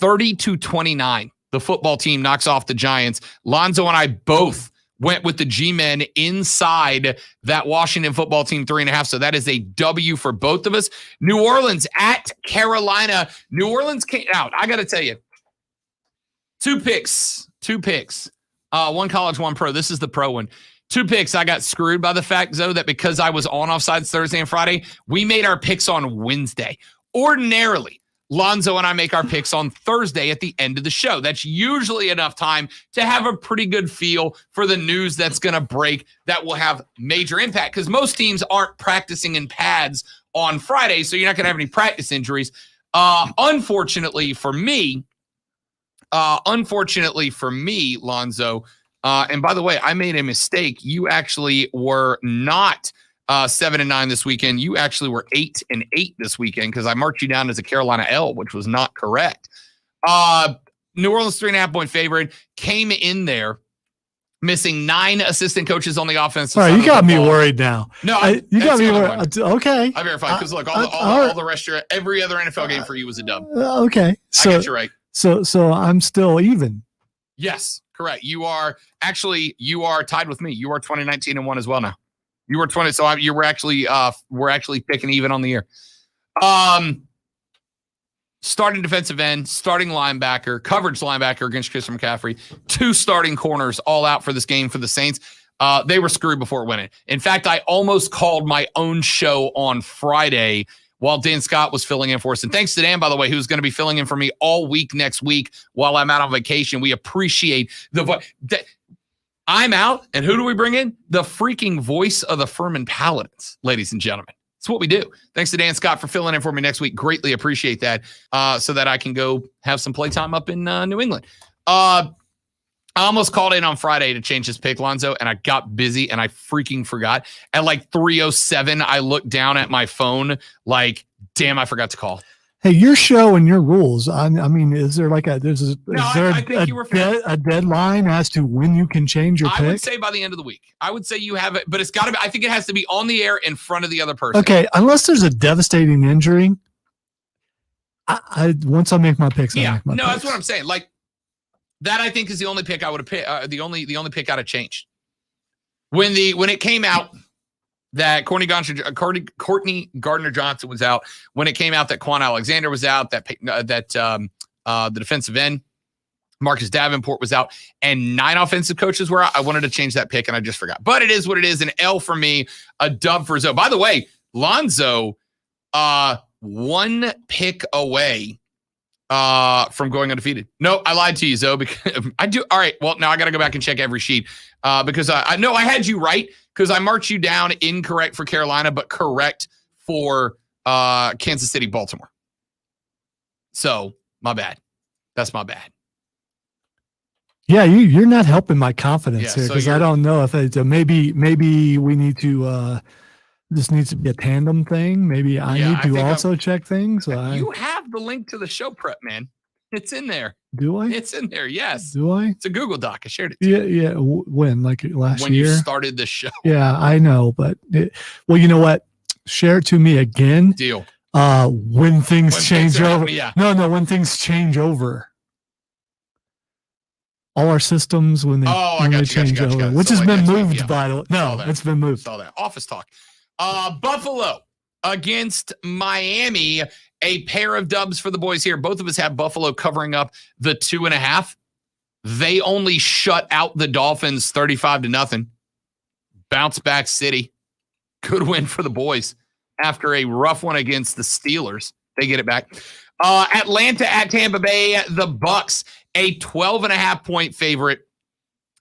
30-29. The football team knocks off the Giants. Lonzo and I both went with the G-men inside that Washington football team 3.5. So that is a W for both of us. New Orleans at Carolina. New Orleans came out. I got to tell you, two picks. One college, one pro. This is the pro one. 2 picks. I got screwed by the fact, though, that because I was on offsides Thursday and Friday, we made our picks on Wednesday. Ordinarily, Lonzo and I make our picks on Thursday at the end of the show. That's usually enough time to have a pretty good feel for the news that's going to break that will have major impact, because most teams aren't practicing in pads on Friday, so you're not going to have any practice injuries. Unfortunately for me, Lonzo, and by the way, I made a mistake. You actually were not 7-9 this weekend. You actually were 8-8 this weekend, because I marked you down as a Carolina L, which was not correct. New Orleans 3.5 point favorite, came in there missing 9 assistant coaches on the offense. All right, you got me worried now. No, you got me worried. Okay, I verified, because look, all the rest of every other NFL game for you was a dub. Okay, so I got you right. So I'm still even. Yes, correct. You are tied with me. You are 20-19-1 as well now. You were 20, so we're actually picking even on the year. starting defensive end, starting linebacker, coverage linebacker against Christian McCaffrey, 2 starting corners all out for this game for the Saints. They were screwed before winning. In fact, I almost called my own show on Friday while Dan Scott was filling in for us. And thanks to Dan, by the way, who's going to be filling in for me all week next week while I'm out on vacation. We appreciate I'm out, and who do we bring in? The freaking voice of the Furman Paladins, ladies and gentlemen. That's what we do. Thanks to Dan Scott for filling in for me next week. Greatly appreciate that, so that I can go have some playtime up in New England. I almost called in on Friday to change his pick, Lonzo, and I got busy, and I freaking forgot. At like 3:07, I looked down at my phone like, damn, I forgot to call. Hey, your show and your rules. I mean, is there like a deadline as to when you can change your pick? I would say by the end of the week. I would say you have it, but it's got to be. I think it has to be on the air in front of the other person. Okay, unless there's a devastating injury. Once I make my picks, that's what I'm saying. Like that, I think is the only pick I would have picked. The only pick I'd have changed when it came out that Courtney Gardner Johnson was out, when it came out that Quan Alexander was out, that the defensive end Marcus Davenport was out, and 9 offensive coaches were out. I wanted to change that pick, and I just forgot. But it is what it is. An L for me, a dub for Zoe. By the way, Lonzo, 1 pick away from going undefeated. No, I lied to you, Zoe, because I do. All right, well, now I got to go back and check every sheet because I know I had you right, because I marked you down incorrect for Carolina, but correct for Kansas City, Baltimore. So, my bad. That's my bad. Yeah, you're not helping my confidence here, so because I don't know if it's maybe we need to this needs to be a tandem thing. Maybe I need to also check things. You have the link to the show prep, man. It's in there. Do I? It's in there, yes. Do I? It's a Google Doc. I shared it to you. Yeah. When? Like last year? When you started the show. Yeah, I know. But, well, you know what? Share it to me again. Deal. When things change over. Yeah. No, when things change over. All our systems, when they change over. Which has been moved, by the way. No, it's been moved. Saw that. Office talk. Buffalo against Miami. A pair of dubs for the boys here. Both of us have Buffalo covering up the 2.5. They only shut out the Dolphins 35-0. Bounce back city. Good win for the boys after a rough one against the Steelers. They get it back. Atlanta at Tampa Bay. The Bucks, a 12.5-point favorite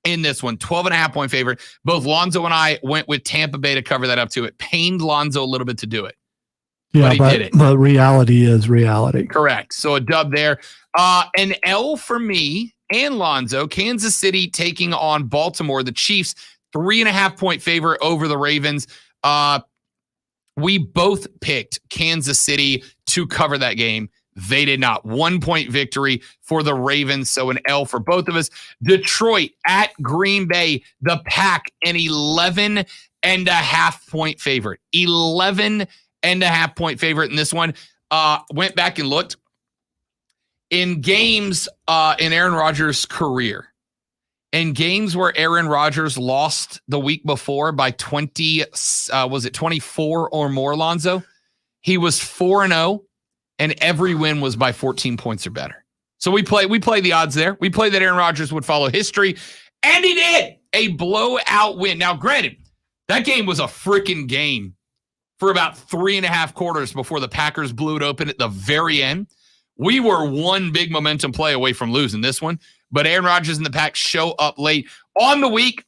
in this one. 12.5-point favorite. Both Lonzo and I went with Tampa Bay to cover that up to it. Pained Lonzo a little bit to do it. Yeah, but he did it. But reality is reality. Correct. So a dub there. An L for me and Lonzo. Kansas City taking on Baltimore. The Chiefs, 3.5-point favorite over the Ravens. We both picked Kansas City to cover that game. They did not. 1-point victory for the Ravens. So an L for both of us. Detroit at Green Bay. The Pack, an 11.5-point favorite. 11.5-point favorite in this one. Went back and looked. In games in Aaron Rodgers' career, in games where Aaron Rodgers lost the week before by 24 or more, Lonzo, he was 4-0, and every win was by 14 points or better. So we play the odds there. We play that Aaron Rodgers would follow history, and he did. A blowout win. Now, granted, that game was a freaking game for about 3.5 quarters before the Packers blew it open at the very end. We were one big momentum play away from losing this one, but Aaron Rodgers and the Pack show up late. On the week,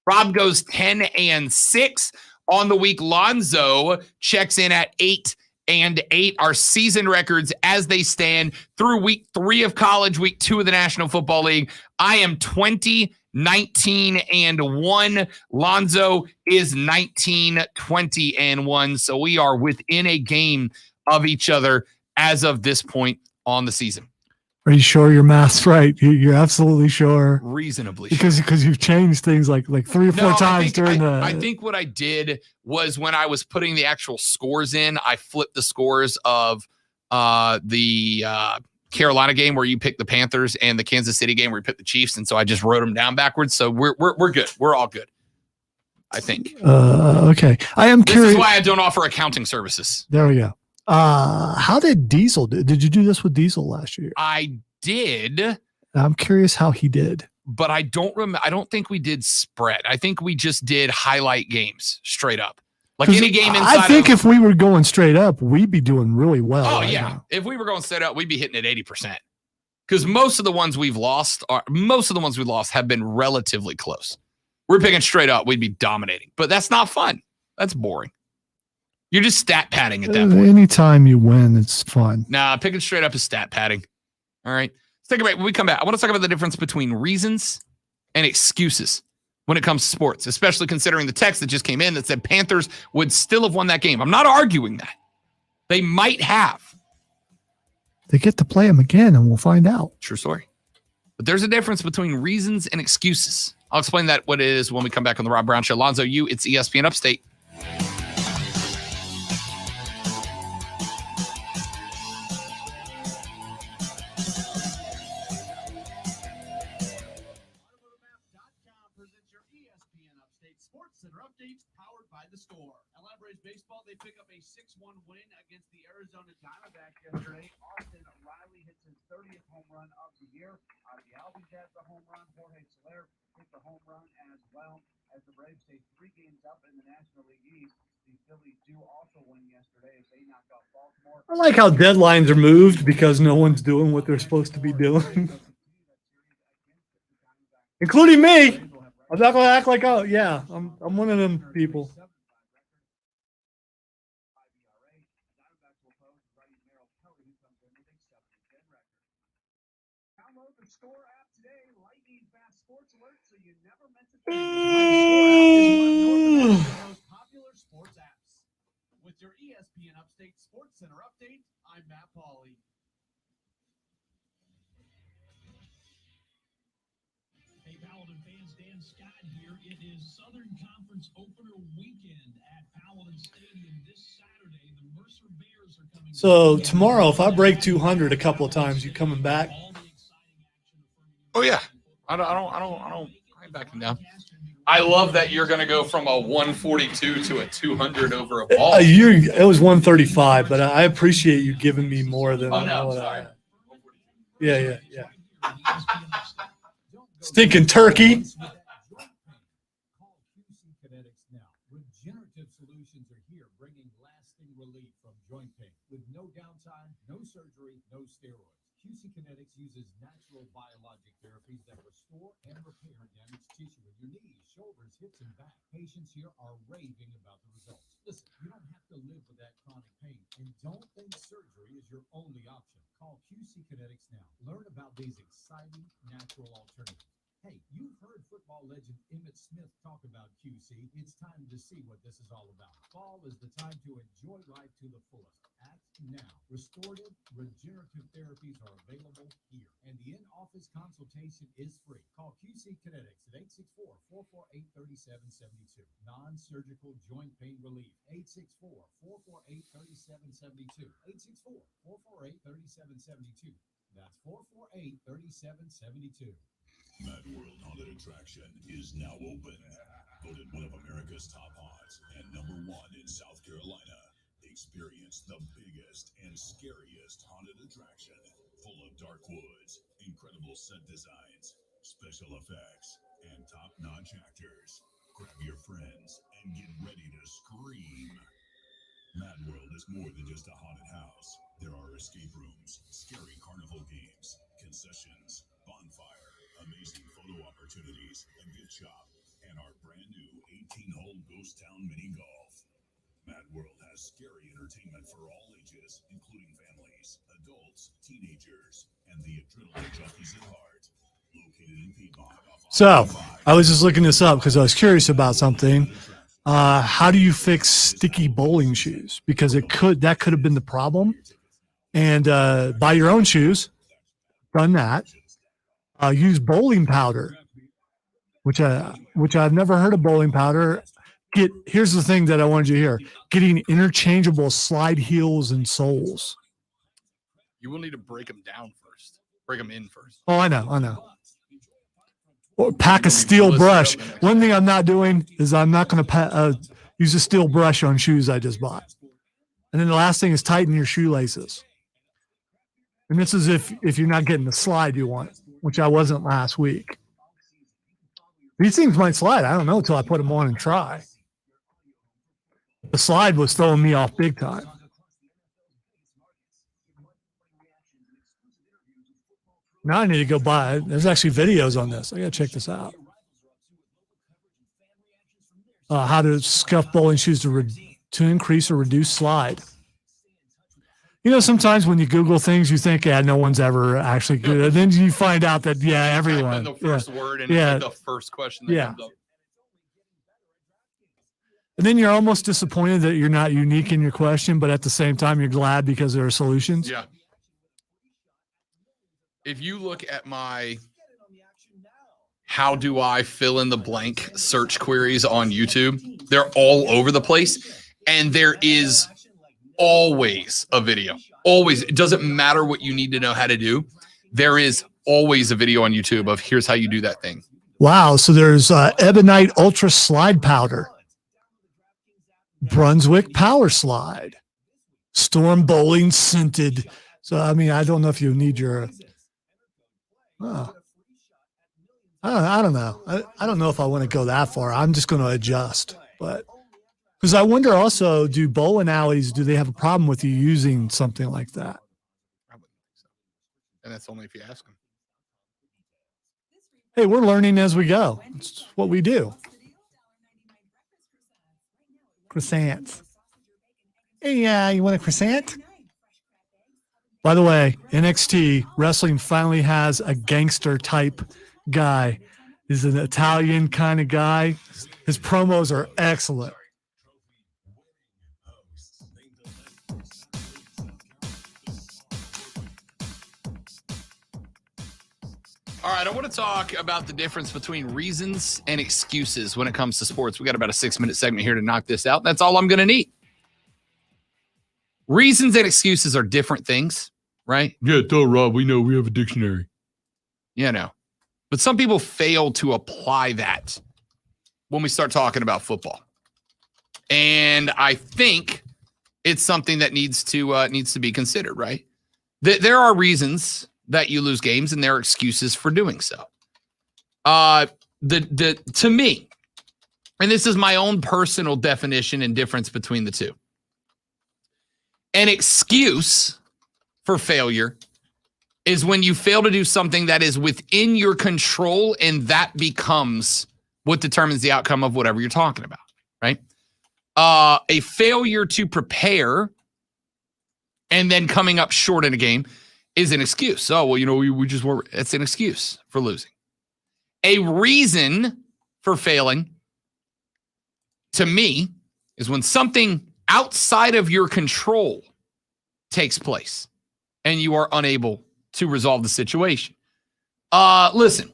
Rob goes 10-6. On the week, Lonzo checks in at 8-8. Our season records as they stand through week 3 of college, week 2 of the National Football League. I am 20-19-1. Lonzo is 19-20-1. So we are within a game of each other as of this point on the season. Are you sure your math's right? You're absolutely sure. Reasonably because you've changed things like 3 or 4 times I think what I did was when I was putting the actual scores in, I flipped the scores of the Carolina game where you picked the Panthers and the Kansas City game where you picked the Chiefs, and so I just wrote them down backwards. So we're good. We're all good, I think. Okay. I am curious. This is why I don't offer accounting services. There we go. How did Diesel do? Did you do this with Diesel last year? I did. I'm curious how he did. But I don't remember. I don't think we did spread. I think we just did highlight games straight up. Like any game inside. I think if we were going straight up, we'd be doing really well. Oh, right yeah. now. If we were going straight up, we'd be hitting at 80%. Because most of the ones we lost have been relatively close. We're picking straight up, we'd be dominating. But that's not fun. That's boring. You're just stat padding at that point. Anytime you win, it's fun. Nah, picking straight up is stat padding. All right. Let's take a break. When we come back, I want to talk about the difference between reasons and excuses when it comes to sports, especially considering the text that just came in that said Panthers would still have won that game. I'm not arguing that. They might have. They get to play them again, and we'll find out. True story. But there's a difference between reasons and excuses. I'll explain that what it is when we come back on the Rob Brown Show. Lonzo, it's ESPN Upstate. Baseball, they pick up a 6-1 win against the Arizona Diamondbacks yesterday. Austin Riley hits his 30th home run of the year. The Albies had the home run. Jorge Soler hit the home run as well, as the Braves stay 3 games up in the National League East. The Phillies do also win yesterday as they knocked off Baltimore. I like how deadlines are moved because no one's doing what they're supposed to be doing, including me. I'm not going to act like, oh yeah, I'm one of them people. Score app today, lightning fast sports alert, so you never miss a thing. Score app is one of North America's most popular sports apps. With your ESPN Upstate Sports Center update, I'm Matt Pauley. Hey, Paladin fans, Dan Scott here. It is Southern Conference opener weekend at Paladin Stadium this Saturday. The Mercer Bears are coming. So tomorrow, if I break 200 a couple of times, you coming back? Oh yeah, I ain't backing down. I love that you're going to go from a 142 to a 200 over a ball. It was 135, but I appreciate you giving me more than. Oh no, sorry. Yeah. Stinking turkey. Regenerative solutions are here, bringing lasting relief from joint pain with no downtime, no surgery, no steroids. QC Kinetics uses natural biologic therapies that restore and repair damaged tissue in your knees, shoulders, hips, and back. Patients here are raving about the results. Listen, you don't have to live with that chronic pain, and don't think surgery is your only option. Call QC Kinetics now. Learn about these exciting natural alternatives. Hey, you've heard football legend Emmitt Smith talk about QC. It's time to see what this is all about. Fall is the time to enjoy life to the fullest. Act now. Restorative, regenerative therapies are available here, and the in-office consultation is free. Call QC Kinetics at 864-448-3772. Non-surgical joint pain relief. 864-448-3772. 864-448-3772. That's 448-3772. Mad World Haunted Attraction is now open. Voted one of America's top haunts and #1 in South Carolina. Experience the biggest and scariest haunted attraction. Full of dark woods, incredible set designs, special effects, and top-notch actors. Grab your friends and get ready to scream. Mad World is more than just a haunted house. There are escape rooms, scary carnival games, concessions, bonfire, amazing photo opportunities, a gift shop, and our brand new 18-hole Ghost Town Mini Golf. Mad World has scary entertainment for all ages, including families, adults, teenagers, and the adrenaline junkies at heart. Located in Piedmont. So I was just looking this up because I was curious about something. How do you fix sticky bowling shoes? Because that could have been the problem. And buy your own shoes. Done that. Use bowling powder, which I've never heard of bowling powder. Here's the thing that I wanted you to hear: getting interchangeable slide heels and soles. You will need to break them down first. Break them in first. Oh, I know. Or pack a steel brush. One thing I'm not doing is I'm not going to use a steel brush on shoes I just bought. And then the last thing is tighten your shoelaces. And this is if you're not getting the slide you want, which I wasn't last week. These things might slide. I don't know until I put them on and try. The slide was throwing me off big time. Now I need to go buy it. There's actually videos on this. I got to check this out. How to scuff bowling shoes to increase or reduce slide. You know, sometimes when you Google things, you think, yeah, no one's ever actually good. And then you find out that, yeah, everyone. The first word and yeah. it's like the first question that comes up. And then you're almost disappointed that you're not unique in your question, but at the same time, you're glad because there are solutions. Yeah. If you look at my how do I fill in the blank search queries on YouTube, they're all over the place. And there is always a video. Always. It doesn't matter what you need to know how to do. There is always a video on YouTube of here's how you do that thing. Wow. So there's Ebonite Ultra Slide Powder, Brunswick Power Slide, Storm Bowling Scented. So, I mean, I don't know if you need your... I don't know. I don't know if I want to go that far. I'm just going to adjust. But because I wonder also, do bowling alleys, do they have a problem with you using something like that? And that's only if you ask them. Hey, we're learning as we go. It's what we do. Croissants. Hey, you want a croissant? By the way, NXT wrestling finally has a gangster type guy. He's an Italian kind of guy. His promos are excellent. All right, I want to talk about the difference between reasons and excuses when it comes to sports. We got about a 6-minute segment here to knock this out. That's all I'm going to need. Reasons and excuses are different things, right? Yeah, tell Rob, we know we have a dictionary. Yeah, no. But some people fail to apply that when we start talking about football. And I think it's something that needs to be considered, right? There are reasons that you lose games, and there are excuses for doing so. To me, and this is my own personal definition and difference between the two. An excuse for failure is when you fail to do something that is within your control, and that becomes what determines the outcome of whatever you're talking about, right? A failure to prepare and then coming up short in a game is an excuse. Oh, well, we just weren't. It's an excuse for losing. A reason for failing, to me, is when something outside of your control takes place and you are unable to resolve the situation. Listen,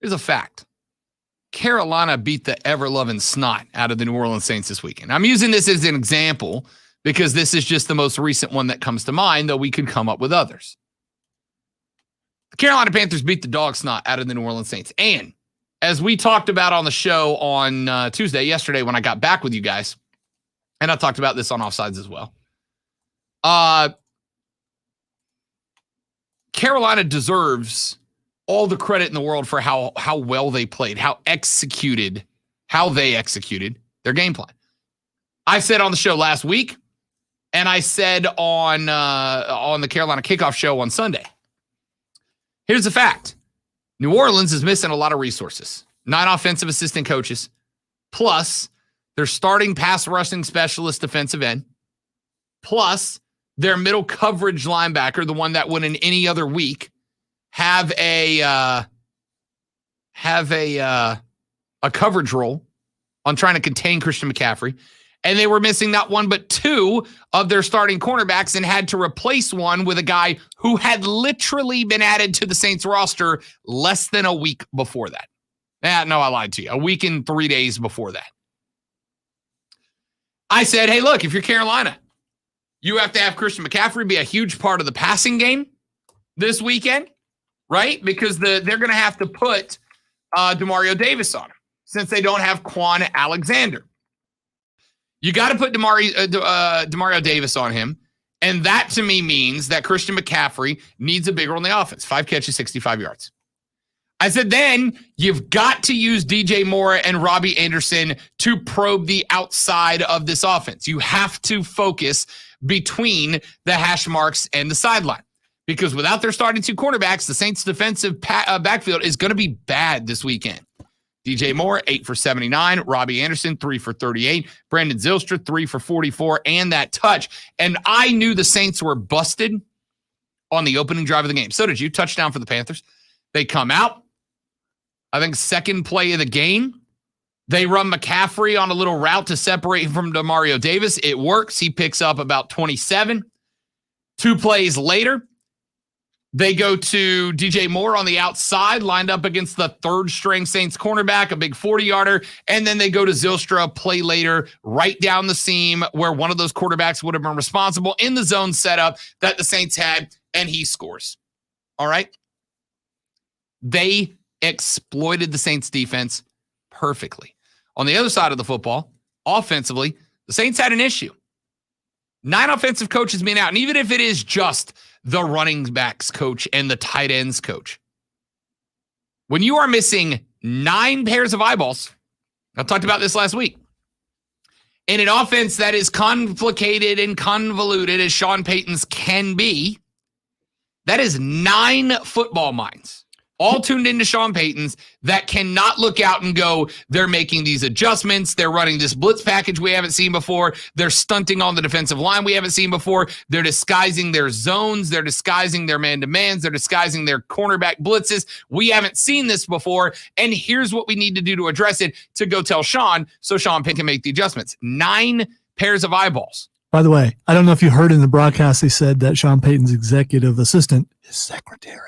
here's a fact. Carolina beat the ever-loving snot out of the New Orleans Saints this weekend. I'm using this as an example because this is just the most recent one that comes to mind, though we could come up with others. The Carolina Panthers beat the dog snot out of the New Orleans Saints. And as we talked about on the show on yesterday when I got back with you guys, and I talked about this on Offsides as well, Carolina deserves all the credit in the world for how well they played, how they executed their game plan. I said on the show last week, and I said on the Carolina Kickoff show on Sunday. Here's the fact. New Orleans is missing a lot of resources. 9 offensive assistant coaches, plus their starting pass rushing specialist defensive end, plus their middle coverage linebacker, the one that would in any other week have a coverage role on trying to contain Christian McCaffrey. And they were missing not one, but 2 of their starting cornerbacks and had to replace one with a guy who had literally been added to the Saints roster less than a week before that. No, I lied to you. A week and 3 days before that. I said, hey, look, if you're Carolina, you have to have Christian McCaffrey be a huge part of the passing game this weekend, right? Because they're going to have to put Demario Davis on him since they don't have Quan Alexander. You got to put Demario Davis on him. And that to me means that Christian McCaffrey needs a big role in the offense. 5 catches, 65 yards. I said, then you've got to use DJ Moore and Robbie Anderson to probe the outside of this offense. You have to focus between the hash marks and the sideline. Because without their starting 2 cornerbacks, the Saints' defensive backfield is going to be bad this weekend. DJ Moore, 8 for 79. Robbie Anderson, 3 for 38. Brandon Zylstra, 3 for 44. And that touch. And I knew the Saints were busted on the opening drive of the game. So did you. Touchdown for the Panthers. They come out. I think second play of the game. They run McCaffrey on a little route to separate him from Demario Davis. It works. He picks up about 27. 2 plays later, they go to DJ Moore on the outside, lined up against the 3rd-string Saints cornerback, a big 40-yarder, and then they go to Zylstra, play later, right down the seam where one of those quarterbacks would have been responsible in the zone setup that the Saints had, and he scores. All right? They exploited the Saints defense perfectly. On the other side of the football, offensively, the Saints had an issue. 9 offensive coaches being out, and even if it is just the running backs coach and the tight ends coach, when you are missing 9 pairs of eyeballs, I talked about this last week, in an offense that is complicated and convoluted as Sean Payton's can be, that is 9 football minds all tuned into Sean Payton's that cannot look out and go, they're making these adjustments. They're running this blitz package we haven't seen before. They're stunting on the defensive line we haven't seen before. They're disguising their zones. They're disguising their man-to-mans. They're disguising their cornerback blitzes. We haven't seen this before. And here's what we need to do to address it, to go tell Sean so Sean Payton can make the adjustments. 9 pairs of eyeballs. By the way, I don't know if you heard in the broadcast, they said that Sean Payton's executive assistant, his secretary,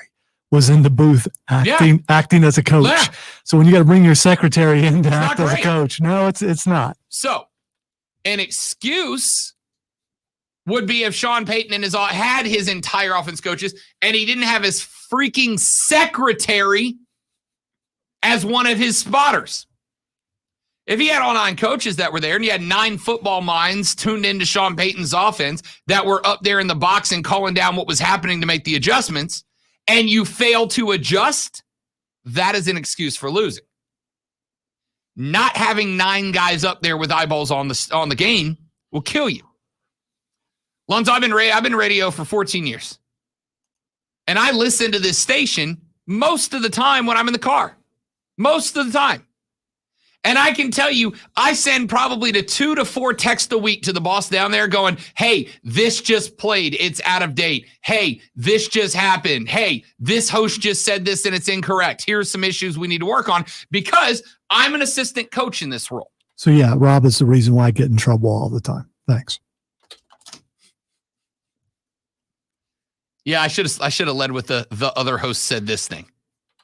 was in the booth acting as a coach. Yeah. So when you got to bring your secretary in to act as a coach, no, it's not. So an excuse would be if Sean Payton had his entire offense coaches and he didn't have his freaking secretary as one of his spotters. If he had all 9 coaches that were there and you had 9 football minds tuned into Sean Payton's offense that were up there in the box and calling down what was happening to make the adjustments, and you fail to adjust, that is an excuse for losing. Not having 9 guys up there with eyeballs on the game will kill you. Lonzo, I've been radio for 14 years. And I listen to this station most of the time when I'm in the car. Most of the time. And I can tell you, I send probably 2 to 4 texts a week to the boss down there going, hey, this just played. It's out of date. Hey, this just happened. Hey, this host just said this and it's incorrect. Here's some issues we need to work on, because I'm an assistant coach in this role. So, yeah, Rob is the reason why I get in trouble all the time. Thanks. Yeah, I should have led with the other host said this thing.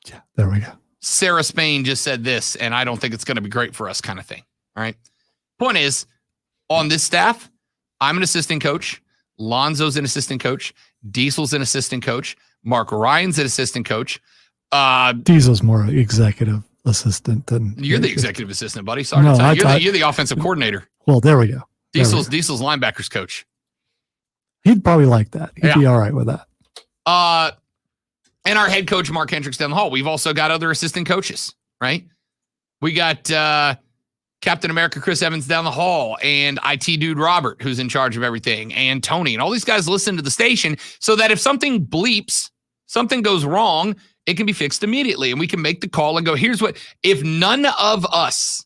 Yeah, there we go. Sarah Spain just said this, and I don't think it's going to be great for us kind of thing. All right. Point is, on this staff, I'm an assistant coach. Lonzo's an assistant coach. Diesel's an assistant coach. Mark Ryan's an assistant coach. Diesel's more executive assistant than you're the executive assistant, buddy. Sorry to tell you. You're the offensive coordinator. Well, there we go. Diesel's linebackers coach. He'd probably like that. He'd be all right with that. And our head coach, Mark Hendricks, down the hall. We've also got other assistant coaches, right? We got Captain America Chris Evans down the hall, and IT dude Robert, who's in charge of everything, and Tony. And all these guys listen to the station so that if something bleeps, something goes wrong, it can be fixed immediately. And we can make the call and go, here's what. If none of us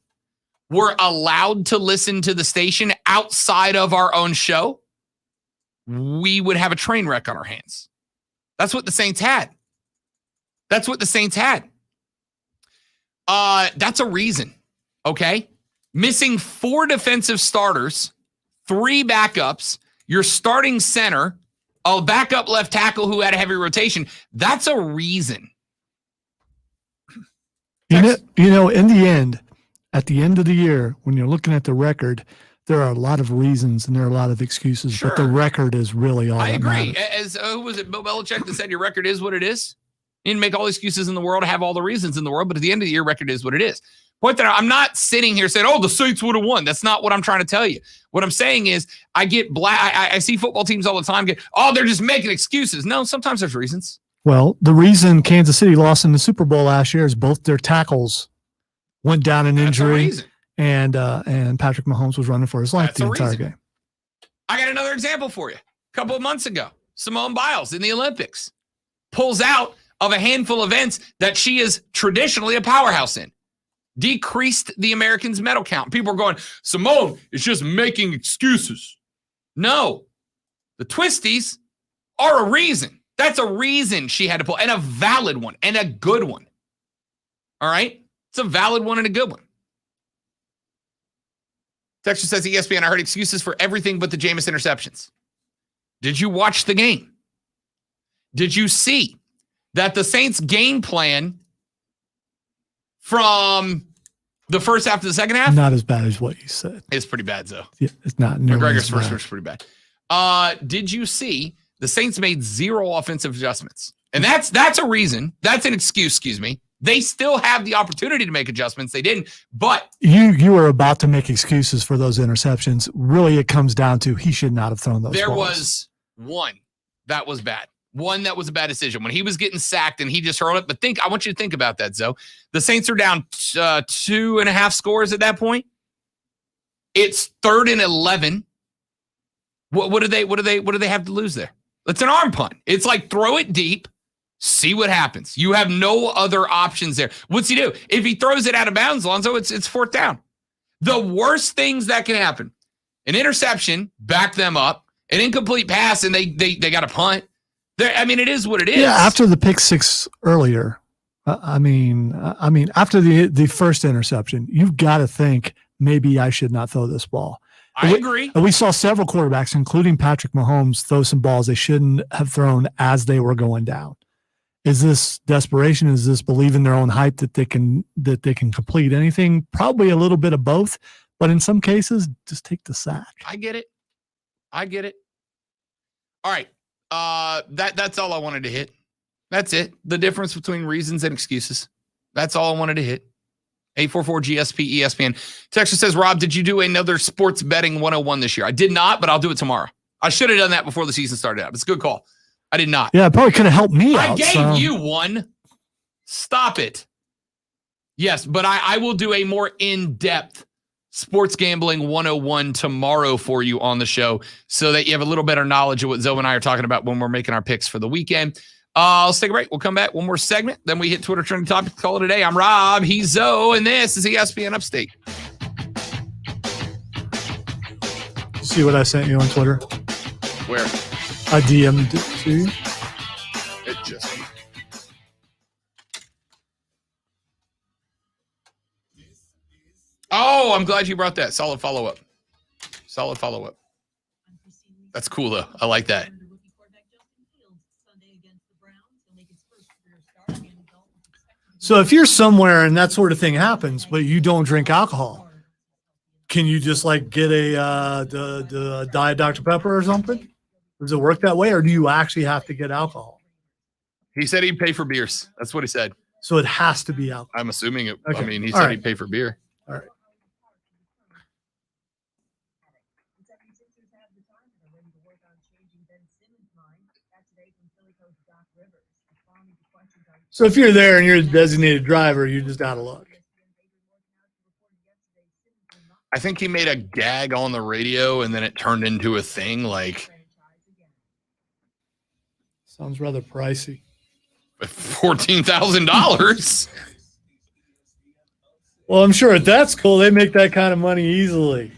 were allowed to listen to the station outside of our own show, we would have a train wreck on our hands. That's what the Saints had. That's what the Saints had. That's a reason, okay? Missing 4 defensive starters, 3 backups, your starting center, a backup left tackle who had a heavy rotation. That's a reason. You know, in the end, at the end of the year, when you're looking at the record, there are a lot of reasons and there are a lot of excuses, sure, but the record is really all I that agree. matters. As who was it, Bill Belichick, that said your record is what it is? You didn't make all the excuses in the world, have all the reasons in the world, but at the end of the year, record is what it is. Point that out. I'm not sitting here saying, oh, the Saints would have won. That's not what I'm trying to tell you. What I'm saying is I get I see football teams all the time they're just making excuses. No, sometimes there's reasons. Well, the reason Kansas City lost in the Super Bowl last year is both their tackles went down in injury, and Patrick Mahomes was running for his life the entire game. I got another example for you. A couple of months ago, Simone Biles in the Olympics pulls out of a handful of events that she is traditionally a powerhouse in. Decreased the Americans' medal count. People are going, Simone is just making excuses. No, the twisties are a reason. That's a reason she had to pull, and a valid one, and a good one. All right? It's a valid one and a good one. Texture says, ESPN, I heard excuses for everything but the Jameis interceptions. Did you watch the game? Did you see that the Saints' game plan from the first half to the second half? Not as bad as what you said. It's pretty bad, though. Yeah, it's not. McGregor's first was pretty bad. Did you see the Saints made 0 offensive adjustments? And that's a reason. That's an excuse, They still have the opportunity to make adjustments. They didn't. But you were about to make excuses for those interceptions. Really, it comes down to he should not have thrown those there balls. Was one that was bad. One that was a bad decision. When he was getting sacked and he just hurled it. But I want you to think about that, Zoe. The Saints are down 2.5 scores at that point. It's 3rd and 11. What do they have to lose there? It's an arm punt. It's like throw it deep, see what happens. You have no other options there. What's he do? If he throws it out of bounds, Lonzo, it's 4th down. The worst things that can happen: an interception, back them up, an incomplete pass, and they got a punt. It is what it is. Yeah, after the pick 6 earlier, after the first interception, you've got to think maybe I should not throw this ball. I agree. And we saw several quarterbacks, including Patrick Mahomes, throw some balls they shouldn't have thrown as they were going down. Is this desperation? Is this believing their own hype that they can complete anything? Probably a little bit of both, but in some cases, just take the sack. I get it. All right. That's all I wanted to hit. That's it. The difference between reasons and excuses. That's all I wanted to hit. 844-GSP ESPN. Texture says, Rob, did you do another sports betting 101 this year? I did not, but I'll do it tomorrow. I should have done that before the season started out. It's a good call. I did not. Yeah, it probably could have helped me out. I gave you one. Stop it. Yes, but I will do a more in-depth sports gambling 101 tomorrow for you on the show so that you have a little better knowledge of what Zoe and I are talking about when we're making our picks for the weekend. Let's take a break. We'll come back. One more segment. Then we hit Twitter trending topics. Call it a day. I'm Rob. He's Zoe. And this is ESPN Upstate. See what I sent you on Twitter? Where? I DM'd it to you. It just... Oh, I'm glad you brought that. Solid follow-up. That's cool, though. I like that. So if you're somewhere and that sort of thing happens, but you don't drink alcohol, can you just get the Diet Dr. Pepper or something? Does it work that way, or do you actually have to get alcohol? He said he'd pay for beers. That's what he said. So it has to be alcohol. I'm assuming it. Okay. He said he'd pay for beer. All right. So if you're there and you're a designated driver, you just out of luck. I think he made a gag on the radio and then it turned into a thing. Sounds rather pricey. $14,000. Well, I'm sure that's cool. They make that kind of money easily.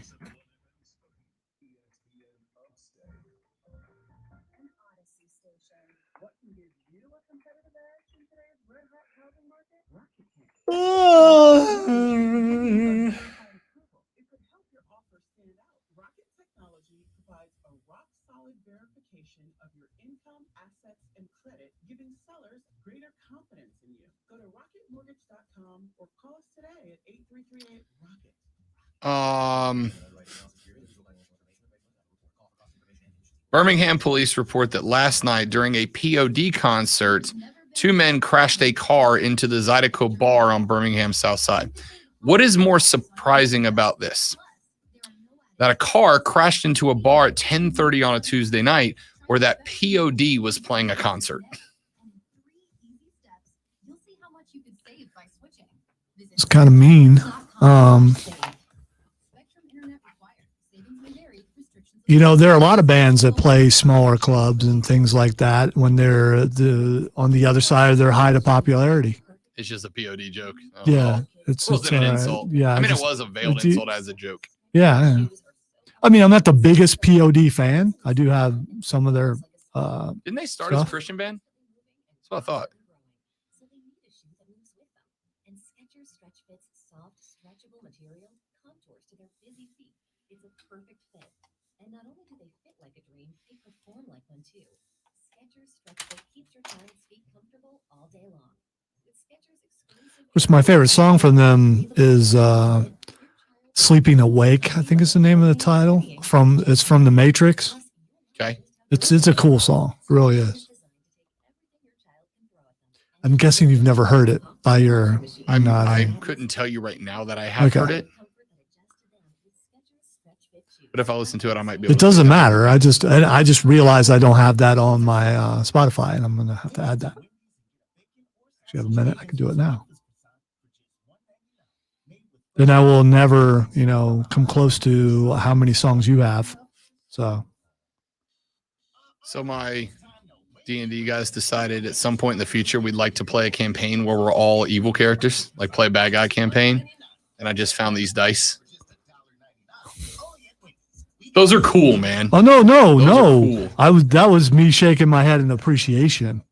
Birmingham police report that last night during a POD concert, 2 men crashed a car into the Zydeco bar on Birmingham's south side. What is more surprising about this? That a car crashed into a bar at 10:30 on a Tuesday night, or that POD was playing a concert. It's kind of mean. You know, there are a lot of bands that play smaller clubs and things like that when they're on the other side of their height of popularity. It's just a POD joke. Yeah, it's an insult. Yeah, I mean, it was a veiled insult as a joke. Yeah. I mean, I'm not the biggest POD fan. I do have some of their. Didn't they start as a Christian band? That's what I thought. It's a perfect fit. And not only do they fit like a dream, they perform like one too. Skechers Stretch Fit keeps your child's feet comfortable all day long. With Skechers exclusive. Which my favorite song from them is "Sleeping Awake." I think is the name of the title. It's from The Matrix. Okay. It's a cool song. It really is. I'm guessing you've never heard it by your. I couldn't tell you right now that I have heard it. But if I listen to it, I might be able It doesn't matter. I just realized I don't have that on my Spotify, and I'm going to have to add that. If you have a minute, I can do it now. Then I will never, come close to how many songs you have. So my D&D guys decided at some point in the future we'd like to play a campaign where we're all evil characters, like play a bad guy campaign. And I just found these dice. Those are cool, man. Oh no. Cool. That was me shaking my head in appreciation.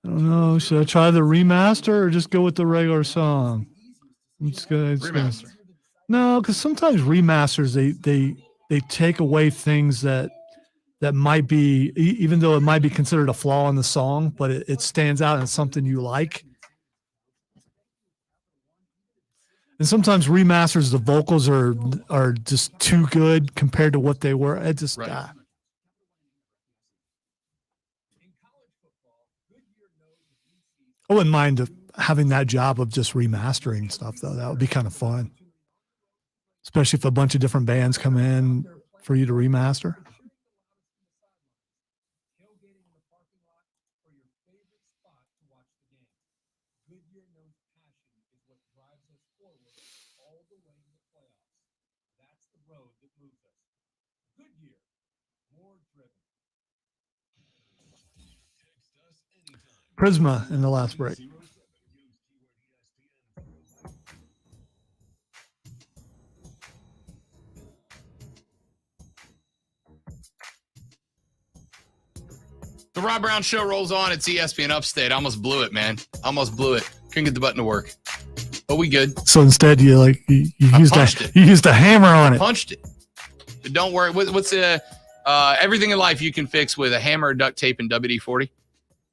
I don't know. Should I try the remaster or just go with the regular song? Remaster. No, because sometimes remasters they take away things that might be, even though it might be considered a flaw in the song, but it stands out and it's something you like. And sometimes remasters, the vocals are just too good compared to what they were. It just right. I wouldn't mind having that job of just remastering stuff, though. That would be kind of fun. Especially if a bunch of different bands come in for you to remaster. Prisma in the last break. The Rob Brown Show rolls on. It's ESPN Upstate. I almost blew it, man. Almost blew it. Couldn't get the button to work. But we good. So instead, you used a hammer on it. Punched it. But don't worry. What's everything in life you can fix with a hammer, duct tape, and WD-40.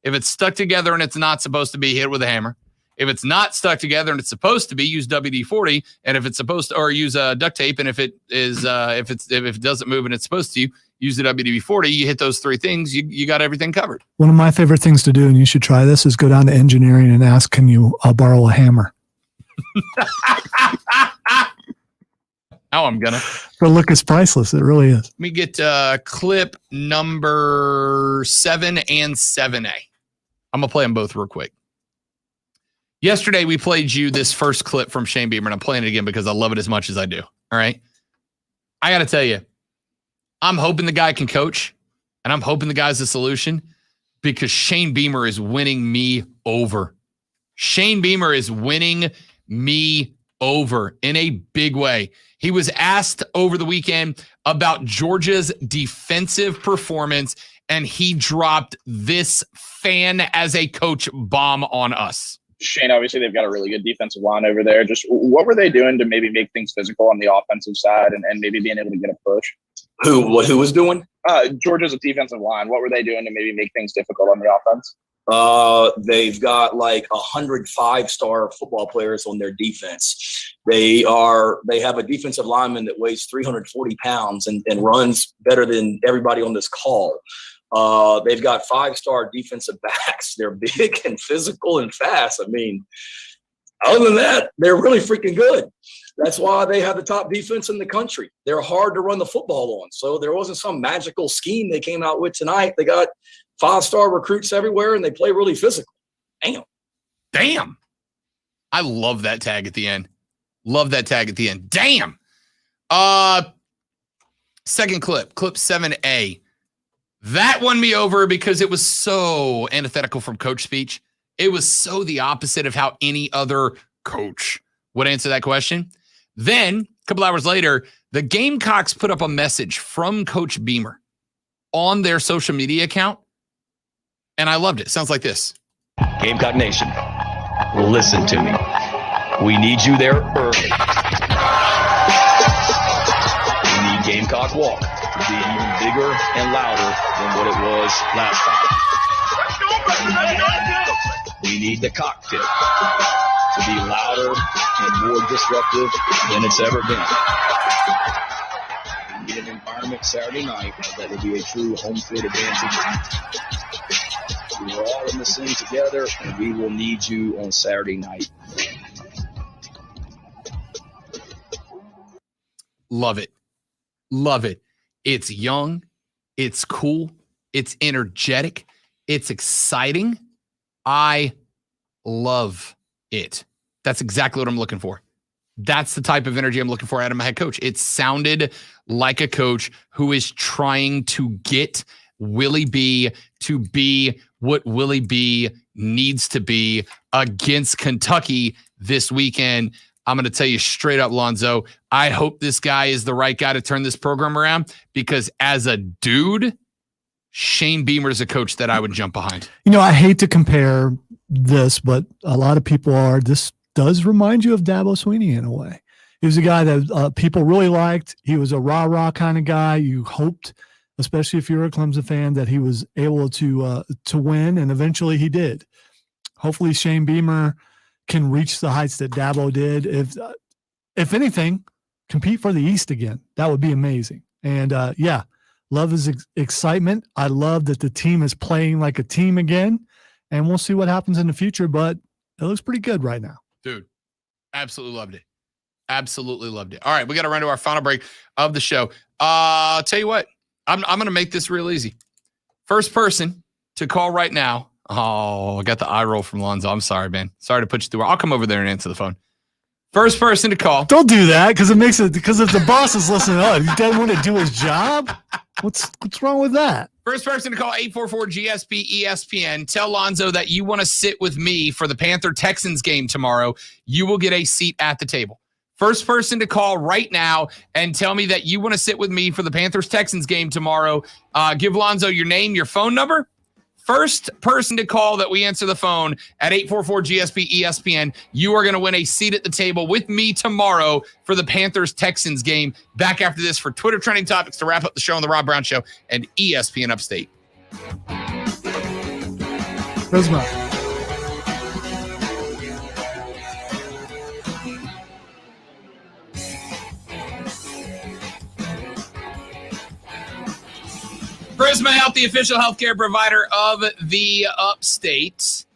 If it's stuck together and it's not supposed to be, hit with a hammer. If it's not stuck together and it's supposed to be, use WD-40. And if it's supposed to, or use duct tape. And if it is, if it doesn't move and it's supposed to, use the WD-40. You hit those three things, you got everything covered. One of my favorite things to do, and you should try this, is go down to engineering and ask, can you borrow a hammer? Now I'm gonna. The look is priceless. It really is. Let me get clip number 7 and 7A. I'm gonna play them both real quick. Yesterday we played you this first clip from Shane Beamer, and I'm playing it again because I love it as much as I do. All right. I gotta tell you, I'm hoping the guy can coach, and I'm hoping the guy's the solution, because Shane Beamer is winning me over. Shane Beamer is winning me over in a big way. He was asked over the weekend about Georgia's defensive performance, and he dropped this fan as a coach bomb on us. Shane, obviously they've got a really good defensive line over there. Just what were they doing to maybe make things physical on the offensive side and maybe being able to get a push? Who was doing? Georgia's defensive line. What were they doing to maybe make things difficult on the offense? They've got like 100 5-star football players on their defense. They have a defensive lineman that weighs 340 pounds and runs better than everybody on this call. They've got 5-star defensive backs. They're big and physical and fast. I mean, other than that, they're really freaking good. That's why they have the top defense in the country. They're hard to run the football on. So there wasn't some magical scheme they came out with tonight. They got 5-star recruits everywhere, and they play really physical. Damn. I love that tag at the end. Love that tag at the end. Damn. Second clip 7A. That won me over because it was so antithetical from coach speech. It was so the opposite of how any other coach would answer that question. Then, a couple hours later, the Gamecocks put up a message from Coach Beamer on their social media account, and I loved it. It sounds like this. Gamecock Nation, listen to me. We need you there early. We need Gamecock Walk to be even bigger and louder than what it was last time. We need the cockpit to be louder and more disruptive than it's ever been. We need an environment Saturday night that will be a true home field advantage. We're all in this thing together, and we will need you on Saturday night. Love it. Love it. It's young. It's cool. It's energetic. It's exciting. I love it. That's exactly what I'm looking for. That's the type of energy I'm looking for out of my head coach. It sounded like a coach who is trying to get Willie B to be what Willie B needs to be against Kentucky this weekend. I'm going to tell you straight up, Lonzo, I hope this guy is the right guy to turn this program around, because as a dude, Shane Beamer is a coach that I would jump behind. You know, I hate to compare this, but a lot of people are. This does remind you of Dabo Swinney in a way. He was a guy that people really liked. He was a rah-rah kind of guy. You hoped, especially if you're a Clemson fan, that he was able to win, and eventually he did. Hopefully Shane Beamer can reach the heights that Dabo did. If anything, compete for the East again. That would be amazing. And yeah, love his excitement. I love that the team is playing like a team again, and we'll see what happens in the future, but it looks pretty good right now. Dude, absolutely loved it. Absolutely loved it. All right, we got to run to our final break of the show. I'll tell you what, I'm going to make this real easy. First person to call right now. Oh, I got the eye roll from Lonzo. I'm sorry, man. Sorry to put you through. I'll come over there and answer the phone. First person to call. Don't do that, because if the boss is listening, he doesn't want to do his job. What's wrong with that? First person to call 844-GSP-ESPN. Tell Lonzo that you want to sit with me for the Panther-Texans game tomorrow. You will get a seat at the table. First person to call right now and tell me that you want to sit with me for the Panthers-Texans game tomorrow. Give Lonzo your name, your phone number. First person to call that we answer the phone at 844-GSP-ESPN, you are going to win a seat at the table with me tomorrow for the Panthers-Texans game. Back after this for Twitter Trending Topics to wrap up the show on The Rob Brown Show and ESPN Upstate. Prisma. Prisma Health, the official healthcare provider of the Upstate,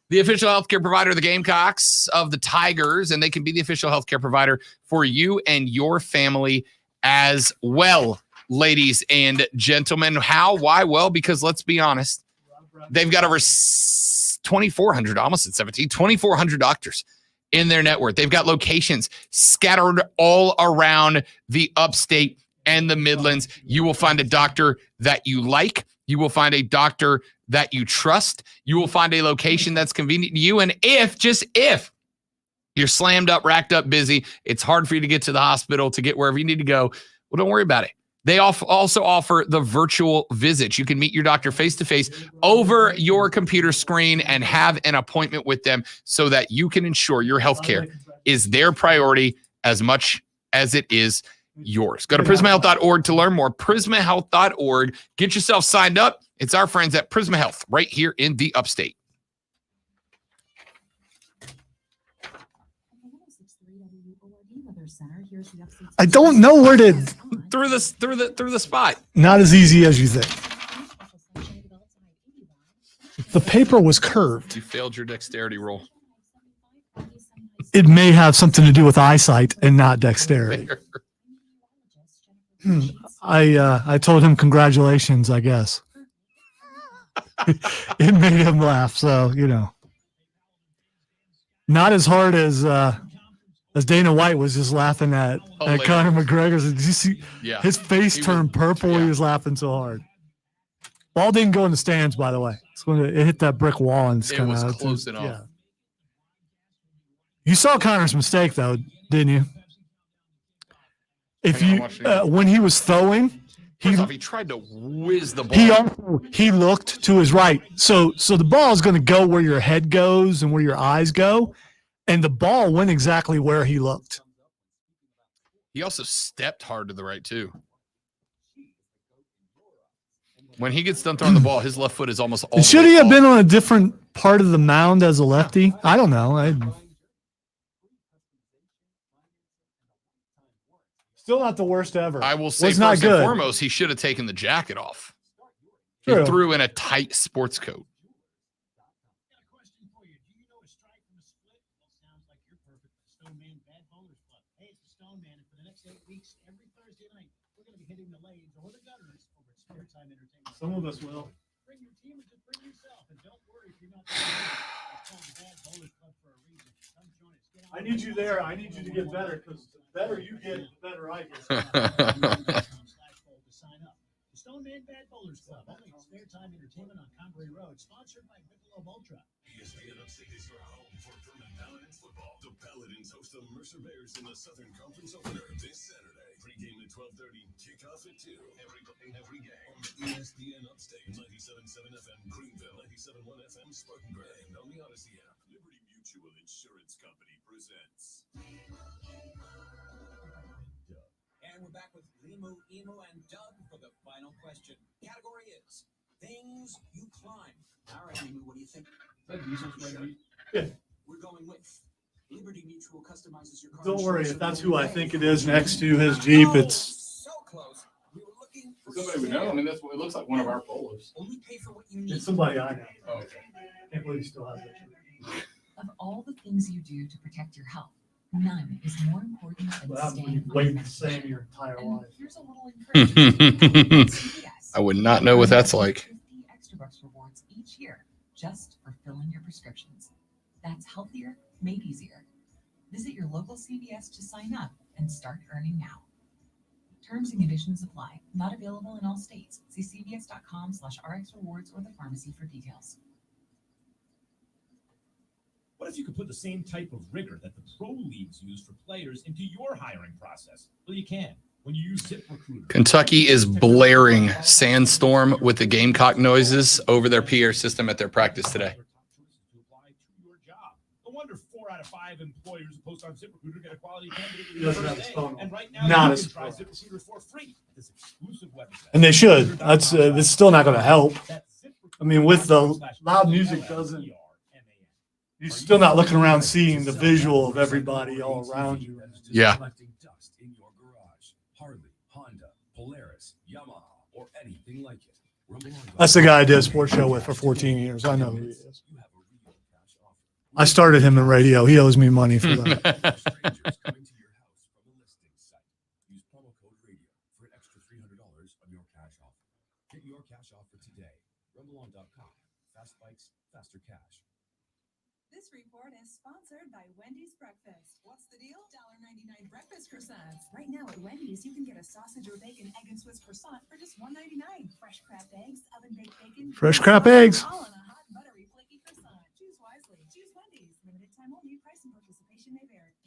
the official healthcare provider of the Gamecocks, of the Tigers, and they can be the official healthcare provider for you and your family as well, ladies and gentlemen. How? Why? Well, because let's be honest, they've got over 2,400, almost at 17, 2,400 doctors in their network. They've got locations scattered all around the Upstate and the Midlands. You will find a doctor that you like. You will find a doctor that you trust. You will find a location that's convenient to you. And if you're slammed up, racked up, busy, it's hard for you to get to the hospital, to get wherever you need to go, well, don't worry about it. They also offer the virtual visits. You can meet your doctor face-to-face over your computer screen and have an appointment with them so that you can ensure your health care is their priority as much as it is yours. Go to prismahealth.org to learn more. Prismahealth.org. Get yourself signed up. It's our friends at Prisma Health right here in the upstate. I don't know where to through the spot. Not as easy as you think. The paper was curved. You failed your dexterity roll. It may have something to do with eyesight and not dexterity. I told him congratulations, I guess. It made him laugh, so not as hard as Dana White was just laughing at Conor McGregor. Did you see his face turned purple? He was laughing so hard. Ball didn't go in the stands, by the way. It hit that brick wall and it was close enough. Yeah. You saw Conor's mistake, though, didn't you? When he was throwing, he tried to whiz the ball. He looked to his right, so the ball is going to go where your head goes and where your eyes go, and the ball went exactly where he looked. He also stepped hard to the right too. When he gets done throwing the ball, his left foot is almost all. Should he have been on a different part of the mound as a lefty? I don't know. Still not the worst ever. I will say, first and foremost, he should have taken the jacket off. True. He threw in a tight sports coat. Some of us will. I need you there. I need you to get better, because the better you get, the better I get. Stoneman Bad Bowlers Club, only spare time entertainment on Conway Road, sponsored by Michelob Ultra. ESPN Upstate is your home for Vernon Paladins football. The Paladins host the Mercer Bears in the Southern Conference opener this Saturday. Pre-game at 12:30, kickoff at 2. Every game on ESPN Upstate, 97.7 FM Greenville, 97.1 FM Spartanburg, and on the Odyssey app. Liberty Mutual Insurance Company presents. And we're back with Limu, Emu, and Doug for the final question. Category is things you climb. All right, Limu, what do you think? Yeah. We're going with Liberty Mutual customizes your car. Don't worry, if that's who I think it is next to his Jeep, it's so close. We were looking for somebody we know. I mean, that's what it looks like. One of our polos. Only pay for what you need. it's somebody I know. Oh, okay. Can't believe he still has it. Of all the things you do to protect your health, none is more important than Well, staying wait on the same your entire life. Here's a little encouragement. I would not know what that's like. 50 extra bucks rewards each year just for filling your prescriptions. That's healthier, made easier. Visit your local CVS to sign up and start earning now. Terms and conditions apply. Not available in all states. See cvs.com/rxrewards or the pharmacy for details. What if you could put the same type of rigor that the pro leagues use for players into your hiring process? Well, you can. When you use ZipRecruiter. Kentucky is blaring Sandstorm with the Gamecock noises over their PR system at their practice today. No wonder 4 out of 5 employers who post on ZipRecruiter get a quality candidate. He doesn't have his phone on. And right now, Not you as can try ZipRecruiter for free at this exclusive website. And they should. That's still not going to help. I mean, with the loud music doesn't. You're still not looking around seeing the visual of everybody all around you. Yeah. Collecting dust in your garage. Harley, Honda, Polaris, Yamaha, or anything like it. That's the guy I did a sports show with for 14 years. I know who he is. I started him in radio. He owes me money for that. Use promo code radio for an extra $300 on your cash offer. Get your cash offer today. RumbleOn.com. Fast bikes, faster cash. This report is sponsored by Wendy's Breakfast. What's the deal? $1.99 breakfast croissants. Right now at Wendy's, you can get a sausage or bacon, egg, and Swiss croissant for just $1.99. Fresh cracked eggs, oven-baked bacon. Fresh crap eggs. All on a hot, buttery, flaky croissant. Choose wisely. Choose Wendy's. Limited time only. Price and participation may vary.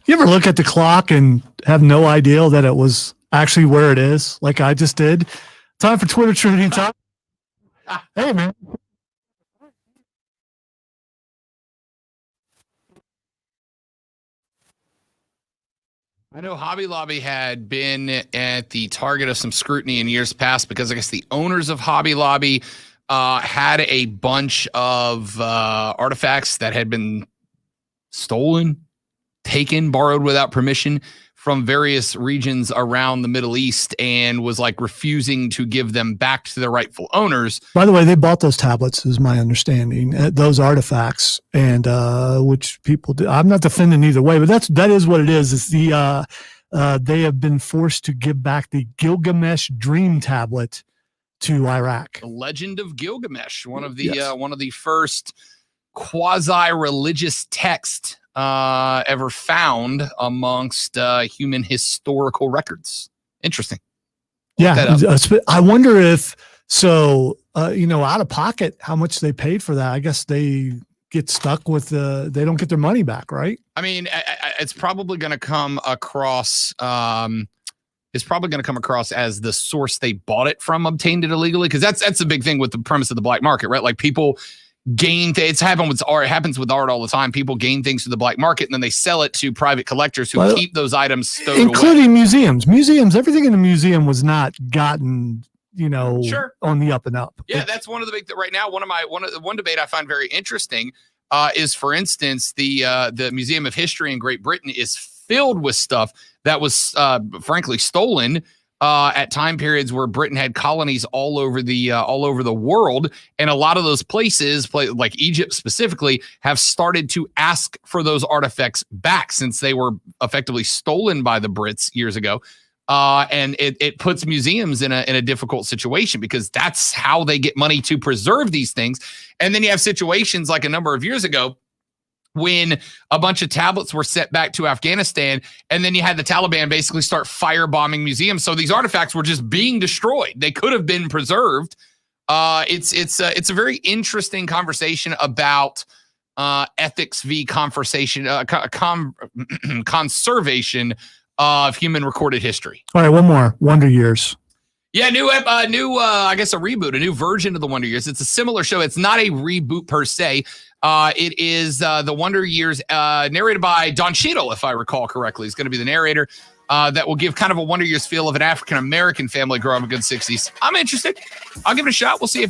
You ever look at the clock and have no idea that it was actually where it is, like I just did? Time for Twitter trending time. Hey, man. I know Hobby Lobby had been at the target of some scrutiny in years past because I guess the owners of Hobby Lobby had a bunch of artifacts that had been stolen, taken, borrowed without permission from various regions around the Middle East and was like refusing to give them back to their rightful owners. By the way, they bought those tablets, is my understanding, those artifacts, and which people do. I'm not defending either way, but that is what it is. It's the they have been forced to give back the Gilgamesh Dream tablet to Iraq. The Legend of Gilgamesh, one of the first quasi-religious texts ever found amongst human historical records. Interesting. Yeah, I wonder if out of pocket, how much they paid for that. I guess they get stuck with they don't get their money back, right? I mean, it's probably going to come across. It's probably going to come across as the source they bought it from obtained it illegally, because that's the big thing with the premise of the black market, right? Like people gain it's happened with art. It happens with art all the time. People gain things to the black market and then they sell it to private collectors who keep those items stowed including away. Museums. Everything in the museum was not gotten, Sure. on the up and up. Yeah, that's one of the big right now. One debate I find very interesting is, for instance, the Museum of History in Great Britain is filled with stuff that was frankly stolen at time periods where Britain had colonies all over the world, and a lot of those places, like Egypt specifically, have started to ask for those artifacts back since they were effectively stolen by the Brits years ago. And it puts museums in a difficult situation because that's how they get money to preserve these things. And then you have situations like a number of years ago when a bunch of tablets were sent back to Afghanistan, and then you had the Taliban basically start firebombing museums. So these artifacts were just being destroyed. They could have been preserved. It's a very interesting conversation about ethics v. conversation, conservation of human recorded history. All right, one more. Wonder Years. Yeah, I guess a reboot, a new version of the Wonder Years. It's a similar show. It's not a reboot per se. It is the Wonder Years, narrated by Don Cheadle, if I recall correctly. He's going to be the narrator. That will give kind of a Wonder Years feel of an African American family growing up in the good 60s. I'm interested. I'll give it a shot. We'll see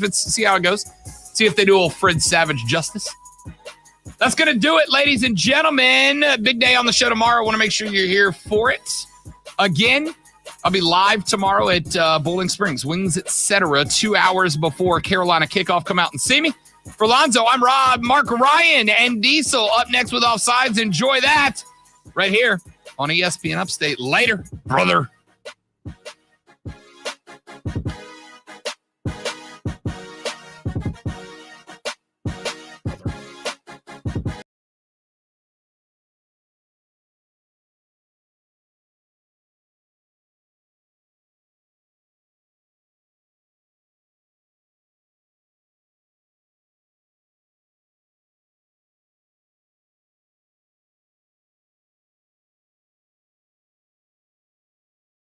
how it goes. See if they do old Fred Savage justice. That's going to do it, ladies and gentlemen. Big day on the show tomorrow. I want to make sure you're here for it. Again, I'll be live tomorrow at Bowling Springs, Wings, etc. 2 hours before Carolina kickoff. Come out and see me. For Lonzo, I'm Rob, Mark, Ryan, and Diesel. Up next with Offsides. Enjoy that right here on ESPN Upstate. Later, brother.